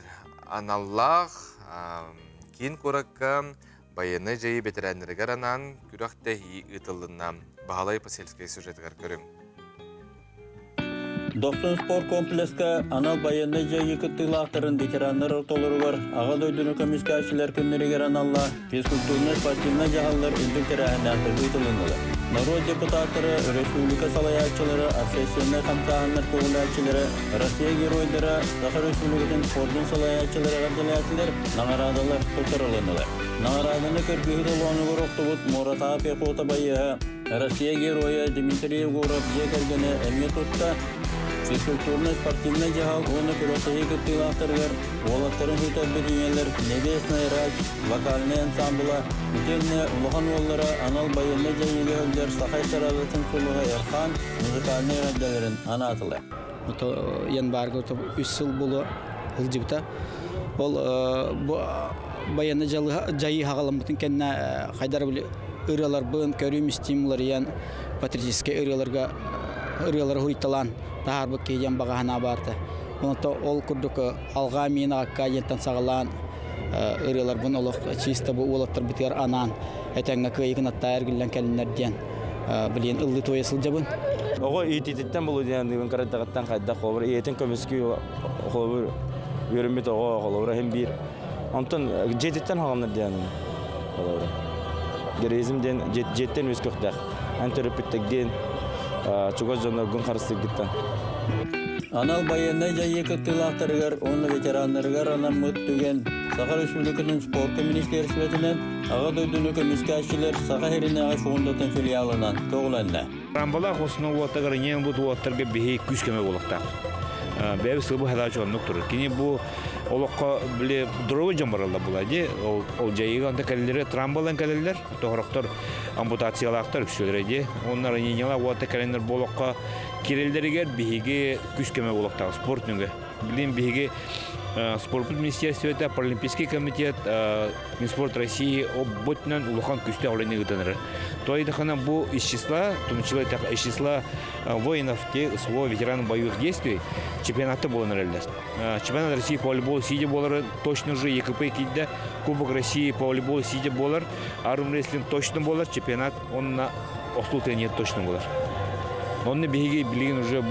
аналлақ кейін көріккі байыны жайы бетерәніргер анан күріқті ұтылына бағалай поселскай сюжетігер көрің. Доктор спорт комплекска анал байыны жайы күттілақтырын ветеранлар ортолары бар. Аға дойдыны көміскәшілер күннерігер аналла физкультурны спортивна жағалар үндік тәрәхінәті ұйтылынылы. Народ депутаттары, республика салаячылары, обсессионный қамсағанлар көңіләтчілері, Россия геройдары, Сахар республикатын спортын салаячылары ғабдыләтілер, нағарадалар тұтырылынылар. Нағарадыны көргігі лоны ғырықты бұд Мората Пехота байыға, Россия героя Дмитрий Егоров жекергені әме тұтта, физкультурный спортивный жағал оны көріқтігі күттілақтырғыр, олаттарын хүйтер беденелер, небесный рач, вокальный ансамбыла, үтеліне ұлыған оллары анал байылны жайылы өлдер Сақай Сарадатын сұлығы Ерхан музыкальный ғаддаларын анатылы. Янбарғы 3 жыл болу ғылжыбыта. Ол байылны жайы хағаламытын кәнна қайдар білі ұралар бұн көрім стимулар ян патриотический ұралар хуйталан тағарбы кейден бағағана барды. Ол күрдік алға мені аққа ентан сағалан ұралар бұн олық чиста бұл олықтар бітер анан әтәңі көйігін атта әргілен кәлінерден білен ұлды тойысыл жабын. Оғы етететтен бұл өден қараттағаттан қайда қолыр, етін көмескі қолыр өрімбет оғы қолыр әм бір. Онтан жететтен ғаламнар ден қолыр. Герезімден жеттен өз көқтәқ. Ән төріпіттікден чугаз жонар күн қарыстық біттен. Анал байыны жайы күттілақтырғыр, оны ветеранларғар анан мұттүген Сахар Республикатын спорт министерсветінен аға дойдыны көміскәшілер Саха Херинеға фондатын филиалынан тоғыланна. Рамбалақ осының уаттағыр ең бұд уаттарға бейі күз көмек олықтақ. Бәбі сылбы хәдачы онық тұрыр. Кені бұл олыққа біле дұрығы жамбаралда болады. Ол жайыға анда кәлелері трамбалан кәлелер, тоғырақтар ампутациялақтар күшелерде. Онлар енела уатта кәленер болыққа керелдерігер бейге күз көмек олықтағы спортныға. Білем бейге спорт министерствета, паралимпийский комитет, Минспорт России обботнан улахан күсте олайны ғытаныры. Тоайдахана бұл из числа, из числа воинов своего ветеранов боевых действий чемпионаты было нарылды. Чемпионат России по волейболу сидя болары точно же ЕКП кидде, Кубок России по волейболу сидя болар, армрестлинг точно болар, чемпионат он на остулте нет точно болар. Он на беги билин уже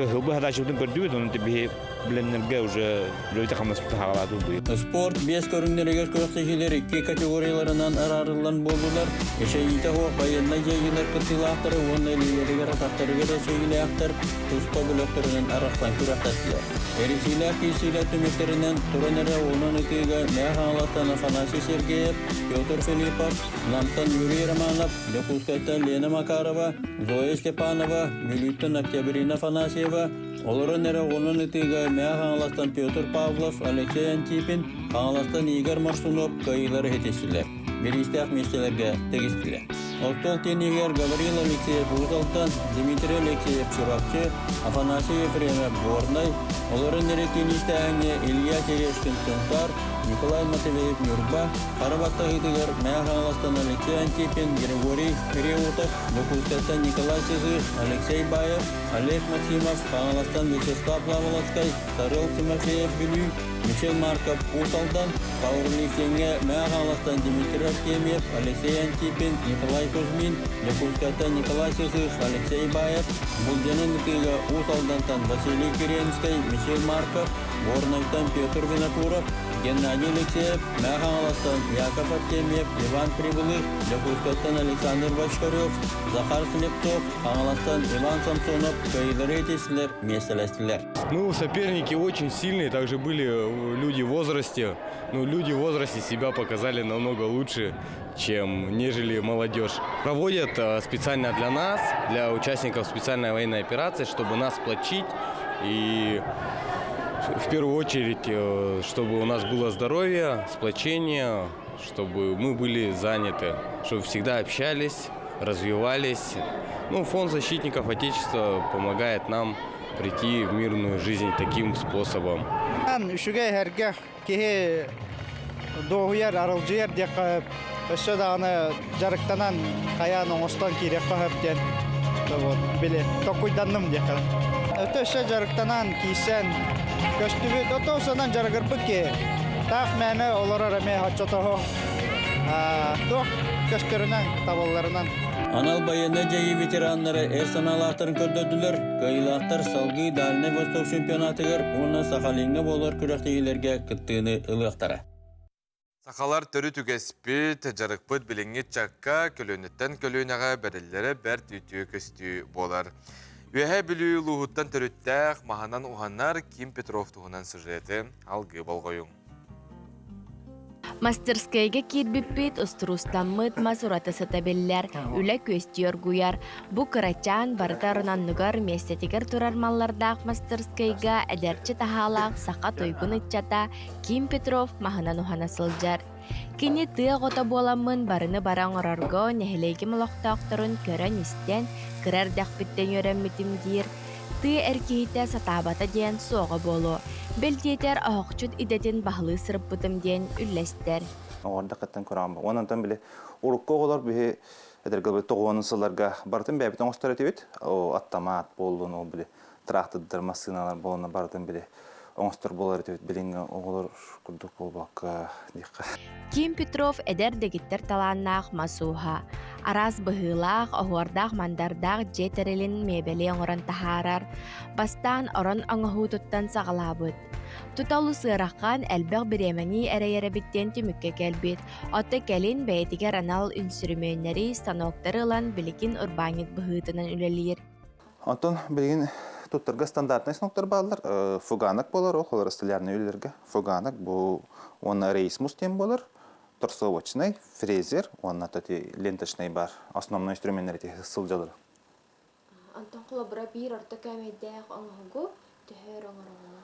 гылбы хадачыбытын көрдүбүт, onun беги bilenlerge уже löyti kamlaspıtı hağaladı bu. Sport 5 körünlerger köktəşilər 2 kategoriyalarından ararılan boldular. Eşeğite hoq bayınna jeygiler kıtılaqtары, onu eliyeriger ataqtarıger eşeğilaqtar, tuzpa bölöktörünün araqtan küraqtasılar. Erisiler kisiler tümekterinden turanere onun itiga meğalattan Afanasi Sergeyev, Pyotr Filipov, Lamtan Yuriy Romanov, Yakuskaytan Lena Makarova, Zoya Stepanova, Milütten Oktyabrina Afanasieva, Оларын әрі оның үтігі мәе қаңыластан Петр Павлов, Алексей Антипин, қаңыластан Игорь Марсунов көйілері хетесілер. Берістіғ местелерге тегістілер. Оқтол тенегер Гаврил Алексеев Узалтан, Дмитрий Алексеев Чурапчы, Афанасий Ефремов Борнай, оларын әрі теністіғіне Илья Терешкин Центар, Николай Матвеев Нюрба, Қарабақта хетігер мәе қаңыластан Алексей Антипин, Григорий Переутов, Докускаттан Николай Сызыр, Алексей Баев, Олег Максимов, Қаңыластан Вячеслав Лаволоцкай, Сарел Тимофеев Билю, Мишел Марков Усалдан, Пауэрлифтинге мәе қаңыластан Дмитрий Артемьев, Алексей Антипин, Николай Кузьмин, Докускаттан Николай Сызыр, Алексей Баев, Булденен үтігі Усалдантан Василий Керенский, Мишел Марков, Борнайтан Петр Винокуров, Геннадий Алексеев, Мяхан Аластан, Яков Артемьев, Иван Прибылых, Якутскостан Александр Бочкарев, Захар Слепцов, Хангаластан Иван Самсонов, Каидаретислер, Меселестилер. Ну, соперники очень сильные, также были люди в возрасте. Ну, люди в возрасте себя показали намного лучше, нежели молодежь. Проводят специально для нас, для участников специальной военной операции, чтобы нас сплочить и в первую очередь, чтобы у нас было здоровье, сплочение, чтобы мы были заняты, чтобы всегда общались, развивались. Ну, фонд защитников Отечества помогает нам прийти в мирную жизнь таким способом. Doğuyar, aralcıyar diye kahıp, öşe dağını jarıktanan kayanın ostan kirek kahıp diyen, bile tokuydandım diye kahıp. Öte öşe jarıktanan kiysen, köstübü, öte olsadan jarıgırpı ki, tağ məni olara rəmə haçotoğu, doğ köstürünen, tavallarından. Anal bayında jayı veteranları ersanalaqtарын kördödüler. Kayılaqtar salgı Daline Vostok çempionatıgır, onu Sakhalinga bolor kürektegilerge kıttığını ılıqtara. Сақалар түрі түгеспіт, жарықпыт біліңет жаққа, көлөнеттен көлөнеға бәрілері бәр түйті көстүй болар. Өйе білі лұғыттан түріттәқ, мағанан ұғанар Ким Петров тұғынан сюжеті алғы болғойың. Мастерскайга кирбиппит уструстанмыт масураты сатабеллер, үлі көстүйер гуяр. Бу кырачан барытарынанныгар местетигер турармаллардақ мастерскайга әдерчі тахалақ сақа тойгун ытчата Ким Петров махынан ухана сылжар. Кини тыа гота боламын барыны баран орарго нехелейги молоқтақтырын көрен истен кырар дәқпіттен өрәммитим дир. Ты эркейте сатабата диен соға болу. Белдетер ағықчуд идетін бағылы сырыппытым диен үллестер. Орда қаттан көрам. Онантан біле урукка олар бе эдергел тоғуанын сыларға бартын бәбітен остар етебет. Аттамат болуын ол біле трактыдыр машиналар болуына бартын біле оңыстар болар етебет. Біліңі оғылар күрдік болбақ дейққа. Ким Петров эдердегиттер таланнақ масуха. Арас быһылаах оһуардах мандардах жетерелин мебели оңорон тахарар. Бастан орон оңоһуутуттан сагалаабыт. Туталу сыырахқан әлбәқ биремени әрәйәрәбиттен түмікке кәлбет. Оты кәлин бәйтігер анал үнсүрүмөннәри станоктары ылан билигин урбанит быһыытынан үлелиер. Антон билигин туттарга стандартный станоктар балдар. Фуганак болар, олар столярный үйлерге. Фуганак бу онна рейсмус тем болар. Торсовочный, фрезер, он на тоти ленточный бар. Основной инструмент эти сылжалар. Антон колобура бир орто кәмәйдәк оңоһугу төһөр оңорона.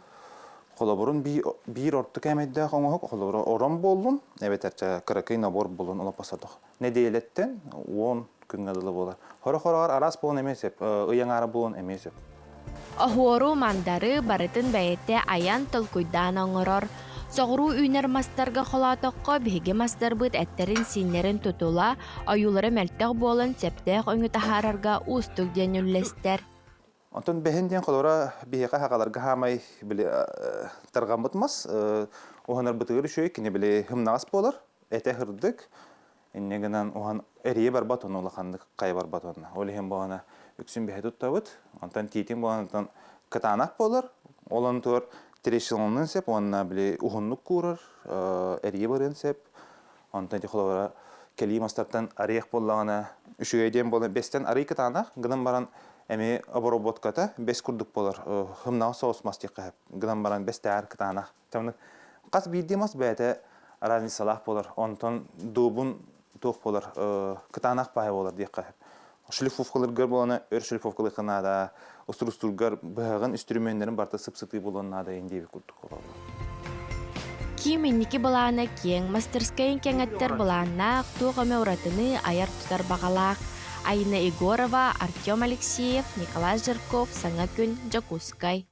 Колобурун бир орто кәмәйдәк оңоһуг, колобура орон болдун. Evet, кыракый набор болдун ола пасадык. Неделеттен 10 күнгә дылы болар. Хора-хорар арас болун эмес, ыяңары болун эмес. Оһуору мандары барытын бәйетте аян тылкуйдан оңорор. Соғыру үйнер мастарға қолатыққа беге мастар бұд әттерін синерін тұтула, айулары мәлттәқ болын сәптәқ өңі тахарарға ұстық ден үллестер. Антон бәхенден қолора беге хақаларға хамай тарған бұтмас. Оғанар бұтығыр үшөй кені біле хымнағас болар, әті хырдық. Еннегінен оған әрие бар батон олақандық қай бар батонына. Олеген бағана үксін бәхе тұттабыд. Антон тиетен бағанатан кытанақ болар. Олон тұр Терешилонын сеп, онна біле ұғынлық көрір, әрие барын сеп. Онтан те қолауыра кәлі мастартан арияқ болағына үшігейден болы бестен арий кытанақ. Гыдан баран әме обороботката бес күрдік болар. Хымнағы соғыс мастық қағып. Гыдан баран бесте әр кытанақ. Қас бейдемас бәйті разни салақ болар. Онтан дубын тоқ болар. Кытанақ бай болар дейк қағып. Шлифовкалар гөр болана, өр шлифовкалы қынада, ұстыр-ұстыргар бұғағын инструменттерін барта сып-сыты боланада ендебі күрдік олар. Ким инники баланы кең мастерскайын кеңеттер баланна туғаме уратыны аяр тұтар бағалақ. Айна Егорова, Артем Алексеев, Николай Жирков, Саңа күн, Жакускай.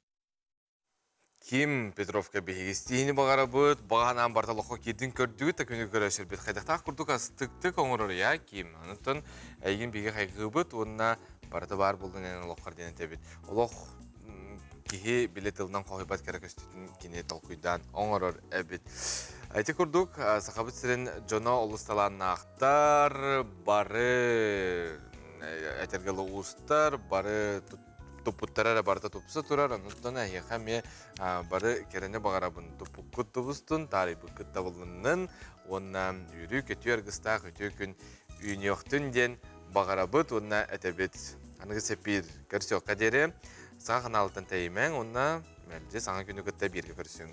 Ким Петровка бейгістейіні бағара бұд, бағанан барталыққа кетін көрдігі тәкөні көрәшір бет. Қайдақтақ күрдік астықты қоңырыр, я, Ким. Анықтан әйген бейге қайғы бұд, онына барты бар болдың әнің лоққар денен тәбет. Олық кеге білет ылынан қоғибат кәрі көстетін кене талқүйдан оңырыр әбет. Әйті күрдік, сақабыт сірін жона олысталанын ақтар, бары әтергелі ұстар, бары тупуттара барта тупса турар, онуттан айыха ме бары керене бағарабын тупуккут тубустун, тары буккут табылынын, онна үйрі көтер гыстақ өте күн үйінеқтін ден бағарабыт, онна әтәбет. Анығы сәпір көрсеуққа дере, саға қаналтын тәймен, онна мәлде саңа күні күтті бірге көрсең.